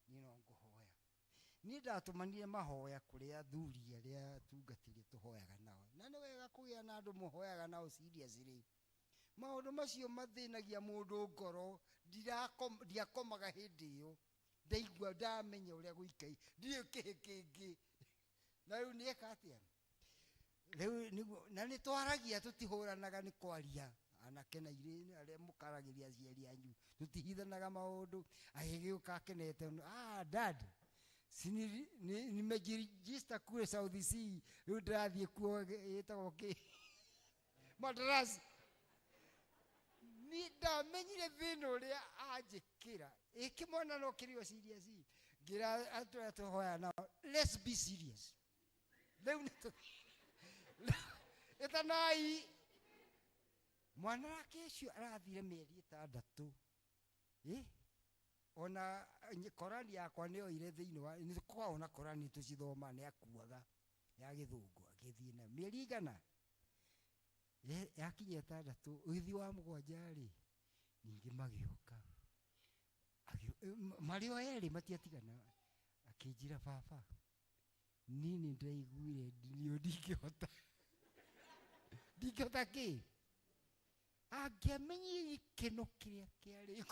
niĩ no ngũhoya. Niĩ ndatũmanire mahoya kũrĩ athuri arĩa tungatĩire tũhoyaga nao. Na nĩ wega kũgĩa na andũ mũhoyaga nao seriously. Maũndũ macio mathĩnagia mũndũ ngoro. Ndiakomaga hĩndĩ ĩyo. Ndaigua ndamenya ũrĩa gũikai. Ndiĩ kĩhĩ kĩngĩ. Na rĩu nĩeka atĩa? Na nĩ twaragia, tũtihũranaga, nĩ kwaria. Anake na airĩtu arĩa mũkaragĩria aciari anyu. Tũtihithanaga maũndũ. Agĩgĩũka akenete. Dad, nimejirejista kule South Sea. Rĩu ndĩrathiĩ kuo ĩtagwo kĩ? Madarasa. Nĩ ndamenyire thĩna ũrĩa anjĩkĩra. Kĩmwana no kĩrĩo serious. Ngĩra atũra tũhoya nao, let's be serious. Rĩu ĩtanai mwana wake ũcio arathire mĩeri 6. Ona Korani yakwa nĩoire thĩinĩ wa nĩ kwaona Korani tũcithoma nĩ akuaga ya gĩthũngũ agĩthiĩ na mĩeri igana. Yakinya 6 ũgĩthiĩ wa 7 rĩ, ningĩ magĩũka. Marĩ o erĩ matiatigana. Akĩnjĩra, baba, niĩ nĩ ndĩraiguire ndingĩhota. Ndingĩhota kĩ? Angĩamenyire gĩkeno kĩrĩa kĩarĩ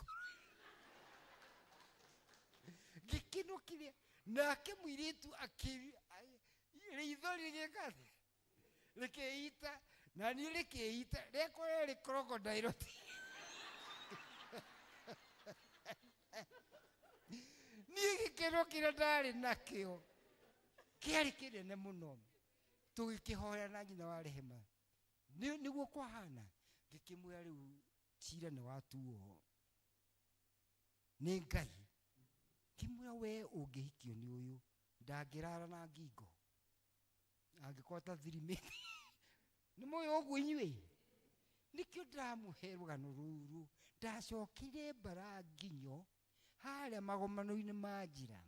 gĩkeno kĩrĩa. Nake mũirĩtu ritho rĩkĩita, na niĩ rĩkĩita, rĩkorwo rĩ crocodile. Niĩ gĩkeno kĩrĩa ndarĩ nakĩo kĩarĩ kĩnene mũno. Tũgĩkĩhoya na nyina wa rehema. Nĩguo kwahana. Ngĩkĩmwĩra rĩu cira nĩ watuo nĩ Ngai. Ngĩmwĩra, we ũngĩhikio nĩ ũyũ ndangĩrara na ngingo, angĩkorwo ta thirimĩte. Nĩ mũĩ ũguo inyuĩ? Nĩkĩo ndĩramũhe rũgano rũrũ. Ndacokire bara nginyo harĩa magomano-inĩ ma njĩra.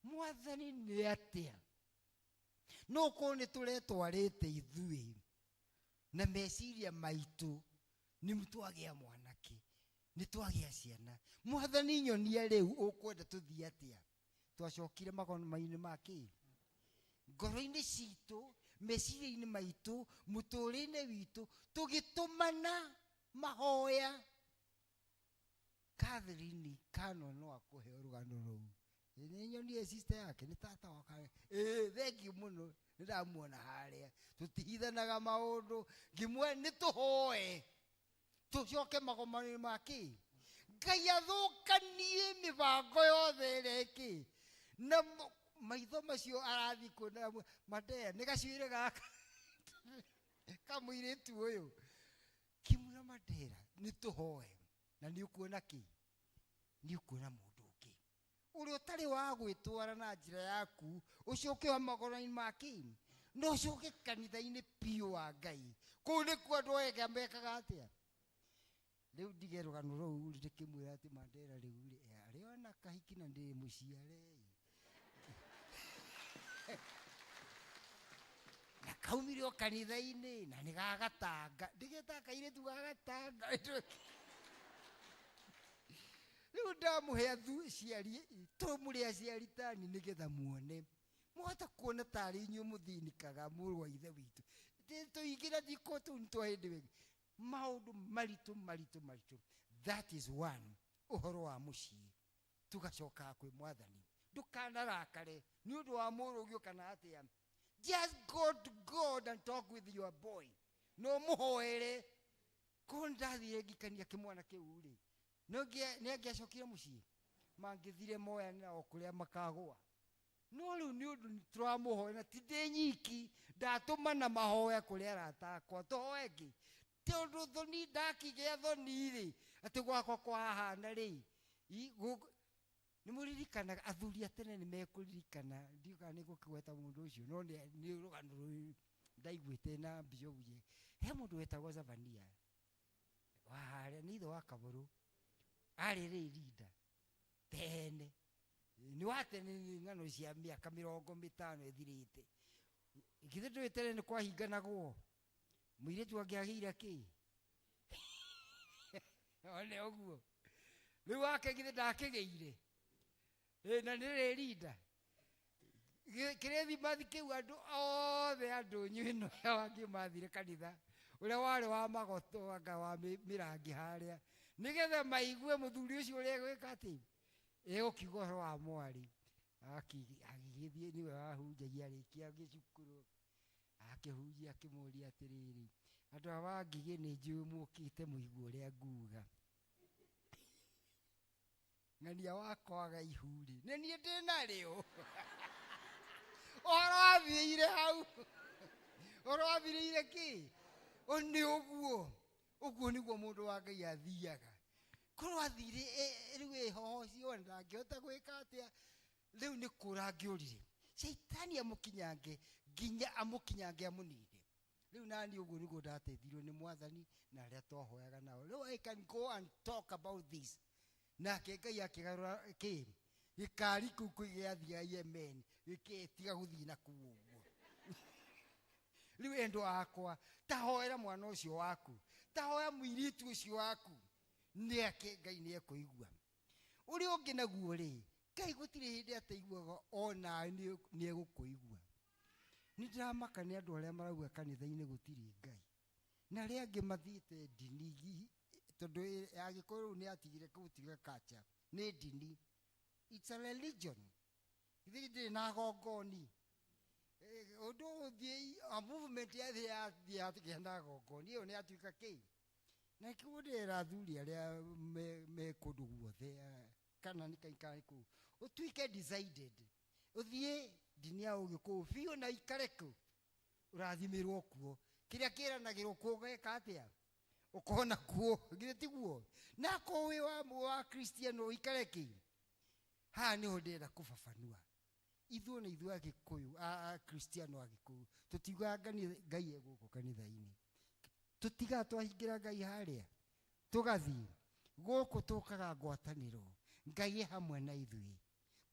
Mwathani nĩ atĩa? No korwo nĩ tũretwarĩte ithuĩ na meciria maitũ nĩ twagĩa mwanake, nĩ twagĩa ciana. Mwathani nyonia rĩu ũkwenda tũthiĩ atĩa? Twacokire magomano-inĩ ma kĩ? Ngoro-inĩ citũ, meciria-inĩ maitũ, mũtũũrĩre-inĩ witũ, tũgĩtũmana mahoya. Catherine Canon no akũhe rũgano rũu. Nĩ nyonire sister yake, nĩ tata wakawe. Thengiũ mũno, nĩ ndamuona harĩa. Tũtihithanaga maũndũ. Ngĩmwĩra nĩ tũhoe tũcoke magomano-inĩ ma kĩ? Ngai athũkanie mĩbango yothe ĩrĩa ĩkĩ? Na maitho macio arathi kuona Mandera nĩ gacuire gaka kamũirĩtu ũyũ kimura Mandera nĩ tũhoe na nĩ ũkuona kĩ nĩ ũkuona mũndũ ũngĩ ũrĩa ũtarĩ wa gwĩtwara na njĩra yaku ũcoke wa magoro-inĩ ma kĩ no ũcoke kanitha-inĩ piũ wa Ngai kũu nĩkuo andũ ega mekaga atĩa rĩu ndige rũgano rũu ndĩkĩmwĩra atĩ Mandera rĩu arĩ ona kahiki na ndĩ mũciare na kaumire o kanitha-inĩ na nĩ gagatanga ndĩgeta kairĩtu gagatanga rĩu ndamũhe aciari tũmũrĩ aciari tani nĩgetha muone mũhota kuona tarĩ inyuĩ mũthinikaga mũrũ wa ithe witũ tũingĩra thikũ tũu nĩ twa hĩndĩ wengĩ maũndũ maritũ. That is one ũhoro wa mũciĩ tugacoka kwĩ Mwathani ndũkanarakare nĩ ũndũ wa mũrũ ũngĩ kana atĩa. Just go to God and talk with your boy no mũhoere ko ndathire ngikania kĩmwana kĩu rĩ no nĩ angĩacokire mũciĩ mangĩthire moya na okũrĩa makagwa no rĩu nĩ ũndũ tũramũhoera na ti ndĩ nyiki ndatũma na mahoya kũrĩ arata akwa tũhoe kĩ tondũ thoni ndakĩgĩa thoni rĩ atĩ gwakwa kwahana rĩ nĩ mũririkanaga athuri a tene nĩ mekũririkana ndiuga nĩ gũkĩgweta mũndũ ũcio no nĩ rũgano rũu ndaiguĩte na Bishop he mũndũ wetagwo Zefania wa harĩa nĩ ithe wa Kabũrũ arĩ Rinda tene nĩ wa tene ng'ano cia mĩaka 50 ĩthirĩte githĩ ndũĩ tene nĩ kwahinganagwo mũirĩtu angĩagĩire kĩ one ũguo rĩu wake githĩ ndakĩgĩire na nĩ Rinda kĩrĩthimathi kĩu andũ othe andũ nyuĩ wangĩmathire kanitha ũrĩa warĩ wa magoto anga wa mĩrangi harĩa nĩgetha maigue mũthuri ũcio ũrĩa gwĩka atĩ ũkiuga ũhoro wa mwarĩ agĩgĩthiĩ niwe wahunjagia arĩkia gĩcukuru akĩhunjia akĩmũria atĩrĩrĩ andũ a Wangigĩ nĩ njũĩ mũkĩte mũigua ũrĩa nguga ng'ania wakwaga ihuri nĩ niĩ ndĩnarĩo ũhoro wathirĩire hau ũhoro wathirĩire kĩ nĩ ũguo nĩguo mũndũ wa Ngai athiaga korwo athire rĩu hoho cio ndangĩhota gwĩka atĩa rĩu nĩ kũra angĩũrire Shaitani amũkinyange nginya amũkinyange amũninde rĩu nani ũguo nĩguo ndateithirwo nĩ Mwathani na arĩa twahoyaga nao rĩu I can go and talk about this nake Ngai akĩgarũra kĩ gĩkari kũu kũgĩathia Yemen gĩkĩtiga gũthiĩ na kũu ũguo rĩu endwa akwa tahoera mwana ũcio waku tahoya mũirĩtu ũcio waku nĩake Ngai nĩekũigua ũrĩa ũngĩ naguo rĩ Ngai gũtirĩ hĩndĩ ataiguaga ona nĩ egũkũigua nĩ ndĩramaka nĩ andũ arĩa marauga kanitha-inĩ gũtirĩ Ngai na arĩa angĩ mathiĩte ndini tondũ Agĩkũyũ rĩu nĩ atigire gũtiga culture nĩ ndini it's a religion ithe ndĩrĩ na gongoni ũndũ ũthiĩ a movement yathĩ na gongoni ĩyo nĩ atuĩka kĩ na kĩwũndĩra athuri arĩa me kũndũ guothe kana nĩ kaikari kũu ũtuĩke decided ũthiĩ ndini ya Ũgĩkũyũ biũ na ikare kũ ũrathimĩrwo kuo kĩrĩa kĩranagĩrwo kuo geka atĩa ũkona kuo githĩ tiguo na kũwĩ wa Christian ũikare kĩ haha nĩho ndĩrenda kũbabanua ithuĩ nĩ ithuĩ Agĩkũyũ a Christian Agĩkũyũ tũtiugaga Ngai egũkũ kanitha-inĩ tũtiga twahingĩra Ngai harĩa tũgathiĩ gũkũ tũkaga ngwatanĩro Ngai hamwe na ithuĩ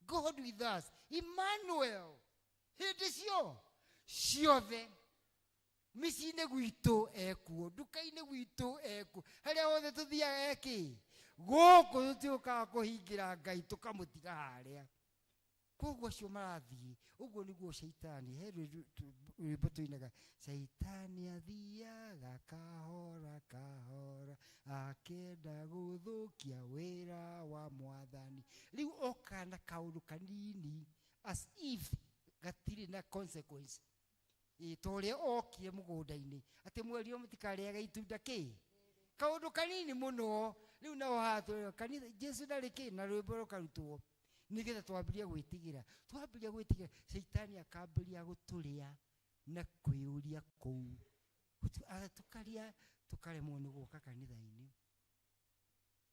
God with us Emmanuel hĩndĩ ciothe mĩciĩ-inĩ gwitũ ekuo nduka-inĩ gwitũ ekuo harĩa hothe tũthiaga kĩ gũkũ tũtiũkaga kũhingĩra Ngai tũkamũtiga harĩa koguo acio marathiĩ ũguo nĩguo Shaitani he rwĩmbo tũinaga Shaitani athiaga kahora kahora akĩenda gũthũkia wĩra wa Mwathani rĩu oka na kaũndũ kanini as if gatirĩ na consequence ta ũrĩa okire mũgũnda-inĩ atĩ mwerirwo mũtikarĩaga itunda kĩ kaũndũ kanini mũno rĩu nao hatũ kanitha Jesu ndarĩ kĩ na rwĩmbo rũkarutwo nigetha twambirie gwitigira Saitani akambiria guturia na kwiyuria kou tukaria tukaremwo ni guka kanitha-ini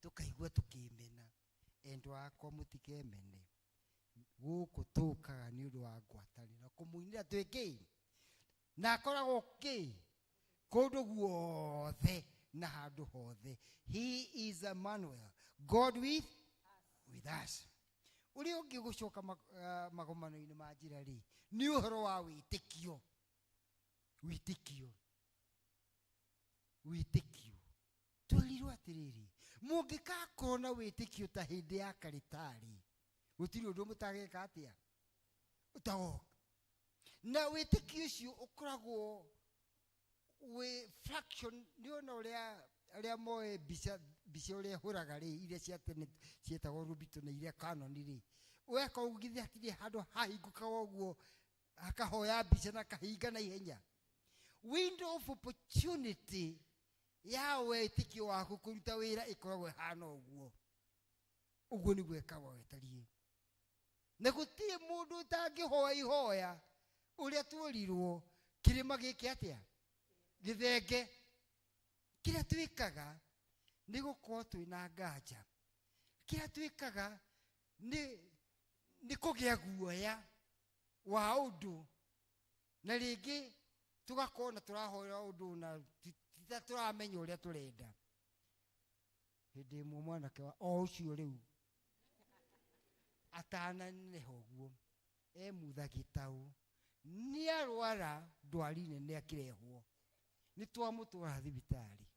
tukaigua tukimena. Endwa akwa mutikemene guku tukaga ni undu wa ngwataniro kumuinira twiki na akoragwo ki kundu guothe na handu hothe. He is Emmanuel, God with us. Uri ungi gucoka magomano-ini ma njira ri ni uhoro wa witikio twirirwo atiriri mungikakorwo na witikio ta hindi ya karitari gutiri undu mutageka atia utagoka na witikio ucio ukoragwo we fraction ni ona uria moe bica uria huraga ri iria cia tene cietagwo rubito na iria kanoni ri weka ugithia atiri handu hahingukaga uguo akahoya bica na kahinga na ihenya. Window of opportunity ya witikio waku kuruta wira ikoragwo hana uguo ni gwekagwo wetarie na gutie mundu utangihoya ihoya uria tworirwo kirima giki atia githenge kiria twikaga ni gukorwo twina nganja kiria twikaga ni kugia guoya wa undu na ringi tugakorwo turahoya undu na turamenya uria turenda. Hindi imwe mwanake wa ucio riu atananeneha uguo muthagitau ni arwara ndwari nene akirehwo ni twamutwara thibitari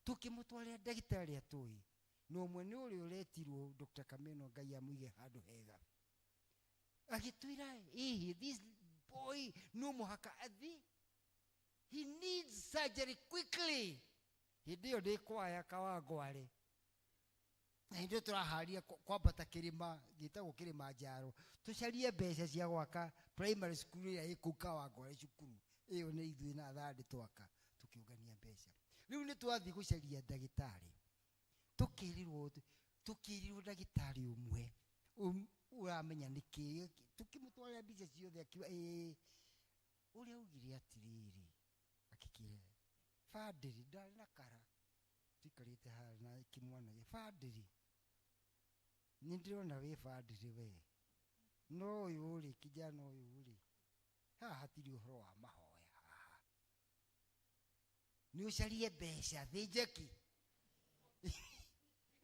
tukimutwarira ndagitari atui no mwe ni uri uretirwo Dr. Kameno Ngai amuige handu hega agitwira this boy no muhaka athi he needs surgery quickly. Hindi yo ndikwaya kawangware na hindi turaharia kwambata kirima gitagwo kirima Njaro tucarie mbeca cia gwaka primary school ya ikuka wangware cukuru iyo ni ithui na thandi twaka tukiungania mbeca riu ni twathi gucaria ndagitari tukirirwo ndagitari umwe uramenya niki tukimutwarira mbica ciothe akiwa uria ugire atiriri akikire fadiri ndari na kara tikarite hali na kimwana ye fadiri nindirona we fadiri we no yuri kijana yuri hatiri uhoro wa mahoya ni ucarie mbeca thijeki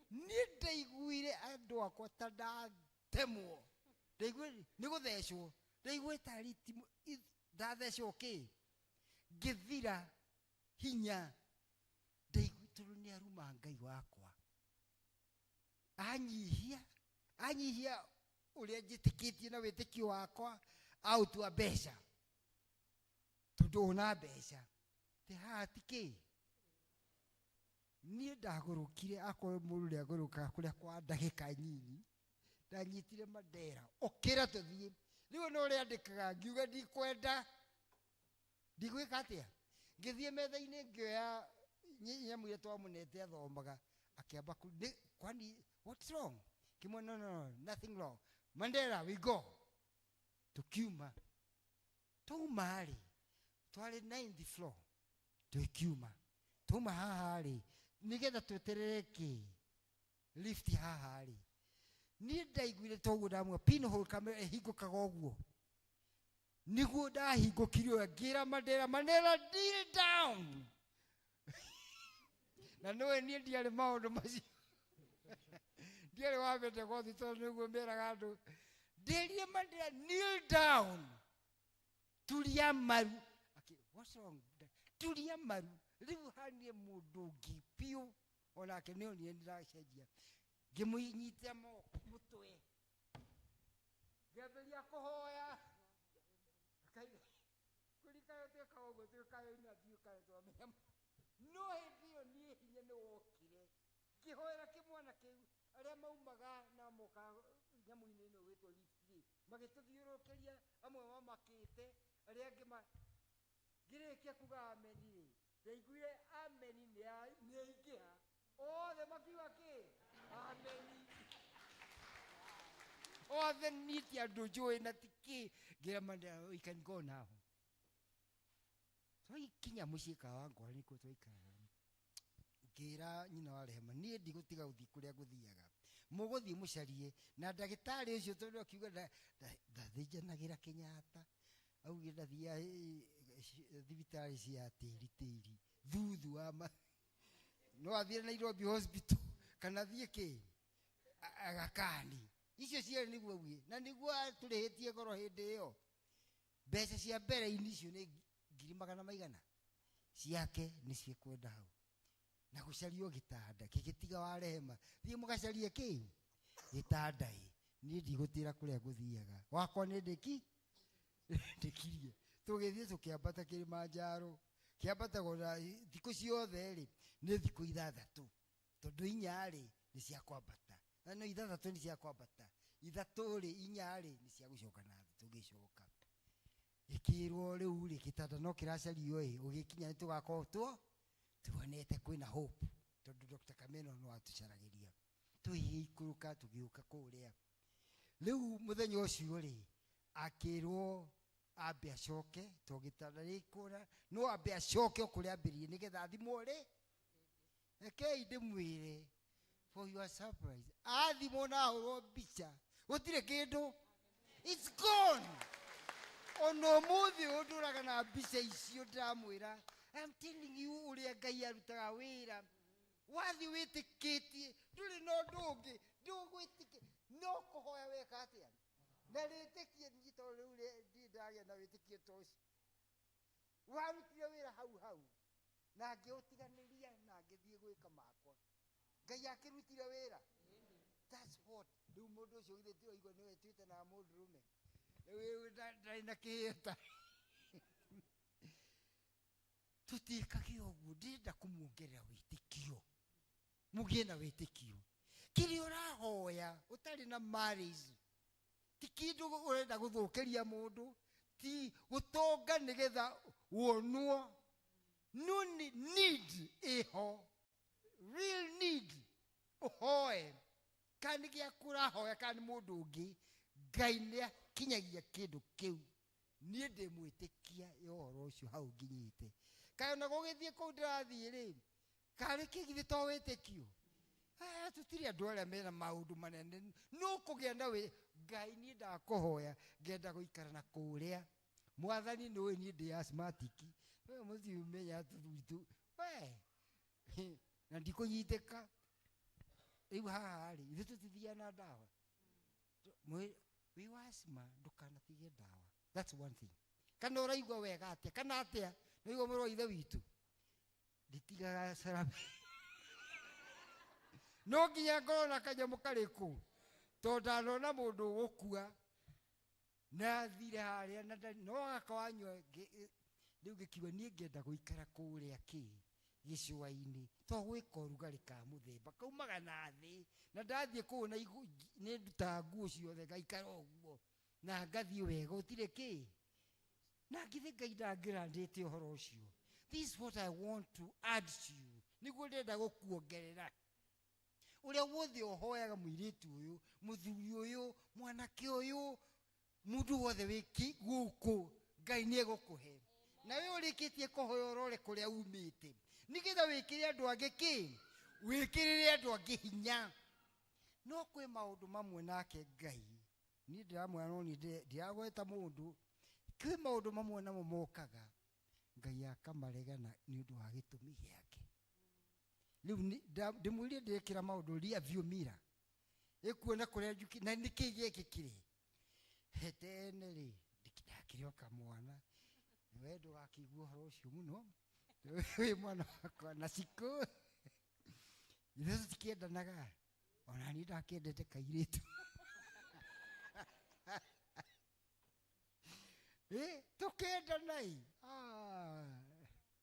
ni ndaiguire andu akwa ta ndatemwo ndaiguire ni guthecwo ndaiguire tari ndathecwo ki ngithira hinya ndaiguire ni aruma Ngai wakwa anyihia uria njitikitie na witikio wakwa au tu mbeca tudona mbeca te hatiki ni ndagurukire akwa mururi aguruka kuria kwa ndagika nyinyi ndanyitire madera okira tuthie riu no ria ndikaga ngiuga ndikwenda ndigwika atia ngithie metha-ini ngioya nyamu iria twamunete athomaga akiamba kwani what's wrong kimwe no nothing wrong Mandela we go tukiuma tumari twari 9th floor tukiuma tuma hahari nigetha tweterereki lift hahari ni ndaiguire toguo ndamwa pinhole kamera hingukaga uguo niguo ndahingukirio ngira Mandela kneel down na noe ni ndiare maundu macio ndiare wabete gothi tondu niguo mberaga andu ndirie Mandela kneel down tulia maru what's wrong tulia maru riu hanie mundu ngi piu onake ni oni ndiracenjia ngimunyita mutwe ngeberia kuhoya kulikayo tekaogo tekayo ina thiukayo twamenya no hithio ni hinya ni wokire kihoera kimwana kiu aria maumaga na moka nyamu-ini ino witwo lift magituthiurukiria amwe mamakite aria angi ngirikia kuga ameni ndaiguire ameni ni aingiha othe makiuga ki ameni othe niti andu njui na tiki ngira manda you can go now. So ikinya mucii kawangu ni ko twaikara ngira nyina wa Rehema nie ndigutiga uthi kuria nguthiaga muguthi mucarie na ndagitari ucio tondu akiuga ndathijanagira Kenyatta auge ndathia thibitari cia tiri thuthu ama no athire Nairobi hospital kana thie ki agakani icio cia niguo wi na niguo turihitie goro hindi iyo mbeca cia mbere inicio ni 200,000 ciake ni ciekwenda hau na gucario gitanda kigitiga wa Rehema thie mugacarie ki gitanda ni ndigutira kuria nguthiaga wakwa ni ndiki ndikirie tugithie tukiambata Kilimanjaro kiambata gora thiku ciothe ri ni thiku 6 tondu 4 ri ni cia kwambata no 6 ni cia kwambata 3 ri 4 ri ni cia gucoka na thi tugicoka ikirwo riu ri gitanda no kiracario ugikinya ni tugakorwo tuonete kwina hope tondu Dr. Kameno no atucaragiria tuikuruka tugiuka kuria riu muthenya ucio ri akirwo ambe acoke togitanda rikura no ambe acoke okuria ambirie nigetha thimo ri ekei ndimwire for your surprise athimo na horo bicha gutire kindu it's gone ono muthi uduraga na bicha icio ndamwira I'm telling you uria Ngai arutaga wira wathi witikitie nduri no ndungi ndugwitike no kuhoya weka atia na ritikie njito riu ndindagia na witikie toci warutire wira hau na ngiutiganiria na ngithie gwika makwa Ngai akirutire wira that's what riu mundu ucio githie tiraigua niwe twite na mundu rume riu ndari na kihita tutikage uguo ndinda kumuongerera witikio mugie na witikio kiri urahoya utari na marriage ti kindu urenda guthukiria mundu ti gutonga nigetha wonwo no need iho real need uhoe kandi gia kurahoya kandi mundu ungi Ngai ni akinyagia kindu kiu nie ndimwitikia yohoro ucio hau nginyite kana gugithie ku ndirathie ri kari kigithie to witikio tutiri andu aria mena maundu manene no kugenda we Ngai ni ndakuhoya ngenda guikara na kuria mwathani ni ni ndi asthmatic we muthi umenya tuthu we na ndikunyitika riu haha ri ithu tutithia na dawa we wasma ndukana tige dawa that's one thing kana uraigwa wega atia kana atia nigo muro ithe witu nditigaga sarabe no nginya ngoro na kanyamu kariku tonda na mundu gukua na thire haria na no akawanywa riu gikiwa nie ngenda guikara kuria ki gicua-ini to gwika urugari ka muthemba kaumaga na thi na ndathie ku na ni nduta nguo ciothe ngaikara uguo na ngathie wega utire ki na ngithe Ngai ndangirandite uhoro ucio this is what I want to add to you niguo ndenda gukuongerera uria wothe uhoyaga mwiritu uyu muthuri uyu mwanake uyu mundu wothe wiki guku Ngai ni egukuhe na we urikitie kuhoya urore kuria umite nigetha wikire andu angi ki wikirire andu angi hinya no kwi maundu mamwe nake Ngai ni ndiramwe no ni ndiragweta mundu kwi maundu mamwe namo mokaga Ngai akamaregana ni undu wa gitumi giake riu ndimwirie ndikira maundu ria viumira ikuona kuria njuki na nikige kikire hetene ri ndikidakire kamwana we ndugakigua horo ucio muno we mwana wakwa na siku ithu tikiendanaga ona ni ndakendete kairitu tukendana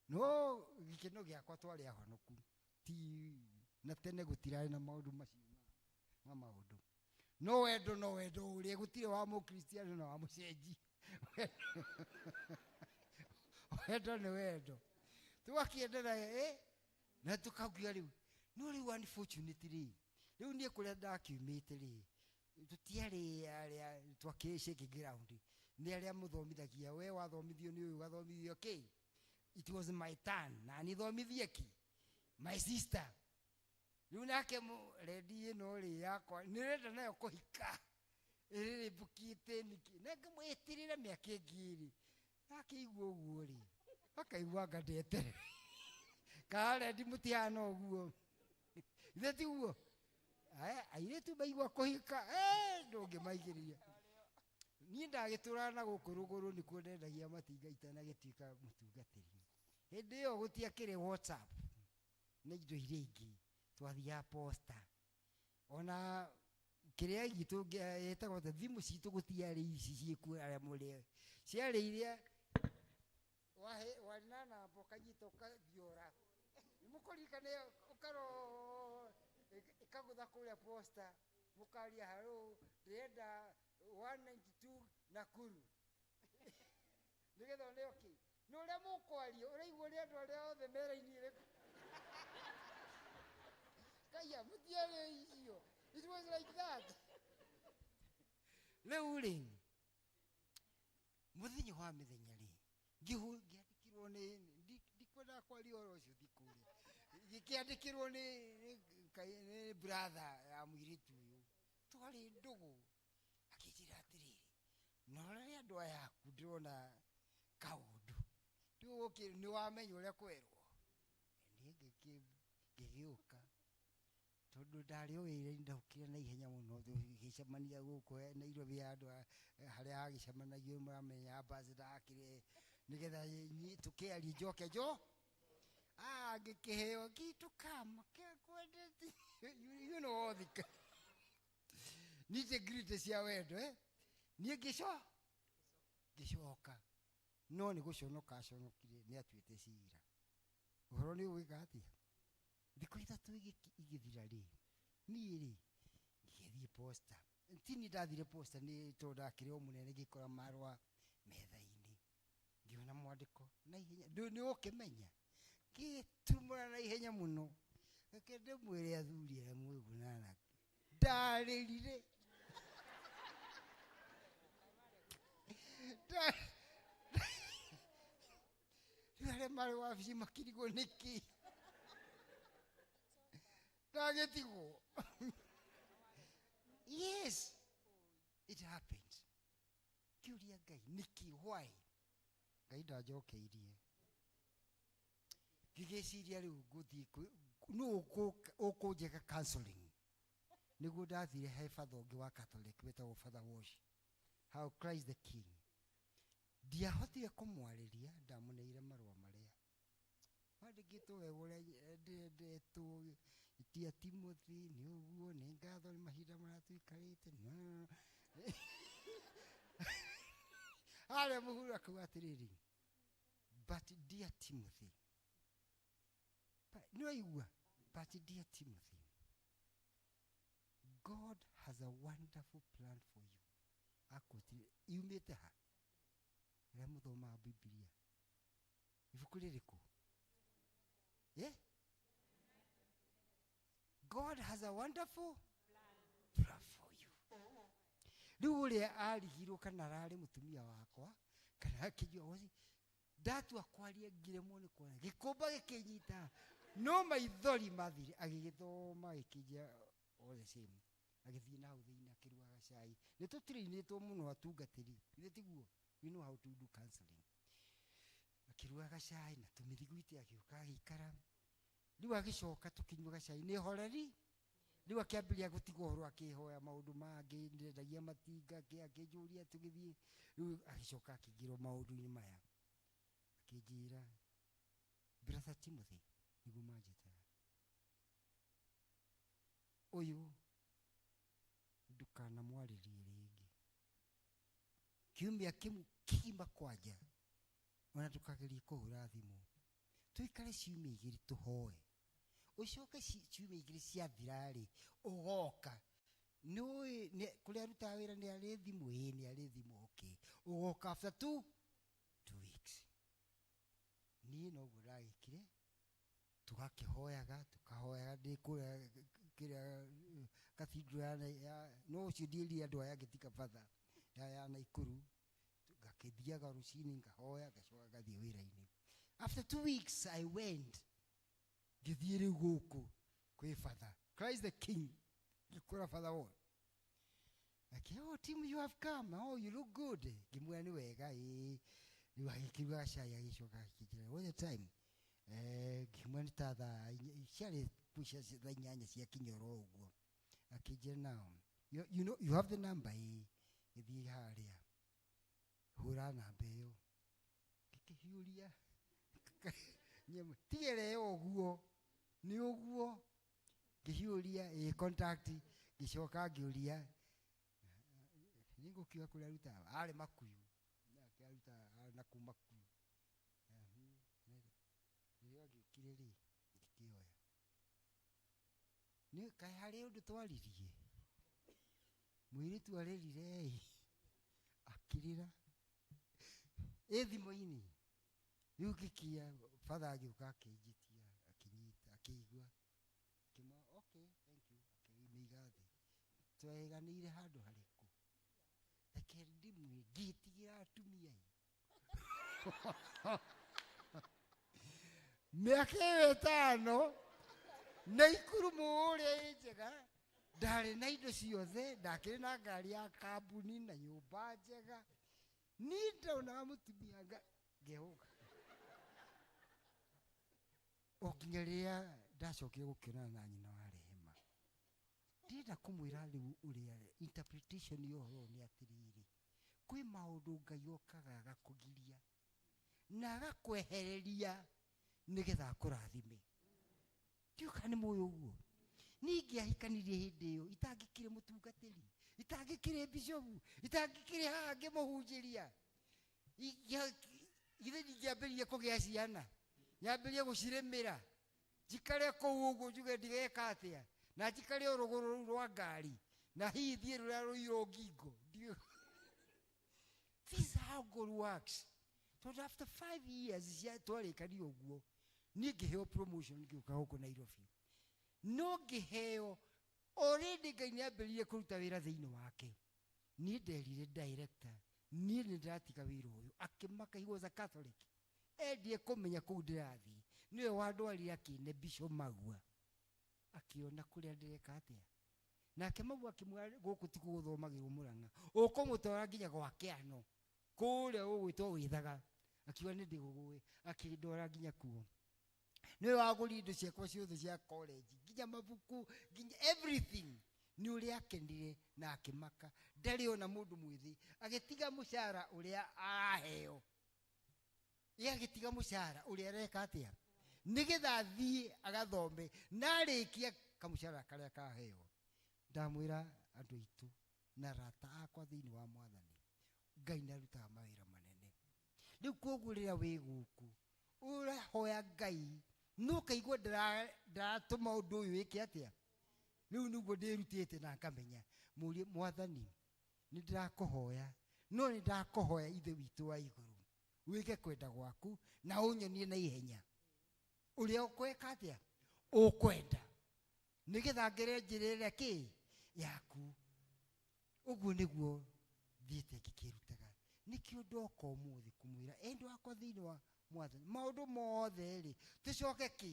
no gikeno giakwa twari ahonoku ti na tene gutirari na maundu macio ma maundu no wendo uria gutire wa mukristiano na wa mucenji wendo ni wendo tuwakiendera na tukaguia riu no riu unfortunately riu nie kuria ndakiumite ri tutiari aria twakishake ground ni aria muthomithagia we wathomithio ni uyu wathomithio ki it was my turn na ni thomithie ki my sister riu nake ready no ri yakwa ni renda nayo kuhika iri bukite niki nanga mwetirire miaka ingiri akaigua uguo ri akaigua ngadete kare ndi mutiano uguo ithe ti uguo aire tu baigua kuhika ndungi maigiria ni ndagitura na gukuruguru ni kundendagia matinga itana gituika mutungatiri hindi yo gutiakire WhatsApp na indo iria ingi twathia posta ona kiria gitu etagwo ta thimu citu gutiari ici ciku aria muri ciari iria wanana pokanyito kathiora mukurikane ukaro ikagutha kuria posta mukaria haro ndenda 192 Nakuru nigetha leo ki no ria mukwario uraigua ria andu aria othe mera-ini ire kaya mutiare icio it was like that leo ri muthenya wa mithenya ri ngiandikirwo ni ndikwenda kwaria oro ucio thikuri gikiandikirwo ni brother ya mwiritu uyu twari ndugu akijira atiriri nora ria andu aya ndirona kaundu nduki ni wamenya uria kwerwo ni gigiuka tondu ndari wire ndaukire na ihenya muno gicemania guku na iro bia andu haria agicemanagia muramenya ambassador akire nigetha tukiari njoke jo ngikiheo gitu kama kwendete you know thika nite grite cia wendo ni gicoka no ni guconoka aconokire ni atuite cira uhoro ni ugiga atia thikũ ithatu igithira ri ni ri ngithie posta tini ndathire posta ni tonda kire o munene gikora marwa metha-ini ngiona mwandiko na ihenya ni ukimenya gitumura na ihenya muno kende mwire athuri ya mwigunana ndaririre Yale mare wabici makirigo niki ndagetigo yes it happened kiuria Ngai niki why Ngai ndajokeirie gigiciria riu nguthii no ukunjeka counseling niguo ndathire he father ungi wa Catholic wetagwo Father Wash how Christ the King ndiahotire kumwariria ndamuneire marwa maria mandikitwo wega uria ndendetwo itia Timothy ni uguo ni ngatho ni mahinda maratuikarite ale muhuru akuga atiriri but dear Timothy no igua but dear Timothy God has a wonderful plan for you akoti yumete ha muthoma Biblia ibuku ririko God has a wonderful plan for you riu uria arigirwo kana arari mutumia wakwa kana akijua wosi ndatu akwaria ngire mone kwa gikomba gikinyita no maithori mathire agigithoma gikijia all the same agithie na uthiina kiruaga cai ni tutiriinitwo muno atungatiri ithe tiguo we know how to do counseling akiruaga cai na tumiriguite agiuka gikara riu agicoka tukinyuaga cai ni horeri riu akiambiria gutigo horo akihoya maundu mangi ndendagia matinga akijuria tugithie riu agicoka akigirwo maundu-ini maya akijira brother Timothy niguo manjita uyu ndukana mwaririe ringi kiumia kima kwanja ona tukageria kuhura thimu tuikare ciumia igiri tuhoe ucoke ciumia igiri cia thirari ugoka ni kuria ruta wira ni ari thimu ni ari thimu okay ugoka after 2 weeks ni no guragikire tugakihoyaga ndi kuria cathedral ya no sidili andå aya ngätika batha ya Naikuru ngakĩthiaga rũcinĩ ngahoya ngacoka ngathiĩ wĩra-inĩ. After 2 weeks I went ngĩthiĩ rĩu gũkũ kwĩ batha Christ the King ngĩkora batha wothe okay, oh Tim, you have come, oh you look good, ngĩmwĩra nĩ wega rĩu agĩkĩruga cai agĩcoka akĩnjĩra what the time ngĩmwĩra nĩ ta ciarĩ thaa 8 cia kinyoro ũguo akĩnjĩra now you know you have the number gĩthiĩ harĩa hũra namba ĩyo ngĩkĩhiũria tigere ũguo nĩ ũguo ngĩhiũria contact ngĩcoka ngĩũria nĩ ngũkiuga kũrĩa arutaga arĩ Makuyu akĩaruta na kuma Makuyu rĩrĩa agĩũkire rĩ ngĩkĩoya nĩ kaĩ harĩ ũndũ twaririe mũirĩtu arerire akĩrĩra thimũ-inĩ rĩu ngĩkia batha agĩũka akĩnjĩtia akĩnyita akĩigua akĩma okay thank you akĩmĩiga thĩ tweganĩire handũ harĩkũ reke ndimwe ngĩtigĩra atumia mĩaka ĩyo 5 Naikuru mũũrĩa njega ndarĩ na indo ciothe ndakĩrĩ na ngari ya kambuni na nyũmba njega niĩ ndona mũtumia ngehũga o nginya rĩrĩa ndacokire gũkĩonana na nyina wa Rehema ndĩrenda kũmwĩra rĩu ũrĩa interpretation ya ũhoro nĩ atĩrĩrĩ kwĩ maũndũ Ngai okaga agakũgiria na agakwehereria nĩgetha akũrathime ndiũka nĩ mũĩ ũguo ningĩ ahikanirie hĩndĩ ĩyo itangĩkire mũtungatĩri itangĩkire bishopu itangĩkire haha ngĩmũhunjĩria githĩ ndingĩambĩrĩria kũgĩa ciana nyambĩrĩrie gũcirĩmĩra njikare kũu ũguo njuge ndigeka atĩa na njikare o rũgũrũ rũu rwa ngari na hihi thiĩ rũrĩa rũirwo ngingo this is how God works. So after 5 years twarĩkania ũguo niĩ ngĩheo promotion ngĩũka gũkũ Nairobi no ngĩheo already Ngai nĩambĩrĩirie kũruta wĩra thĩinĩ wake niĩ nderire director niĩ nĩ ndĩratiga wĩra ũyũ akĩmaka he was a Catholic endie kũmenya kũu ndĩrathiĩ nĩwe wandwarire akĩne Bishop Magua akĩona kũrĩa ndĩreka atĩa nake Magua akĩmwĩra gũkũ ti gũthomagĩrwo Mũrang'a ũkũmũtwara nginya gwa Kĩano kũrĩa ũgwĩtwo Wĩthaga akiuga nĩ ndĩgũgũĩ akĩndwara nginya kuo nĩwe wagũrire indo ciakwa ciothe cia college nginya mabuku nginya everything nĩ ũrĩa akenire na akĩmaka ndarĩ ona mũndũ mwĩthĩ agĩtiga mũcara ũrĩa araheo agĩtiga mũcara ũrĩa areka atĩa nĩgetha athiĩ agathome na arĩkia kamũcara karĩa kaheo ndamwĩra andũ aitũ na arata akwa thĩinĩ wa Mwathani Ngai nĩarutaga mawĩra manene rĩu koguo rĩrĩa wĩ gũkũ ũrahoya Ngai no kaigua ndaratũma ũndũ ũyũ wĩke atĩa rĩu nĩguo ndĩrutĩte na ngamenya mũrie Mwathani nĩ ndĩrakũhoya no nĩ ndakũhoya ithe witũ wa igũrũ wĩke kwenda gwaku na ũnyonie na ihenya ũrĩa ũkwenda atĩa ũkwenda nĩgetha ngere njĩra ĩrĩa kĩ yaku ũguo nĩguo thiĩte ngĩkĩrutaga nĩkĩo ndoka ũmũthĩ kũmwĩra endwa wakwa thĩinĩ wa Mwathani maũndũ mothe rĩ tũcoke kĩ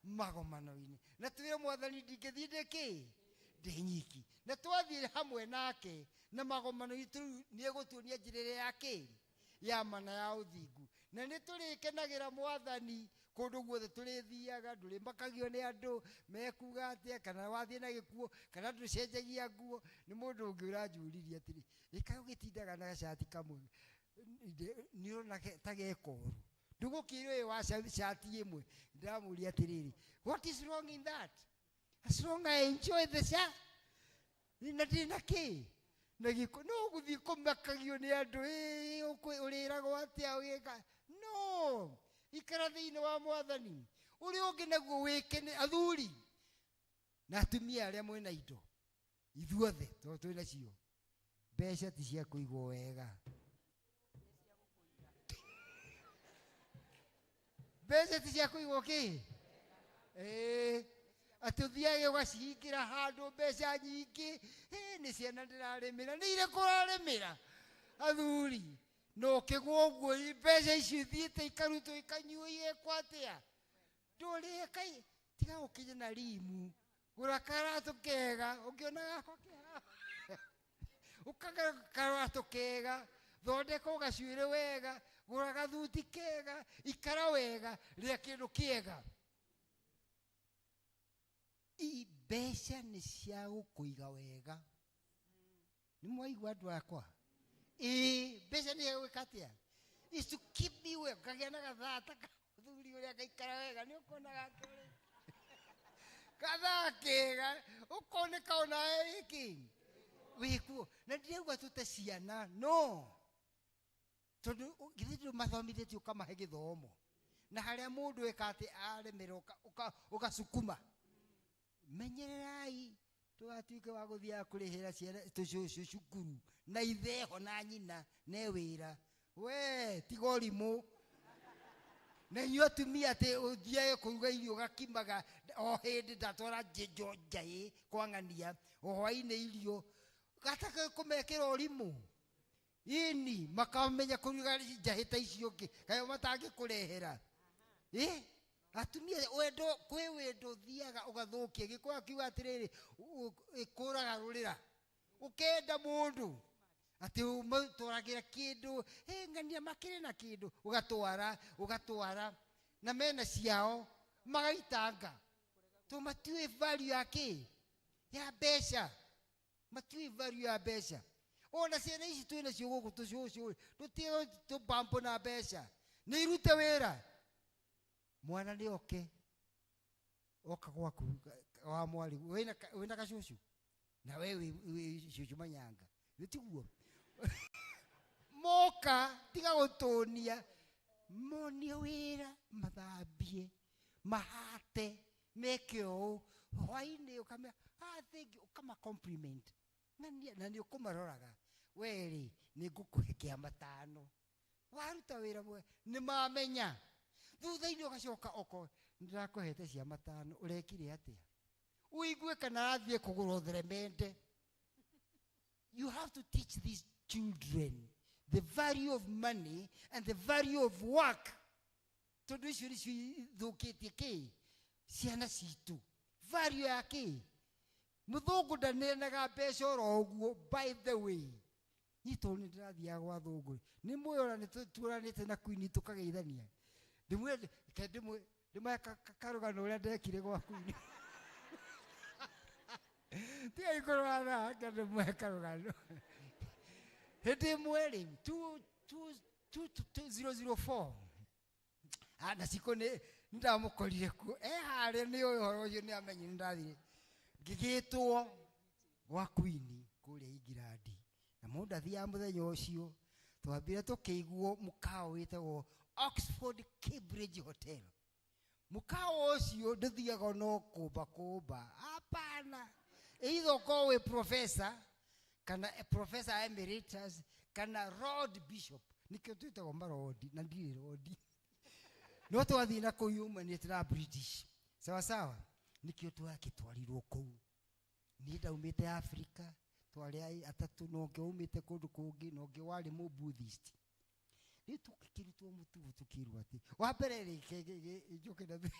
magomano-inĩ na twĩre Mwathani ndingĩthiĩ ndĩ kĩ ndĩ nyiki na twathiĩ hamwe nake na magomano-inĩ nĩegũtuonia njĩra ĩrĩa ya kĩ ya mana ya ũthingu na nĩ tũrĩkenagĩra Mwathani kũndũ guothe tũrĩthiaga ndũrĩmakagio nĩ andũ mekuga atĩa kana wathiĩ na gĩkuo kana ndũcenjagia nguo nĩ mũndũ ũngĩ ũranjũririe atĩrĩ ĩkaĩ ũgĩtindaga na gacati kamwe nĩ ũrona ta gekoru ndũgũkĩrwo wĩ wa cati ĩmwe ndĩramũria atĩrĩrĩ what is wrong in that as long I enjoy the shirt na ndĩ na kĩ na gĩko no gũthiĩ kũmakagio nĩ andũ ũrĩragwo atĩa ũgĩka no ikara thĩinĩ wa Mwathani ũrĩa ũngĩ naguo wĩke athuri na atumia arĩa mwĩna indo ithuothe tondũ twĩ nacio mbeca ti cia kũigwo wega mbeca ti cia kũigwo kĩ atuthiage ugacihingira handu mbeca nyingi ni ciana ndiraremera ni ire kuraremera athuri no kigwo guo mbeca icio thiite ikarutwo ikanyuo ikwatia nduri kai tiga ukinye na rimu gura karatu kega ungiona gako kega ukaga karatu kega thondeka ugacuire wega gura gathuti kega ikara wega ria kindu kiega mbeca nĩ cia gũkũiga wega nĩ mwaigua andũ akwa mbeca nĩ cia gwĩka atĩa is to keep me well kagĩa na gathata kathuri ũrĩa gaikara wega nĩ ũkona gake gathaa kega ũkone kaona iki wĩkuo na ndirauga tũte ciana no tondũ githĩ mathomithĩtio ũkamahe gĩthomo na harĩa mũndũ eka atĩ aremera ũgacukuma menyererai tugatuike wa guthia kurihira ciana tucucu cukuru na itheho na nyina ne wira we tigorimu na inyu atumia te uthie kuruga irio gakimaga o hindi ndatora njejo njai kwangania o hwaine irio gataka kumekera orimu ini makamenya kuruga njahita icio ngi kayo matangi kurehera atumia wendo kwe wendo thiaga ugathukia gikoya kiuga atiriri ikuraga rurira ukenda mundu ati umutwaragira kindu ngania makire na kindu ugatwara na mena ciao magaitanga to matiwe value yake ya besha matiwe value ya besha ona ciana ici twina cio guku tucucu tutio tubambo na besha ni irute wira mwana ni oka gwaku wa mwali wina gacucu na wewe cucu manyanga nitiguo moka tiga gutonia moni wira mathambie mahate mekeo hwaine ukame thank you kama compliment na ni ukumaroraga weri ni ngukuhekea matano waruta wira mwe ni mamenya thutha-ini ugacoka oko ndirakuhete cia matano urekire atia uigue kana athie kugura theremende. You have to teach these children the value of money and the value of work. Tondu icio nicio thukitie ki ciana citu value yake muthungu ndanenaga mbeca oro uguo. By the way ni to ni ndirathia gwa thungu ni muyora ni turanite na Queen tukageithania ndimwe karugano uria ndekire gwa Queen tiga ikorana ndimwe karugano hindi mweri 2004 na siko ni ndamukorire ku hare ni uhoro ucio ni amenyi ndathire ngigitwo gwa Queen kuria Ingirandi na mundu athia muthenya ucio twambire tukiguo mukao witagwo Oxford Cambridge Hotel. Mukao ucio ndithiaga no kumba hapana either kowe professor kana professor emeritus kana Lord Bishop nikio twitagwo marodi na ndire rodi no twathi na humanity na British sawa sawa nikio twakitwarirwo kou ni ndaumite Africa twari atatu no ngiumite kundu kungi no ngi wari mu Buddhist ni tukikirutwo mutu tukirwa ati wa mbere ri njoke na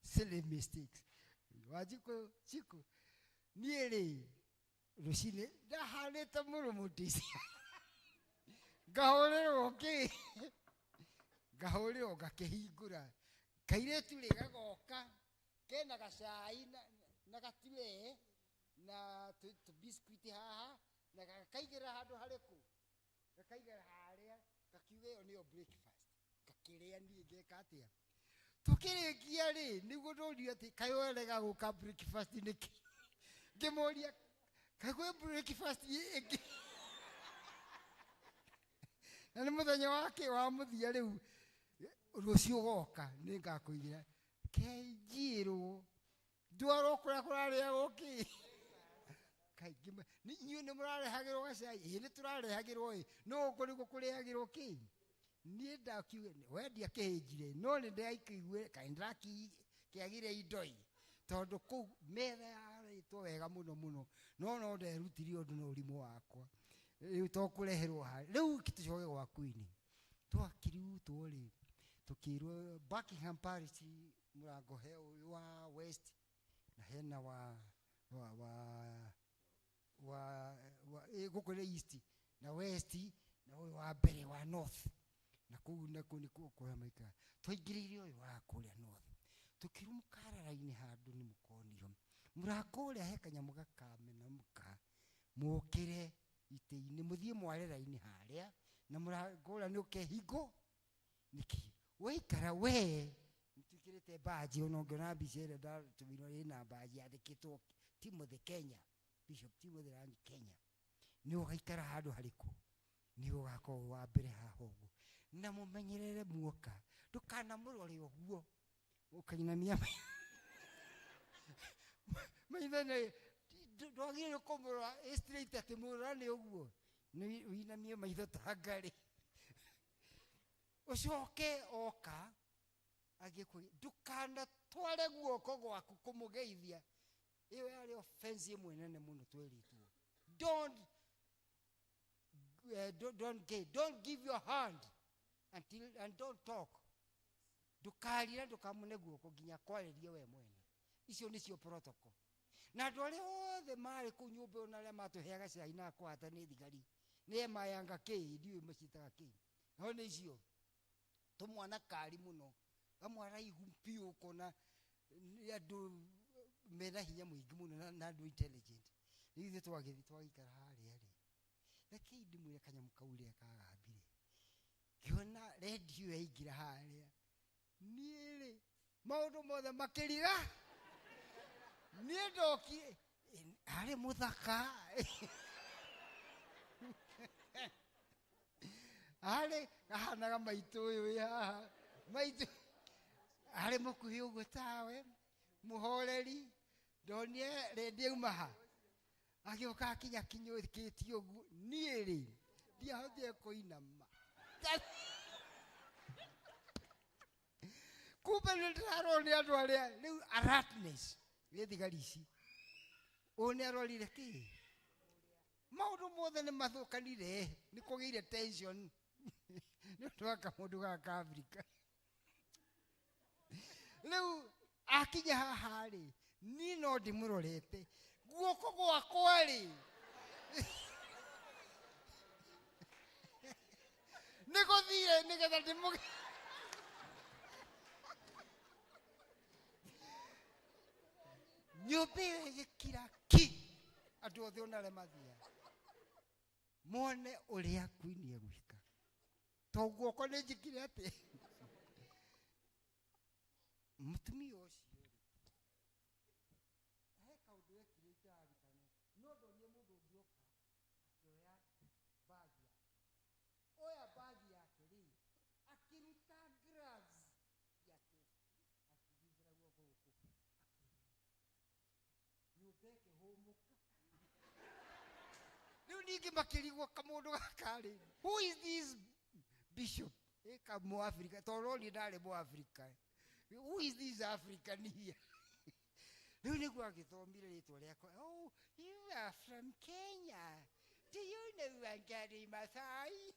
silly mistakes wajiko chiko ni ri rucine ndahanete murumutisi gahorero ki gahorero gakihingura kairetu ri gagoka kena gacai na gatire na tu biscuit haha na gakaigira handu hariku gakaigira haria gakiwe ni breakfast gakiria ni ngeka atia tukirikia ri niguo ndorio ati kayorega guka breakfast niki ngemoria kagwe breakfast ingi na ni muthenya wake wa muthia riu rucio goka ni ngakuigira kenjiro ndwaro kura kuraria goki kaigima ni nyu ni murarehagirwo gacai ni turarehagirwo no kuri gukurehagirwo ki ni ndakiwe wendia kihijire no ni ndaikigwe kaindraki kiagire indoi tondu ku metha yaritwo wega muno muno no nderutire undu na urimu wakwa riu to kureherwo ha riu kitucoke gwa Queen twakirutwo ri tukirwo Buckingham Palace murango he uyu wa west na hena wa gukore east na west na uyu wa mbere wa north na kuu ni kuokoya maika twaingirire uyu wa kuria north tukirumkarara-ini handu ni mukonio murango uria he kanyamu gakamena muka mukire ite-ini muthie mwarera-ini haria na murango uria ni ukehingo niki waikara we tukirite baji onongiona bicere da tumino ina baji yandikitwo Timothy Kenya Bishop Timothy Rangi Kenya ni ugaikara handu hariku ni ugakorwo wa mbere haha uguo na mumenyerere muoka ndukana murore uguo ukainamia maithane ndwagire kumura straight ati murane uguo ni uinamie maitho tangari ucoke oka agikuri ndukana tware guoko gwaku kumugeithia iyo yari offense imwe nene muno tweritwo don't give your hand and don't talk dukarira ndukamune guoko nginya kwaririe we mwene icio nicio protocol na andu aria othe mari ku nyumba ona aria matuheaga cai na kwata ni thigari ni mayanga ki ndiwe macitaga ki no ni icio tumwana kari muno amwara ihumpi ukona andu mena hinya muingi muno na andu intelligent ithe twagikara haria ri reke ndimwire kanyamu kauria kagambire kiona radio yaingira haria niĩ maundu mothe makirira niĩ ndoki ari muthaka ari ahanaga maitu uyu ya maitu ari mukuhi uguo tawe muhoreri ndonie radio maha agioka akinya kinyukitie uguo niĩ ri ndiahotire kuinama kumbe ndiraroni andu aria riu alertness ni thigari ici une arorire ki maundu mothe ni mathukanire ni kugiire tension ni twaka mundu gaka Africa riu akinya haha ri ni no ndimurorete guoko gwakwa ri niguthire nigetha ndimuge nyumba gikira ki andu othe ona aria mathia mone uria Queen egwika to guoko ni njikire ati mutumia ucio he kaundu ekire itarikane no ndonie mundu ungioka akioya bagi oya bagi yake ri akiruta gloves yake akigithira guoko guku nyumbeke humuka riu ningi makirigwo kamundu gakari who is this bishop eka mu Africa toroni ndari mu Africa who is this African here riu niguo agithomire ritwa riakwa oh you are from Kenya do you know Wangari Maathai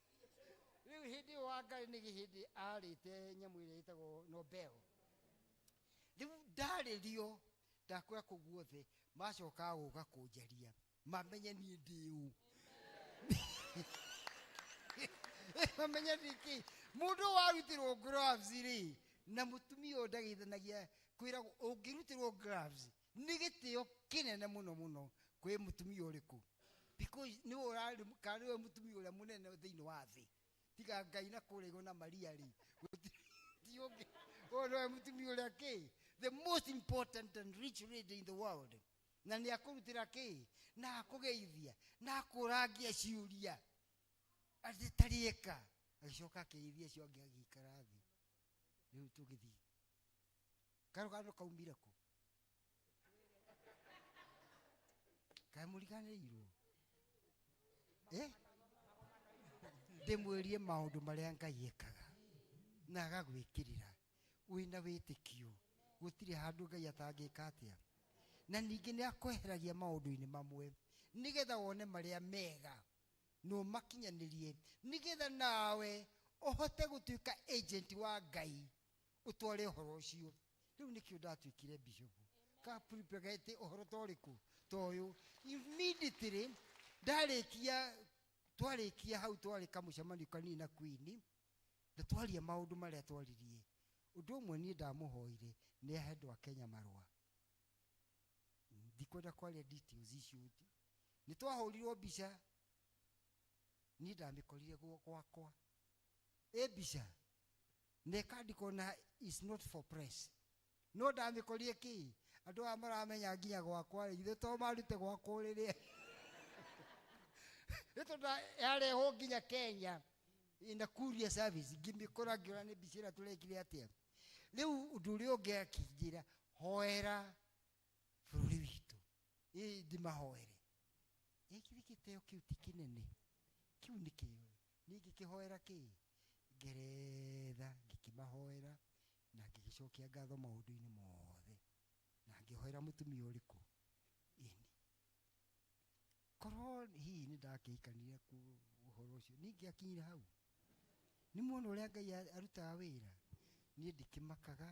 riu hindi Wangari ni hindi arite nyamu iria itagwo Nobel riu ndaririo ndakwira kuguothe macoka guka kunjaria mamenye ni ndiu mamenye niki mundu warutirwo gloves ri na mutumia ndagithanagia kwira ungirutirwo gloves ni gitio kinene muno muno kwi mutumia uriku because ni urari kari we mutumia uria munene thiini wa thi tiga Ngai na kurego na Maria ri tionge oro mutumia uria ki the most important and rich lady in the world na ni akurutira ki na akugeithia na akurangia ciuria atitarieka agicoka akiithia cio agikara thi riu tugithi karo kaumire ku kamuriganirwo ndimwirie maundu maria Ngai ekaga na agagwikirira wina witikio gutire handu Ngai atangika atia na ningĩ nĩ akweheragia maũndũ-inĩ mamwe nigetha wone marĩa mega no makinyanĩrie nigetha nawe ũhote gũtuĩka agent wa Ngai ũtware ũhoro ũcio. Rĩu nĩkĩo ndatuĩkire bishop ka prepare ũhoro torĩkũ toyũ immediately twarĩkia hau twarĩ kamũcemanio kanini na Queen na twaria maũndũ marĩa twaririe. Ũndũ ũmwe niĩ ndamũhoire nĩ ahe andũ a Kenya marũa. Ndikwenda kwaria details icio. Nĩ twahũrirwo mbica niĩ ndamĩkorire gwakwa mbica na ĩkandĩkwo na is not for press. No ndamĩkorire kĩ andũ aya maramenya nginya gwakwa ithe to marute gwakwa rĩrĩa nĩtondũ yarehwo nginya Kenya ina courier service ngĩmĩkora ngĩona nĩ mbica ĩrĩa tũrekire atĩa. Rĩu ũndũ ũrĩa ũngĩ akĩnjĩra hoera bũrũri witũ ndĩmahoere. Gĩkĩ gĩtĩo kĩu ti kĩnene kĩu nĩ kĩo niĩ ngĩkĩhoera kĩ Ngeretha ngĩkĩmahoera na ngĩgĩcokia ngatho maũndũ-inĩ mothe na ngĩhoera mũtumia ũrĩkũ ini korwo hihi nĩ ndakĩikanire ũhoro ũcio ningĩ akinyire hau. Nĩ muona ũrĩa Ngai arutaga wĩra. Niĩ ndikĩmakaga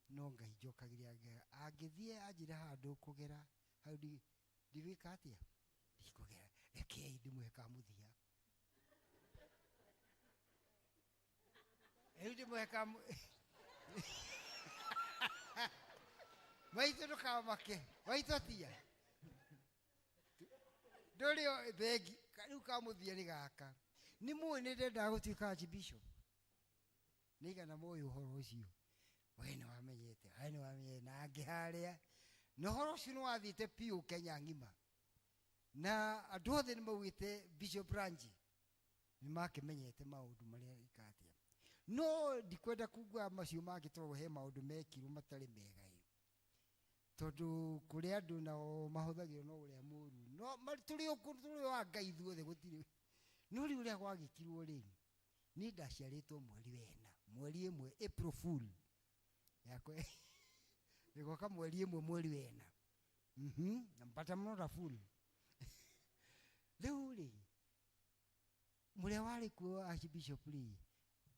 no Ngai njokagĩria ngera angĩthiĩ anjĩre handũ kũgera hau ndigwĩka atĩa ndikũgera rekei ndĩmũhe kamũthia. Rĩu ndĩmũhe maitũ ndũkamake maitũ atia ndũrĩ thengi rĩu kamũthia nĩ gaka. Nĩ mũĩ nĩ ndendaga gũtuĩka archbishop nĩigana mũĩ ũhoro ũcio we nĩ wamenyete na angĩ harĩa na ũhoro ũcio nĩ wathiĩte piũ Kenya ng'ima na andũ othe nĩ maugĩte Bishop Ranji nĩ makĩmenyete maũndũ marĩa ikatia. No ndikwenda kuga macio mangĩ tondũ he maũndũ mekirwo matarĩ mega tondũ kũrĩ andũ nao mahũthagĩrwo no ũrĩa mũru no tũrĩ wa Ngai ithuothe gũtirĩ. No rĩu ũrĩa gwagĩkirwo rĩ niĩ ndaciarĩtwo mweri ĩmwe April Fool yakwe nĩgoka mweri ĩmwe mweri wena mpata mnora fool. Rĩu rĩ mũrĩa warĩ kuo archbishop rĩ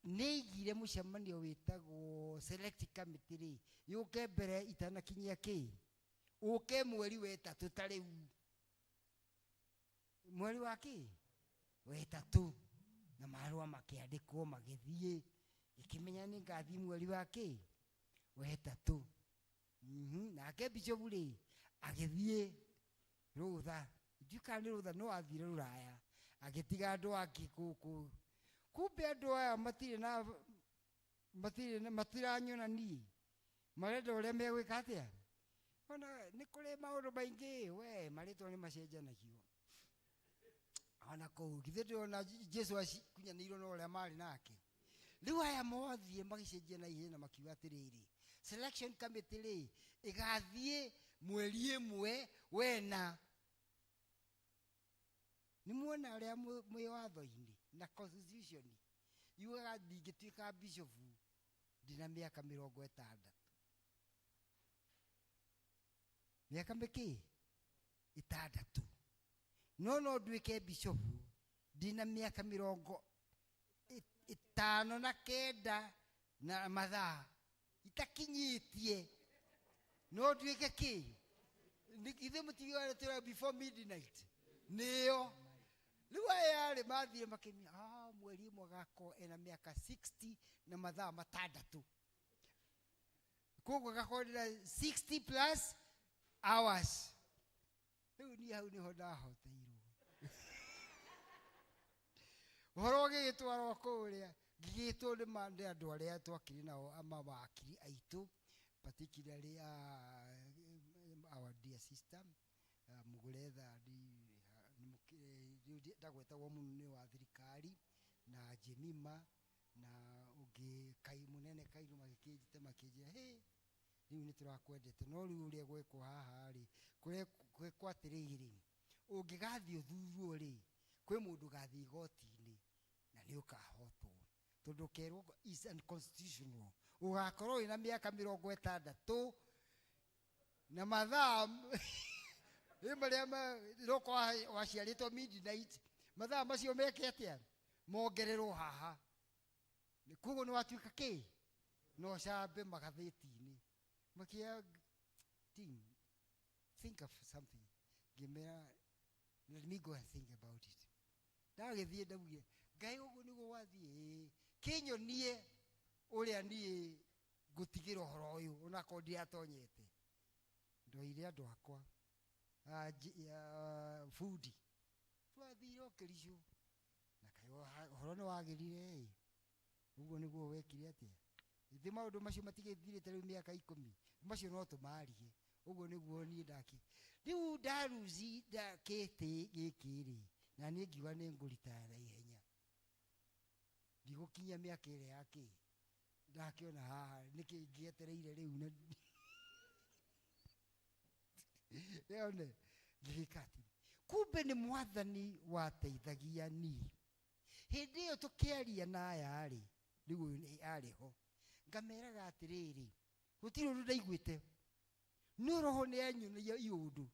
nĩigire mũcemanio wĩtagwo select committee rĩ yũke mbere itanakinyia kĩ ũke mweri wetatũ ta rĩu mweri wa kĩ wetatũ na marũa makĩandĩkwo magĩthiĩ ikimenya nĩ ngathiĩ mweri wa kĩ wetatũ. Nake bishop rĩ agĩthiĩ rũtha njuka nĩ rũtha no athire Rũraya agĩtiga andũ angĩ gũkũ. Kumbe andũ aya matiranyona niĩ marenda ũrĩa megwĩka atĩa. Ona nĩ kũrĩ maũndũ maingĩ we marĩtwa nĩ macenjanagio ona kũu githĩ ndĩrona Jesu akunyanĩirwo na ũrĩa marĩ nake. Rĩu aya mothiĩ magĩcenjia na ihenya makiuga atĩrĩrĩ selection committee rĩ ĩgathiĩ mweri ĩmwe wena. Nĩ muona arĩa mwĩ watho-inĩ na constitution yugaga ndingĩtuĩka bishop ndina mĩaka 60. Mĩaka mĩkĩ 6 no nduĩke bishop ndina mĩaka 59 na mathaa itakinyĩtie no nduĩke kĩ ithe mũtigĩrĩra tũra before midnight nĩyo. Rĩu aya rĩ mathire makĩmenya mweri ĩmwe gako ena mĩaka 60 na mathaa 6 koguo gakorera 60 plus hours. Rĩu niĩ hau nĩho ndahoteirwo ũhoro ũgĩgĩtwarwo kũrĩa ngĩgĩtwo nĩ andũ arĩa twakĩrĩ nao mawakiri aitũ particularly our dear sister Muguretha ndagwetagwo mũnene wa thirikari na Jemima na ũngĩ mũnene Kairu magĩkĩnjĩte makĩnjĩra rĩu nĩ tũrakwendete no rĩu ũrĩa gwekwo haha rĩ gwekwo atĩrĩrĩ ũngĩgathiĩ ũthurwo rĩ kwĩ mũndũ gathiĩ igoti-inĩ na nĩ ũkahotwo tondũ kerwo is unconstitutional ũgakorwo wĩna mĩaka 60 na mathaa Imarema roko waciarĩtwo midnight mathaa macio meke atia mongererwo haha kugo nĩ watuĩka kĩ no cambe magathĩti-inĩ makia team think of something gimera let me go and think about it ndagĩthiĩ ndauge ngai ũguo nĩguo wathiĩ kĩnyonie ũrĩa niĩ ngũtigĩra ũhoro ũyũ ona ko ndiatonyete ndoire andũ akwa food twathire Kericho na kayo ũhoro nĩ wagĩrire ũguo nĩguo wekire atĩa ithe maũndũ macio matigĩthirĩte rĩu mĩaka 10 macio no tũmarie ũguo nĩguo niĩ ndake rĩu ndaruzi ndakĩte gĩkĩrĩ na niĩ ngiuga nĩ ngũritara ihenya ndigũkinya mĩaka ĩrĩa yake ndakiona haha nĩkĩ ngĩetereire rĩu na yone ndikati kumbe nĩ mwathani wateithagia ni hĩndĩ ĩyo tũkĩaria na aya rĩ rĩu arĩ ho ngameraga atĩrĩrĩ gũtirĩ ũndũ ndaiguĩte no roho nĩ anyonagia iũndũ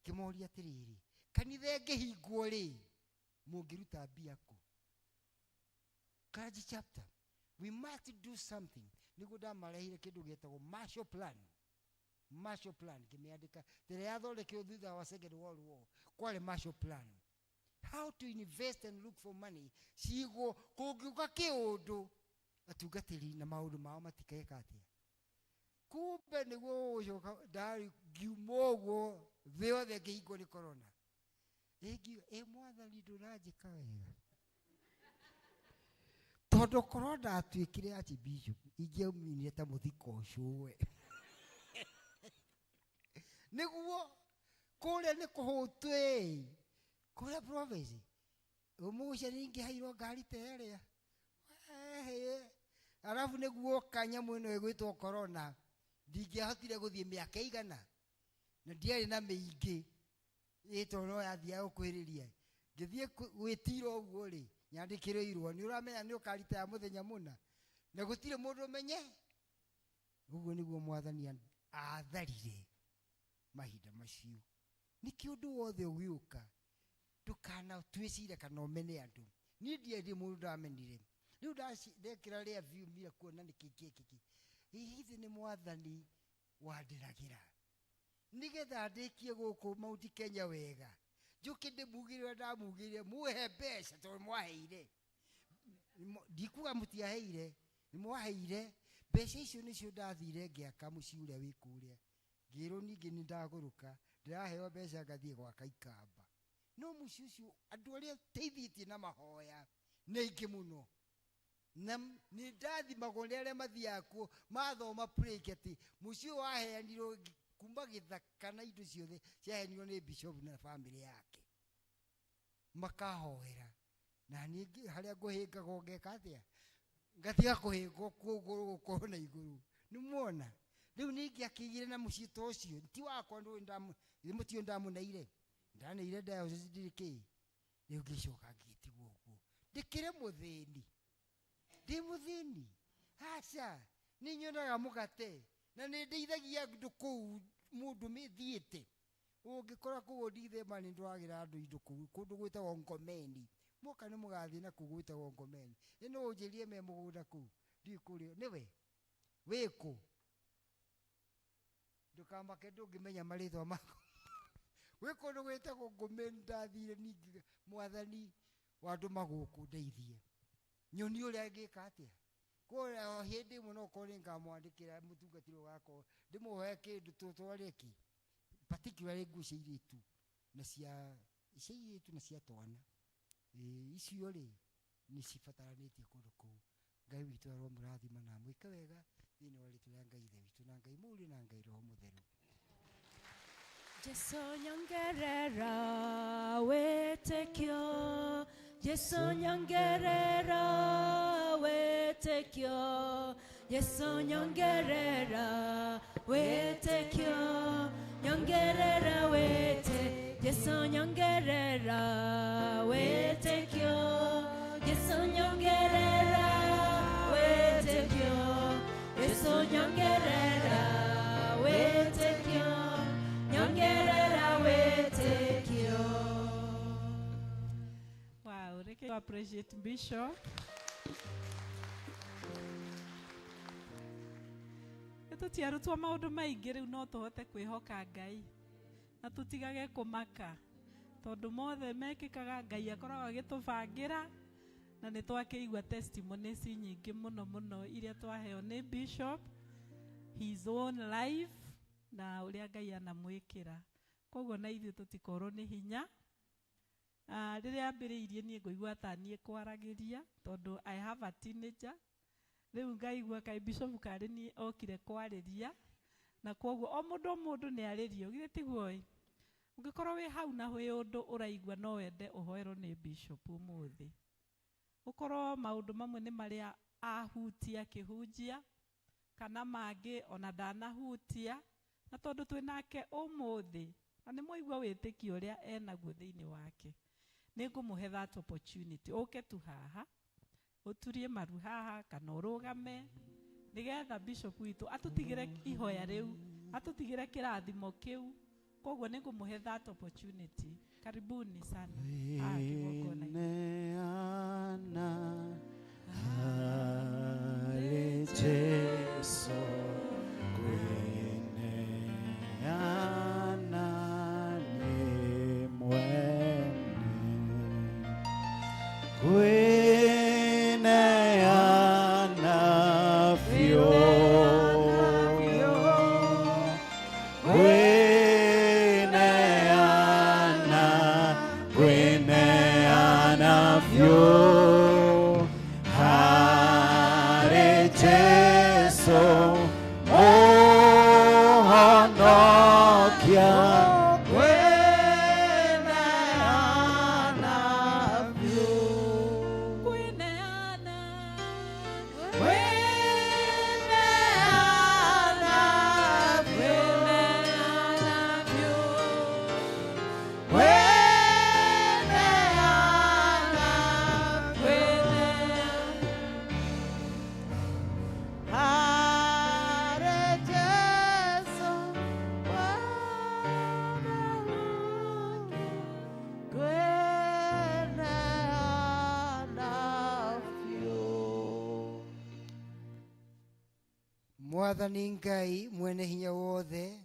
kĩmoria atĩrĩrĩ kanitha ĩngĩhingwo rĩ mũngĩruta mbia kũ Kaji chapter we must do something nĩguo ndamarehire kĩndũ gĩtagwo Marshall Plan kĩmeandĩka tĩrĩa yathondekirwo thutha wa Second World War kwarĩ Marshall Plan how to invest and look for money cigo kũngiuka kĩũndũ atungatĩri na maũndũ mao matikeka atĩa kumbe nĩguo ũcoka ndari ngiuma ũguo thĩ yothe ngĩhingwo nĩ corona rĩngĩ mwathani ndũranjĩka wega tondũ corona atuĩkire archbishop ingĩaumire ta mũthiko ũcio we nĩguo kũrĩa nĩ kũhũtwe kũrĩa province ũmũcia nĩingĩhairwo ngari ta ĩrĩa arabu nĩguo kanyamũ ĩno ĩgwĩtwo corona ndingĩahotire gũthiĩ mĩaka igana na ndiarĩ na mĩingĩ ĩtwo no yathiaga gũkwĩrĩria ngĩthiĩ gwĩtira ũguo rĩ nyandĩkĩrwo irũa nĩ ũramenya nĩ ũkarita ya mũthenya mũna na gũtirĩ mũndũ ũmenye ũguo nĩguo mwathani atharire mahinda macio nĩ kĩũndũ wothe ũgĩũka ndũkana twĩcire kana ũmene andũ niĩ ndiendie mũndũ ndamenire rĩu ndekĩra rĩa view mira kuona nĩ kĩkĩ hihi nĩ mwathani wandĩragĩra nĩgetha ndĩkie gũkũ Mount Kenya wega njuke ndĩmugĩrĩre ndamugĩrĩre muhe mbeca tondũ mwaheire ndikuga mũtiaheire nĩ mwaheire mbeca icio nĩcio ndathire ngĩaka mũciĩ ũrĩa wĩ kũrĩa ngĩrwo ningĩ nĩ ndagũrũka ndĩraheo mbeca ngathiĩ gwaka ikamba no mũciĩ ũcio andũ arĩa teithĩtie na mahoya nĩ aingĩ mũno na nĩ ndathimagwo nĩ arĩa mathiaga kuo mathoma break atĩ mũciĩ ũyũ waheanirwo kuma gĩthaka na indo ciothe ciaheanirwo nĩ bishop na family yake makahoera na niĩ harĩa ngũhĩngaga ngeka atĩa ngatiga kũhĩngwo gũkorwo na igũrũ nĩ muona rĩu ningĩ akĩigire na mũciĩ ta ũcio ti wakwa mũtio ndamũneire ndaneire diocese ndirĩ kĩ rĩu ngĩcoka ngĩtigwo ũguo ndĩkĩre mũthĩni ndĩ mũthĩni aca nĩ nyonaga mũgate na nĩ ndeithagia andũ kũu mũndũ mĩthiĩte ũngĩkora kũu ndithema nĩ ndwagĩra andũ indo kũu kũndũ gwĩtagwo Ngomeni muka nĩ mũgathiĩ na kũu gwĩtagwo Ngomeni ĩno ũnjĩrie me mũgũnda kũu ndiĩ kũrĩa nĩwe wĩkũ ndũkamake ndũngĩmenya marĩtwa mako gwĩ kũndũ gwĩtagwo Ngomeni ndathire ningĩ mwathani wa andũ magũkũ ndeithie nyoni ũrĩa ngĩka atĩa kũrĩa hĩndĩ ĩmwe no korwo nĩngamwandĩkĩra mũtungatĩri wakwa ndĩmũhe kĩndũ tũtware ki particularly nguo cia airĩtu na cia na cia twana icio rĩ nĩ cibataranĩtie kũndũ kũu Ngai witũ aromũrathima na mwĩke wega thĩinĩ wa rĩtwa rĩa Ngai ithe witũ na Ngai mũriũ na Ngai roho mũtheru Jesu nyongerera wĩtĩkio Jesu nyongerera wĩtĩkio Jesu nyongerera wĩtĩkio nyongerera wĩtĩkio Jesu nyongerera wĩtĩkio Jesu nyongerera wĩtĩkio Jesu nyongerera wĩtĩkio appreciate Bishop. Tutiarutwo maundu maingi riu no tuhote kwihoka Ngai na tutigage kumaka tondu mothe mekikaga Ngai akoragwo agitubangira na ni twakeigua testimonies nyingi muno iria twaheo ni Bishop his own life na uria Ngai anamwikira koguo na ithuĩ tutikorwo ni hinya riria ambiriirie nie ngoigua ta nie kwaragiria tondu I have a teenager riu ngaigua kai Bishop kari ni okire kwariria na koguo o mundu ni aririo githĩ tiguo ungikorwo wi hau na hwi undu uraigua no wende uhoerwo ni Bishop umuthi ukorwo maundu mamwe ni maria ahutia kihunjia kana mangi ona ndanahutia na tondu twinake umuthi na ni muigua witikio uria enaguo thiini wake ningumuhe that opportunity uke tu haha uturie maru haha kana urugame nigetha Bishop witu atutigire ihoya riu atutigire kirathimo kiu koguo ningumuhe that opportunity karibuni sana Jesu Mwathani Ngai mwene hinya wothe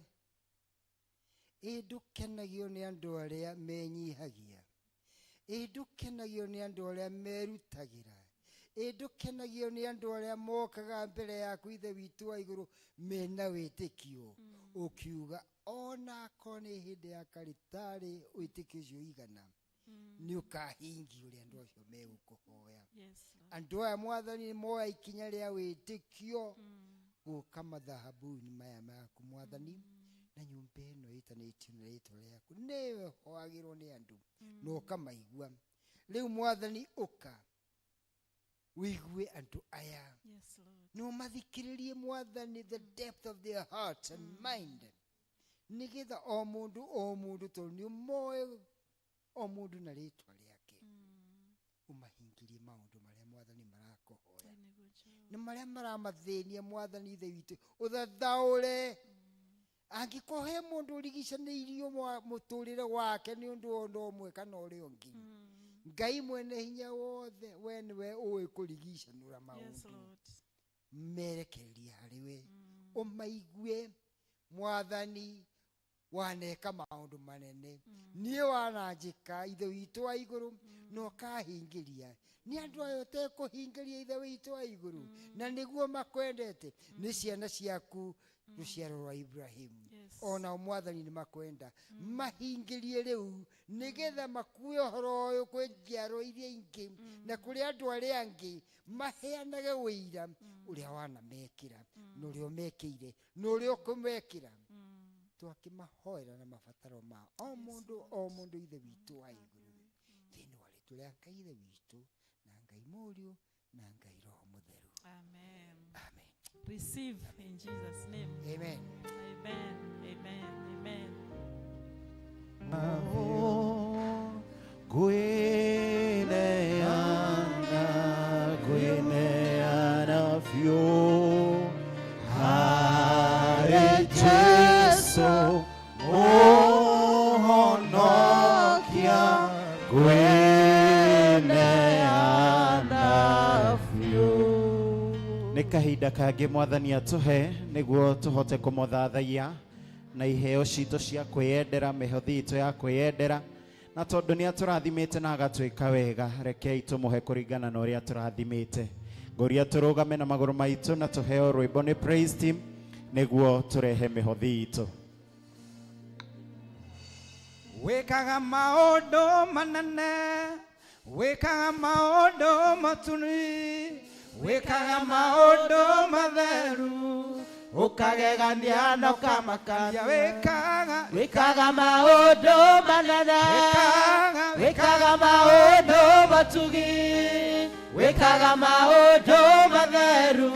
ndukenagio ni andu aria menyihagia ndukenagio ni andu aria merutagira ndukenagio ni andu aria mokaga mbere yaku ithe witu wa iguru mena witikio ukiuga ona kone hindi ya karitari witikio cio igana ni ukahingi uria andu acio megukuhoya andu aya Mwathani moya ikinya ria witikio kama dhahabuni maya maku Mwathani na nyumba ino itanĩtio na rĩtwa rĩaku nĩwe hoagĩrwo nĩ andũ na ũkamaigua rĩu Mwathani ũka wigue andũ aya na ũmathikĩrĩrie Mwathani the depth of their hearts and mind nĩgetha o mũndũ tondũ nĩ ũmoĩ o mũndũ na rĩtwa rĩake ũmahingirie maũndũ marĩa Mwathani marakũhoya na maria maramathĩnia Mwathani ithe witũ uthathaũre angĩkohe mũndũ ũrigicanĩirio mũtũrĩre wake nĩ ũndũ o ũmwe kana ũrĩa ũngĩ Ngai mwene hinya wothe we nĩwe ũĩ kũrigicanũra maũndũ merekereria harĩwe ũmaigue Mwathani waneka maũndũ manene niĩ wananjĩka ithe witũ wa igũrũ na ũkahingĩria ni andu ayo te kuhingiria ithe witu wa iguru na niguo makwendete ni ciana ciaku ruciaro rwa Ibrahim ona Mwathani ni makwenda mahingirie riu nigetha makue horo uyu kwi njiaro iria ingi na kuri andu aria angi maheanage wĩira uria wanamekira na uria umekire na uria ukumekira twakimahoera na mabataro ma o mundu ithe witu wa iguru thini wa ritu ria Ngai ithe witu Ngai Mũriũ na Ngai Roho Mũtheru. Amen. Amen. Receive in Jesus' name. Amen. Amen. Amen. Amen. Gwineana fio Hare Jesu Mohonokia Gwineana kahinda kangĩ mwathani atuhe nĩguo tũhote kũmũthathaiya na iheo citũ cia kwĩyendera, mĩhothi itũ ya kwĩyendera, na tondũ nĩ atũrathimĩte na agatwĩka wega, rekei tũmũhe kũringana na ũrĩa atũrathimĩte. Ngoria tũrũgame na magũrũ maitũ na tũheo rwĩmbo nĩ praise team nĩguo tũrehe mĩhothi itũ. Wekaga maũndũ manene, wekaga maũndũ matuni, wekaga maũndũ matheru, ukagegania na ukamakania. Wekaga maũndũ manene, wekaga maũndũ matugi, wekaga maũndũ matheru,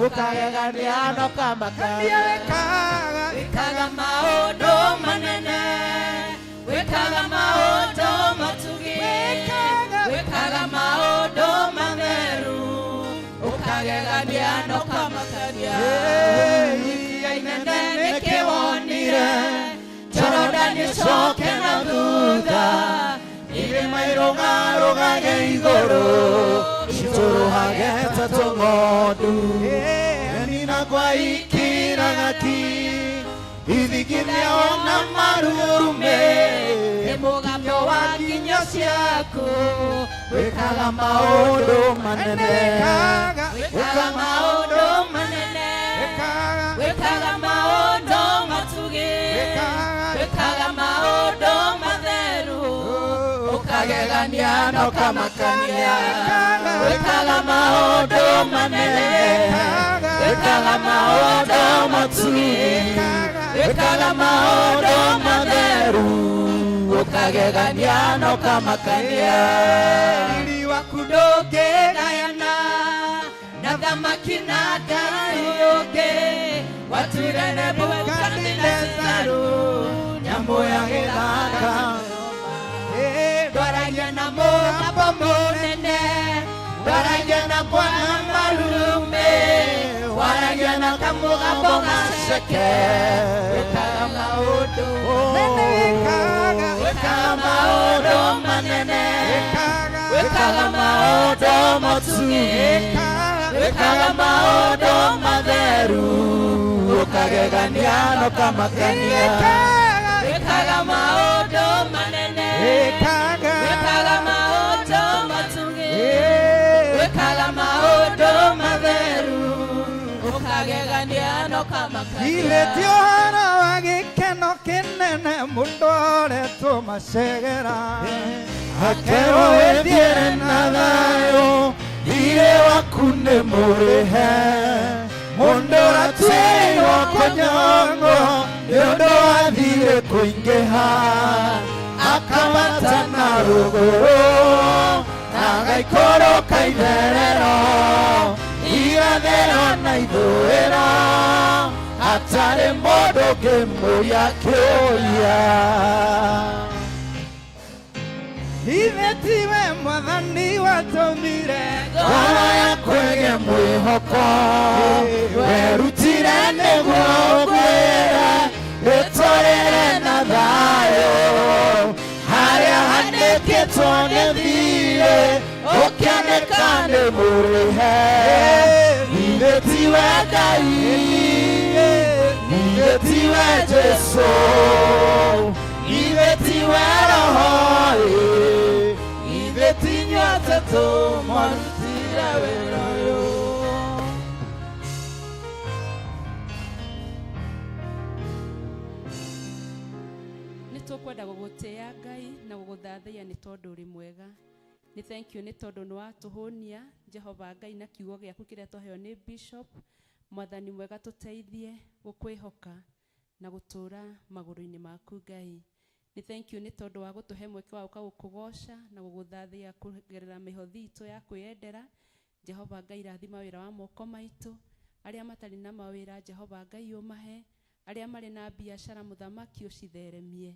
ukagegania na ukamakania. Wekaga maũndũ manene, wekaga maũndũ matugi, wekaga maũndũ matheru, ukagegania na ukamakania. Iria inene nĩkĩwonire, Jorodani ĩcoke na thutha, irĩma irũgarũgage igũrũ, citũrũhage ta tũng'ondu. Nina kwa ikiragaki, ithigithia ona marurume, mũgambo wa nginyo ciaku. Wekaga maũndũ manene, wekaga maũndũ manene, wekaga maũndũ matugi, wekaga maũndũ matheru, ukagegania na ukamakania. Wekaga maũndũ manene, wekaga maũndũ matugi, wekaga maũndũ matheru, ukagegania na ukamakania. Riri waku ndũngĩgayana na thamaki na Ngai ũngĩ, watuire Nebukadinezaru nyamũ ya gĩthaka. Ndwaragia na mũgambo mũnene, ndwaragia na kwana marurume, waragia na kamũgambo gaceke. Wekaga maũndũ manene, wekaga maũndũ manene, wekaga maũndũ matugi, wekaga maũndũ matheru, ukagegania na ukamakania. Wekaga maũndũ manene, wekaga maũndũ matugi, wekaga maũndũ matheru, ukagegania na ukamakania. Ile ti ũhoro wa gĩkeno kĩnene mũndũ oretwo macegera, akerwo wĩthiĩre na thayũ, thirĩ waku nĩ mũrĩhe. Mũndũ ũratuĩrwo kũnyongwo nĩ ũndũ wa thirĩ kũingĩha, akambata na rũgũrũ na agaikũrũka itherero, irathĩro na ithũĩro, hatarĩ mũndũ ũngĩmũria kĩũria. Ithe tiwe Mwathani watũmire ngoro yaku ĩgĩe mwĩhoko, werutire nĩguo ũgwĩre wĩtũũrĩre na thayũ, harĩa handĩkĩtwo nĩ thirĩ ũkĩandĩka nĩ mũrĩhe. Ithe tiwe Ngai, ithe tiwe Jesũ, ithe tiwe Roho, ithe ti inyuĩ atatũ mwarutire wĩra ũyũ. Nĩtũkwenda gũgũtĩĩa Ngai na gũgũthathaiya nĩ tondũ ũrĩ mwega. Nĩ thank you nĩ tondũ nĩ watũhũnia Jehova Ngai na kiugo gĩaku kĩrĩa twaheo nĩ Bishop. Mwathani mwega, tũteithie gũkwĩhoka na gũtũũra magũrũ-inĩ maku Ngai. Nĩ thank you nĩ tondũ wa gũtũhe mweke wa gũka gũkũgoca na gũgũthathaiya kũgerera mĩhothi itũ ya kwĩyendera. Jehova Ngai, rathima wĩra wa moko maitũ. Arĩa matarĩ na mawĩra Jehova Ngai ũmahe, arĩa marĩ na biacara Mũthamaki ũcitheremie,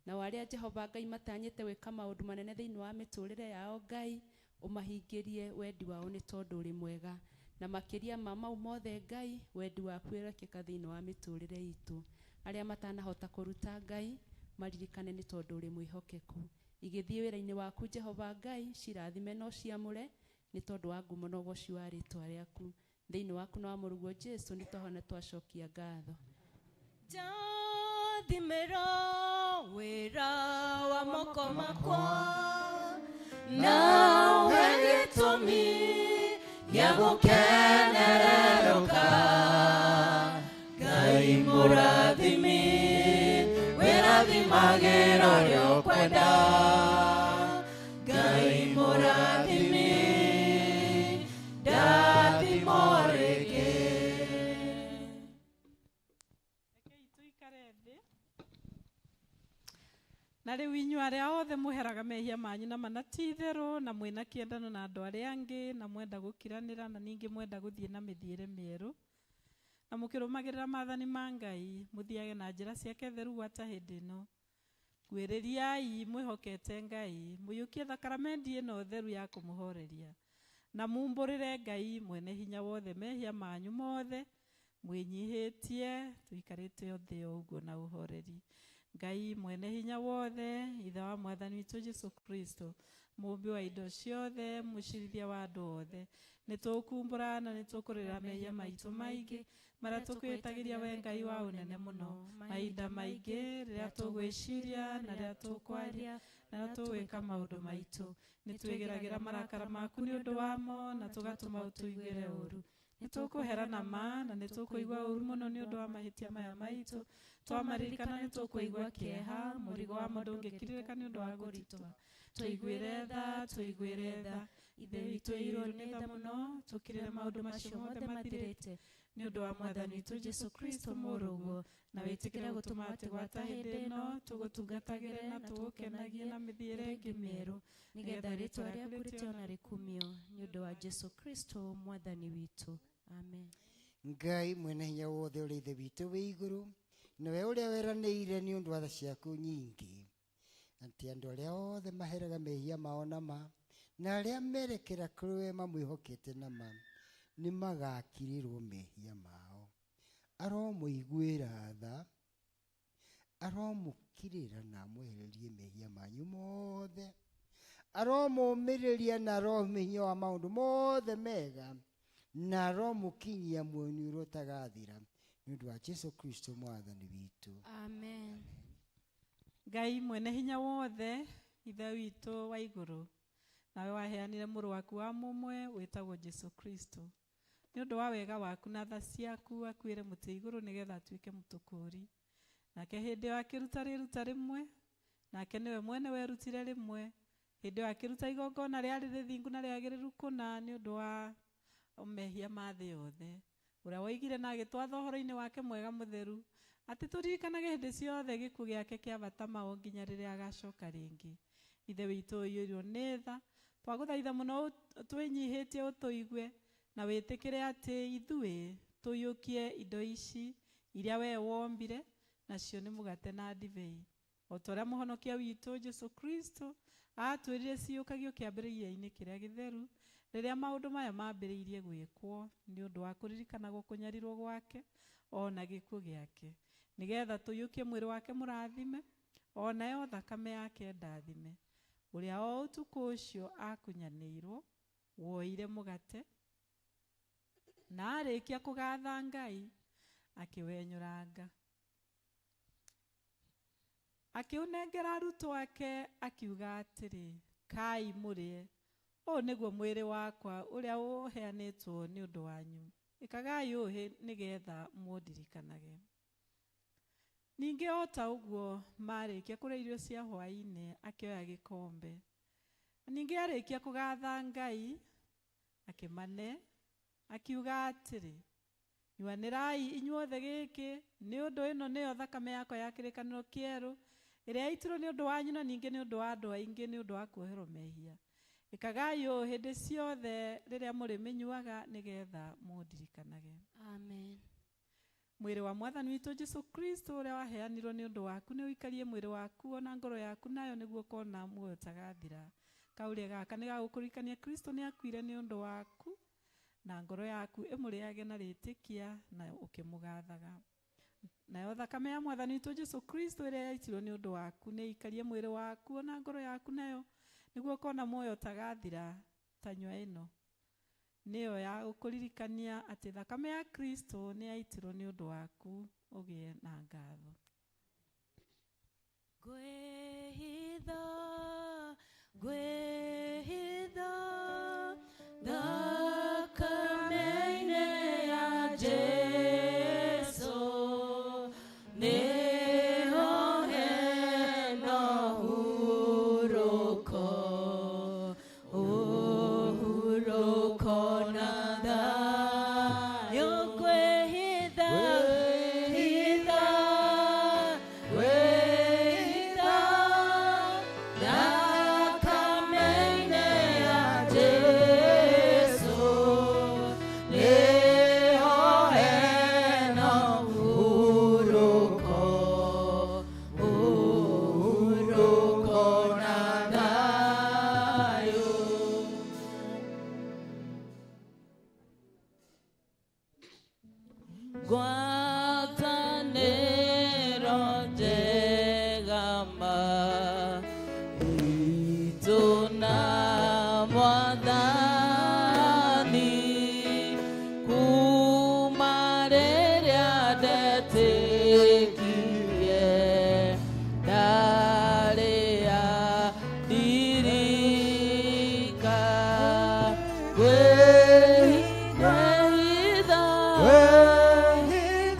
na arĩa Jehova Ngai matanyĩte gwĩka maũndũ manene thĩinĩ wa mĩtũrĩre yao Ngai, ũmahingĩrie wendi wao nĩ tondũ ũrĩ mwega. Na makĩria ma mau mothe Ngai, wendi waku wĩrokeka thĩinĩ wa mĩtũrĩre itũ. Arĩa matanahota kũruta Ngai, maririkane nĩ tondũ ũrĩ mwĩhokeku. Igĩthiĩ wĩra-inĩ waku Jehova Ngai, cirathime no ciamũre nĩ tondũ wa ngumo na ũgoci wa rĩĩtwa rĩaku. thĩinĩ waku na wa mũrũguo Jesu nĩ twahona twacokia ngatho. Njathimĩro wĩra wa moko makwa na ũhe gĩtũmi gĩa gũkenererũka. Ngai mũrathimi wĩrathimagĩra ũrĩa ũkwenda. Ngai mũrathimi ndathimo rĩngĩ. Rekei tuikare thĩ. Na rĩu inyuĩ arĩa othe mũheraga mehia manyu na manati-itherũ na mwĩna kĩendano na andũ arĩa angĩ na mwenda gũkiranĩra na ningĩ mwenda gũthiĩ na mĩthiĩre mĩerũ na mũkĩrũmagĩrĩra maathani ma Ngai mũthiage na njĩra ciake theru gwata hĩndĩ ĩno. Kuĩrĩriai mwĩhokete Ngai, mũiyũkie thakramenti ĩno theru ya kũmũhoreria na mumbũrĩre Ngai mwene hinya wothe mehia manyu mothe mwĩnyihĩtie tũikarĩte thĩ ũguo na ũhoreri. Ngai mwene hinya wothe, ithe wa mwathani witũ Jesu Kristo, mũmbi wa indo ciothe, mũcirithia wa andũ othe, nĩ tũkumbũra na nĩ tũkũrĩra mehia maitũ maingĩ marĩa tũkwĩtagĩria we Ngai wa ũnene mũno mahinda maingĩ rĩrĩa tũgwĩciria na rĩrĩa tũkwaria na rĩrĩa tũgwĩka maũndũ maitũ. Nĩ twĩgeragĩra marakara maku nĩ ũndũ wamo na tũgatũma ũtũiguĩre ũũru. Nĩ tũkũherana ma na nĩ tũkũigua ũũru mũno nĩ ũndũ wa mahĩtia maya maitũ. Twamaririkana nĩ tũkũigua kĩeha, mũrigo wa mũndũ ũngĩkirĩrĩka nĩ ũndũ wa kũritũha. Tũiguĩre tha, ithe witũ irwo nĩ tha mũno, tũkirĩre maũndũ macio mothe mathirĩte nĩ ũndũ wa mwathani witũ Jesu Kristo mũrũguo, na wĩtĩkĩre gũtũma atĩ gwata hĩndĩ ĩno tũgũtungatagĩre na tũgũkenagie na mĩthiĩre ĩngĩ mĩerũ, nĩgetha rĩĩtwa rĩaku rĩtĩo na rĩkumio nĩ ũndũ wa Jesu Kristo mwathani witũ. Amen. Ngai mwene hinya wothe ũrĩ ithe witũ wĩ igũrũ, nawe ũrĩa weranĩire nĩ ũndũ wa tha ciaku nyingĩ atĩ andũ arĩa othe maheraga mehia mao nama na arĩa merekera kũrĩ we mamwĩhokete nama nĩ magakirĩrwo mehia mao. Aromũiguĩra tha, aromũkirĩra na amwehererie mehia manyu mothe, aromũmĩrĩria na aromĩhinya wa maũndũ mothe mega na aromũkinyia muoyo ũrĩa ũtagathira nĩ ũndũ wa Jesu Kristo mwathani witũ. Amen. Ngai mwene hinya wothe, ithe witũ wa igũrũ, nawe waheanire mũrũ waku wa mũmwe wĩtagwo Jesu Kristo. Nĩ ũndũ wa wega waku na tha ciaku akuĩre mũtĩ igũrũ nĩgetha atuĩke mũtũkũri. Nake hĩndĩ ĩyo akĩruta rĩruta rĩmwe, nake nĩwe mwene werutire rĩmwe. Hĩndĩ ĩyo akĩruta igongona rĩarĩ rĩthingu na rĩagĩrĩru kũna nĩ ũndũ wa mehia ma thĩ yothe, ũrĩa woigire na agĩtwatha ũhoro-inĩ wake mwega mũtheru atĩ tũririkanage hĩndĩ ciothe gĩkuũ gĩake kĩa bata mao nginya rĩrĩa agacoka rĩngĩ. Ithe witũ ũiyũirwo nĩ tha, twagũthaitha mũno twĩnyihĩtie ũtũigue na wĩtĩkĩre atĩ ithuĩ tũiyũkie indo ici iria we wombire, nacio nĩ mũgate na ndibei, o ta ũrĩa mũhonokia witũ Jesu Kristo atwĩrire ciũkagio kĩambĩrĩria-inĩ kĩrĩa gĩtheru rĩrĩa maũndũ maya mambĩrĩirie gwĩkwo nĩ ũndũ wa kũririkanagwo kũnyarirwo gwake ona gĩkuũ gĩake, nĩgetha tũiyũkie mwĩrĩ wake mũrathime onayo thakame yake ndathime, ũrĩa o ũtukũ ũcio akunyanĩirwo woire mũgate na arĩkia kũgatha Ngai akĩwenyũranga, akĩũnengera arutwo ake akiuga atĩrĩ, kai mũrĩe, ũũ nĩguo mwĩrĩ wakwa ũrĩa ũheanĩtwo nĩ ũndũ wanyu, ĩkagai ũũ nĩgetha mũndirikanage. Ningĩ o ta ũguo marĩkia kũrĩa irio cia hwaĩ-inĩ akĩoya gĩkombe, ningĩ arĩkia kũgatha Ngai akĩmane akiuga atĩrĩ, nyuanĩrai inyuothe gĩkĩ nĩ ũndũ ĩno nĩyo thakame yakwa ya kĩrĩkanĩro kĩerũ ĩrĩa yaitirwo nĩ ũndũ wanyu na ningĩ nĩ ũndũ wa andũ aingĩ nĩ ũndũ wa kuoherwo mehia. Ĩkagai ũũ hĩndĩ ciothe rĩrĩa mũrĩmĩnyuaga nĩgetha mũndirikanage. Amen. Mwĩrĩ wa mwathani witũ Jesu Kristo ũrĩa waheanirwo nĩ ũndũ waku nĩ ũikarie mwĩrĩ waku ona ngoro yaku nayo nĩguo kona muoyo ũtagathira. Kaũrĩa gaka nĩ gagũkũririkania Kristo nĩ akuire nĩ ũndũ waku na ngoro yaku ĩmũrĩage na rĩtĩkia na ũkĩmũgathaga. Nayo thakame ya mwathani witũ Jesu Kristo ĩrĩa yaitirwo nĩ ũndũ waku nĩ ĩikarie mwĩrĩ waku ona ngoro yaku nayo nĩguo kona muoyo ũtagathira. Ta nyua ĩno nĩyo ya gũkũririkania atĩ thakame ya Kristo nĩ yaitirwo nĩ ũndũ waku, ũgĩe na ngatho. Gwĩhitha, gwĩhitha, thakame-inĩ ya Jesũ, nĩho hena ũhurũko, ũhurũko na thayũ. Gwĩhitha, gwĩhitha, gwĩhitha, thakame-inĩ ya Jesũ, nĩho hena ũhurũko, ũhurũko na thayũ. Ngwatanĩro njega ma itũ na Mwathani, kuma rĩrĩa ndetĩkirie, ndarĩ ndirika. Gwĩhitha,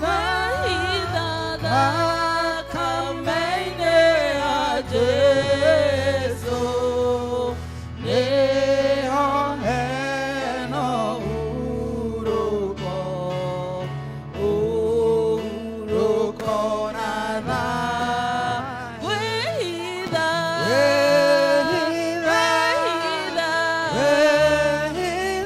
gwĩhitha, thakame-inĩ ya Jesũ, nĩho hena ũhurũko, ũhurũko na thayũ. Gwĩhitha, gwĩhitha, gwĩhitha,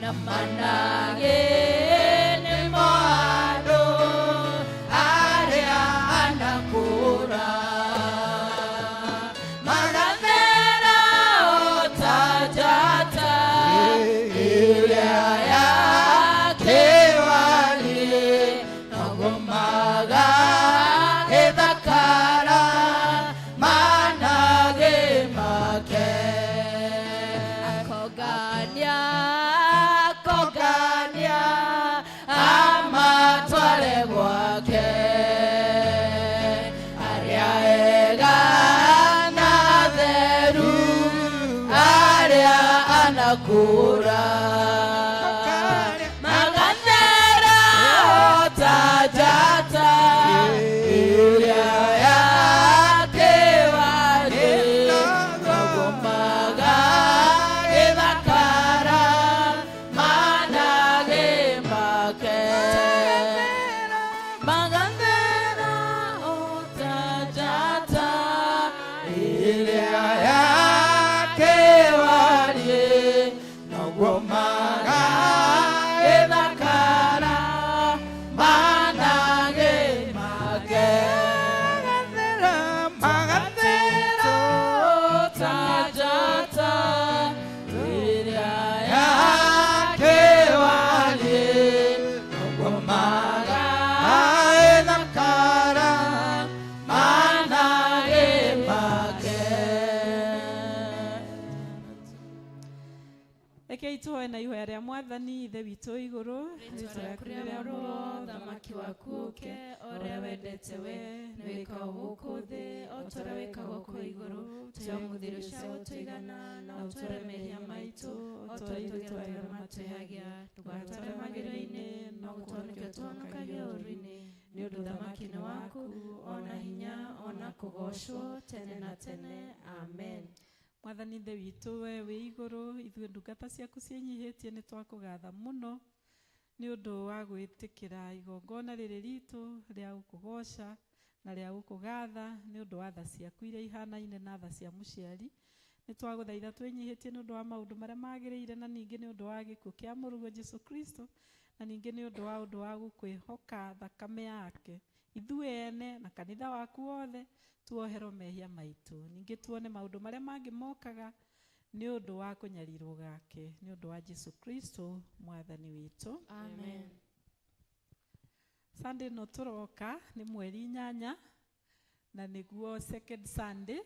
na manage nĩ moandũ arĩa anakũra magathera o ta njata ĩrĩa ya kĩwari nagomaga ĩthakara manage make akogania amatware gwake arĩa ega na theru arĩa anakũra magathera o ta njata ĩrĩa ya kĩwari nagomaga ĩthakara manage make magathera o ta njata ĩrĩa ya kĩwari nagomaga ĩthakara manage make magathera o ta njata ĩrĩa ya kĩwari nagomaga ĩthakara manage make. Rekei tũhoe na ihoya rĩa Mwathani Ithe witũ igũrũ, rĩĩtwa rĩaku rĩamũrwo, thamaki waku ũke, o ũrĩa wendete we nĩ wĩkagwo gũkũ thĩ o ta ũrĩa wĩkagwo kũu igũrũ. Tũhe mũthĩrĩ ũcio ũtũigana na ũtware mehia maitũ o ta ũrĩa ithuĩ twatwara matwĩhagia, ndũgatware magerio-inĩ no gũtũhonokia tũhonokagia ũũru-inĩ, nĩ ũndũ thamaki nĩ waku, ona hinya ona kũgocwo tene na tene. Amen. Mwathani Ithe witũ we wĩ igũrũ, ithuĩ ndungata ciaku ciĩnyihĩtie nĩ twakũgatha mũno nĩ ũndũ wa gwĩtĩkĩra igongona rĩrĩ ritũ rĩa gũkũgoca na rĩa gũkũgatha nĩ ũndũ wa tha ciaku iria ihanaine na tha cia mũciari. Nĩ twagũthaitha twĩnyihĩtie nĩ ũndũ wa maũndũ marĩa magĩrĩire na ningĩ nĩ ũndũ wa gĩkuũ kĩa mũrugo Jesũ Kristo na ningĩ nĩ ũndũ wa gũkwĩhoka thakame yake. Ithuĩ ene na kanitha waku wothe tuoherwo mehia maitũ, ningĩ tuone maũndũ marĩa mangĩ mokaga nĩ ũndũ wa kũnyarirwo gake nĩ ũndũ wa Jesũ Kristo mwathani witũ. Amen. Sunday no tũroka nĩ mweri 8 na nĩguo second Sunday,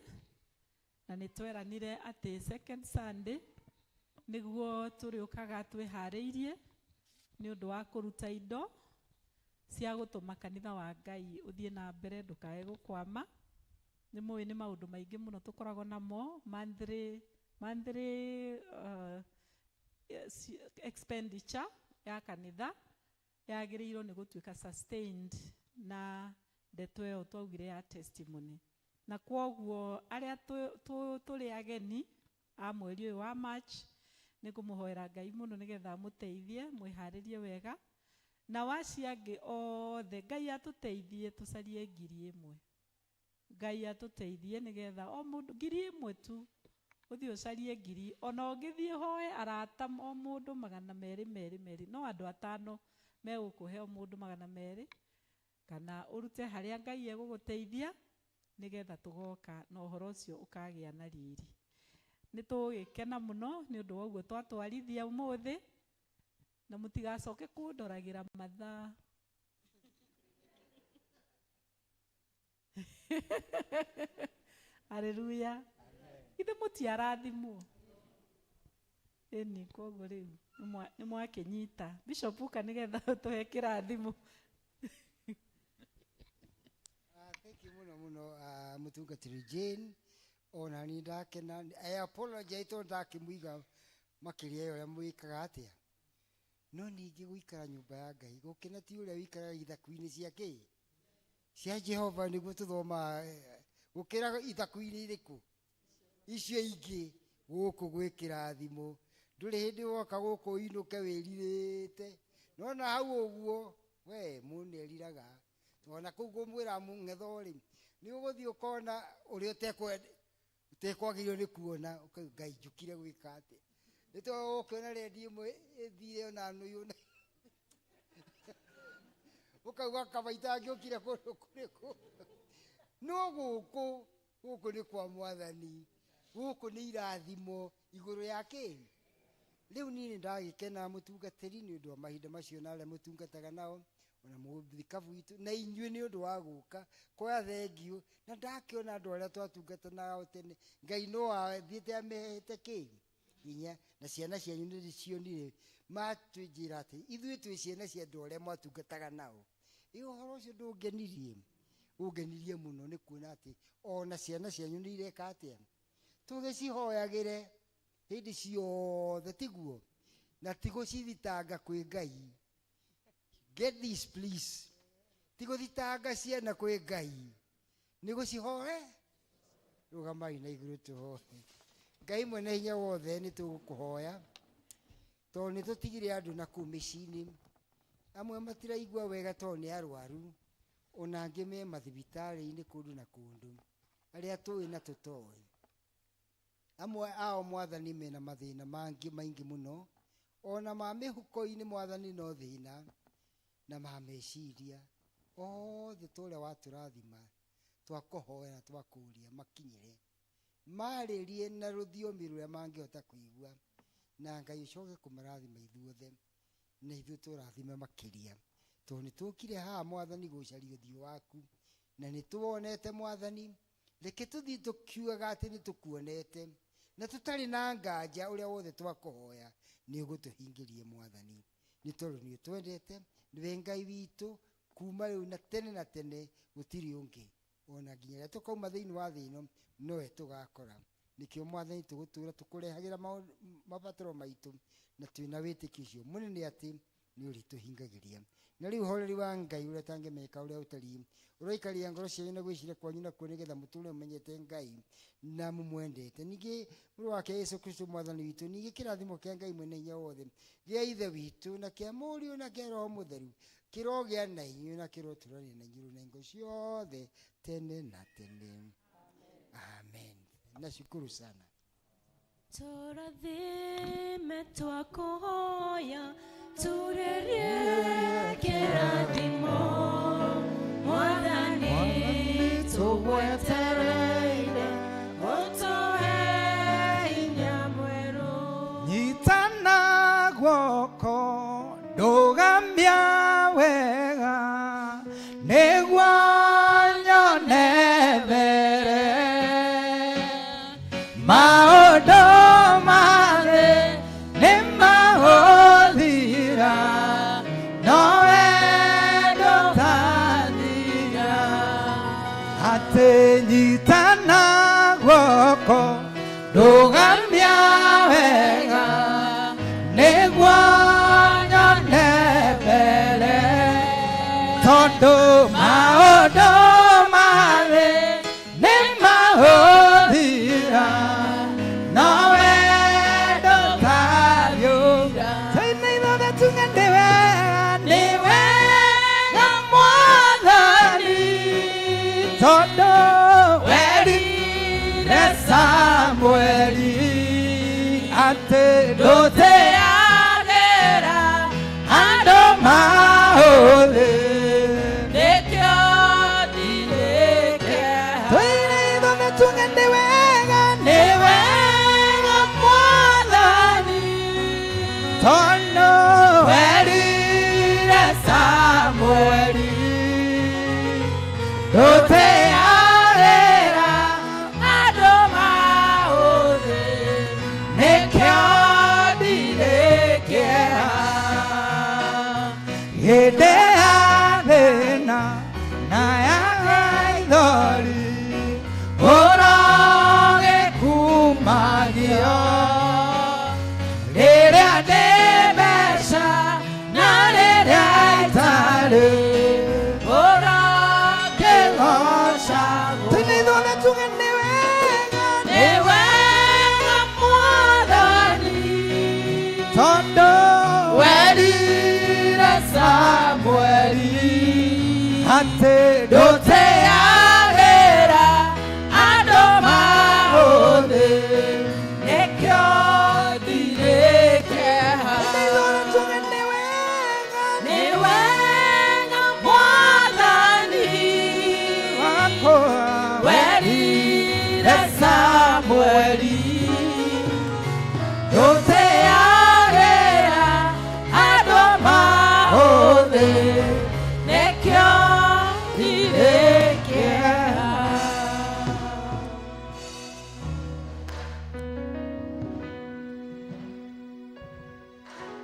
na nĩ tweranire atĩ second Sunday nĩguo tũrĩũkaga twĩharĩirie nĩ ũndũ wa kũruta indo cia gũtũma kanitha wa Ngai ũthiĩ na mbere ndũkae gũkwama. Nĩ mũĩ nĩ maũndũ maingĩ mũno tũkoragwo namo, monthly expenditure ya kanitha yagĩrĩirwo nĩ gũtuĩka sustained na ndeto ĩyo twaugire ya testimony. Na kwoguo arĩa tũrĩ ageni a mweri ũyũ wa March nĩ kũmũhoera Ngai mũno nĩgetha mũteithie mwĩharĩrie wega, na waciangĩ othe Ngai atũteithie tũcarie 1,000. Ngai atũteithie nĩgetha o mũndũ 1,000 tu ũthiĩ ũcarie 1,000, ona ũngĩthiĩ hoe arata o mũndũ 200 no andũ 5 megũkũhe o mũndũ 200, kana ũrute harĩa Ngai egũgũteithia nĩgetha tũgoka na ũhoro ũcio ũkagĩa na riri. Nĩ tũgĩkena mũno nĩ ũndũ wa ũguo twatwarithia ũmũthĩ, na mũtigacoke kũndoragĩra mathaa. Haleluya. Ithe mũtiarathimwo. Ĩni kwoguo rĩu nĩ mwakĩnyita. Bishop uka nĩgetha tũhe kĩrathimo. Thank you mũno mũtungatĩri Jane. Ona ni ndakena. I apologize to ndakĩmũiga makĩria ũrĩa mwĩkaga atĩa. No ningĩ gũikara nyũmba ya Ngai gũkena ti ũrĩa wĩikaraga ithaku-inĩ ciake cia Jehova nĩguo tũthoma gũkĩra ithaku-inĩ irĩkũ icio ingĩ gũkũ gwĩ kĩrathimo. Ndũrĩ hĩndĩ woka gũkũ inũke wĩrirĩte, no na hau ũguo we mũndũ eriraga ona kũu ngũmwĩra mũng'etho rĩ nĩ ũgũthiĩ ũkona ũrĩa ũtekwagĩrĩirwo nĩ kuona Ngai njũkire gwĩka atĩ Ito ukiona redio mwe thire na nuyu ukauga kabaita ngiukire kundu kuriku no guku ni kwa Mwathani guku ni irathimo iguru yake riu nini ndagikena mutungatiri ni undu wa mahinda macio na aria mutungataga nao ona muthikabu witu na inyue ni undu wa guka kwa thengiu na ndakiona andu aria twatungata nao tene Ngai no athiite amehete kiri inya na ciana cianyu ni cionire matwinjira ati ithuĩ twĩ ciana cia andũ arĩa mwatungataga nao ũhoro ũcio ndũngenirie mũno nĩ kuona atĩ ona ciana cianyu nĩ ireka atĩa tũgĩcihoyagĩre hĩndĩ ciothe tiguo na tigũcithitanga kwĩ Ngai. Get this please, tigũthitanga ciana kwĩ Ngai nĩ gũcihoe. Rũgamai na igũrũ tũhoe. Ngai mwene hinya wothe nĩ tũgũkũhoya tondũ nĩ tũtigire andũ na kũu mĩciĩ-inĩ amwe matiraigua wega tondũ nĩ arwaru ona angĩ me mathibitarĩ-inĩ kũndũ na kũndũ arĩa tũĩ na tũtoĩ. Amwe ao Mwathani mena mathĩna mangĩ maingĩ mũno ona ma mĩhuko-inĩ Mwathani no thĩna na ma meciria othe tũrĩa watũrathima twakũhoya na twakũria makinyĩre marĩrie na rũthiomi rũrĩa mangĩhota kũigua na Ngai ũcoke kũmarathima ithuothe na ithuĩ tũrathime makĩria tondũ nĩ tũkire haha Mwathani gũcaria ũthiũ waku na nĩ tũwonete Mwathani. Reke tũthiĩ tũkiugaga atĩ nĩ tũkuonete na tũtarĩ na nganja ũrĩa wothe twakũhoya nĩ ũgũtũhingĩrie Mwathani nĩ tondũ nĩ ũtwendete nĩwe Ngai witũ kuma rĩu na tene gũtirĩ ũngĩ ona nginya rĩrĩa tũkauma thĩinĩ wa thĩ ĩno nowe tũgakora. Nĩkĩo Mwathani tũgũtũũra tũkũrehagĩra mabataro maitũ na twĩna wĩtĩkio ũcio mũnene atĩ nĩ ũrĩtũhingagĩria. Na rĩu ũhoreri wa Ngai ũrĩa ũtangĩmeka ũrĩa ũtariĩ ũroikaria ngoro cianyu na gwĩciria kwanyu nakuo nĩgetha mũtũũre mũmenyete Ngai na mũmwendete. Ningĩ mũrũ wake Yesu Kristo Mwathani witũ, ningĩ kĩrathimo kĩa Ngai mwene hinya wothe gĩa Ithe witũ na kĩa Mũriũ na kĩa Roho Mũtheru kĩrogĩa na inyuĩ na kĩrotũũrania na inyuĩ na ngo ciothe tene na tene. Amen. Nashukuru sana. Tũrathime twakũhoya turerie kĩrathimo Mwathani tũgwetereire ũtũhe hinya mwerũ. Nyitana guoko ndũgamia wega nĩguo nyone mbere maũndũ marĩ nĩ mahũthĩra no wendo tathira atĩ nyitana guoko ndũgamia wega nĩguo nyone mbere tondũ maũndũ marĩ nĩ mahũthĩra no wendo tathira. Nĩ wega Mwathani tondũ werire Samũeli atĩ ndũteagĩra andũ mahũthĩ nĩkĩo ndirĩkĩha. Tũirĩithone tuge nĩ wega Mwathani tondũ werire Samũeli ndũteagĩra andũ mahũthĩ nĩkĩo ndirĩkĩha. Hĩndĩ ya thĩna na ya gaithori ũrogĩkumagio rĩrĩa ndĩ mbeca na rĩrĩa itarĩ ũrokĩgocagwo. Tũinĩithone tuge nĩ wega Mwathani tondũ werire Samũeli atĩ ndũteagĩra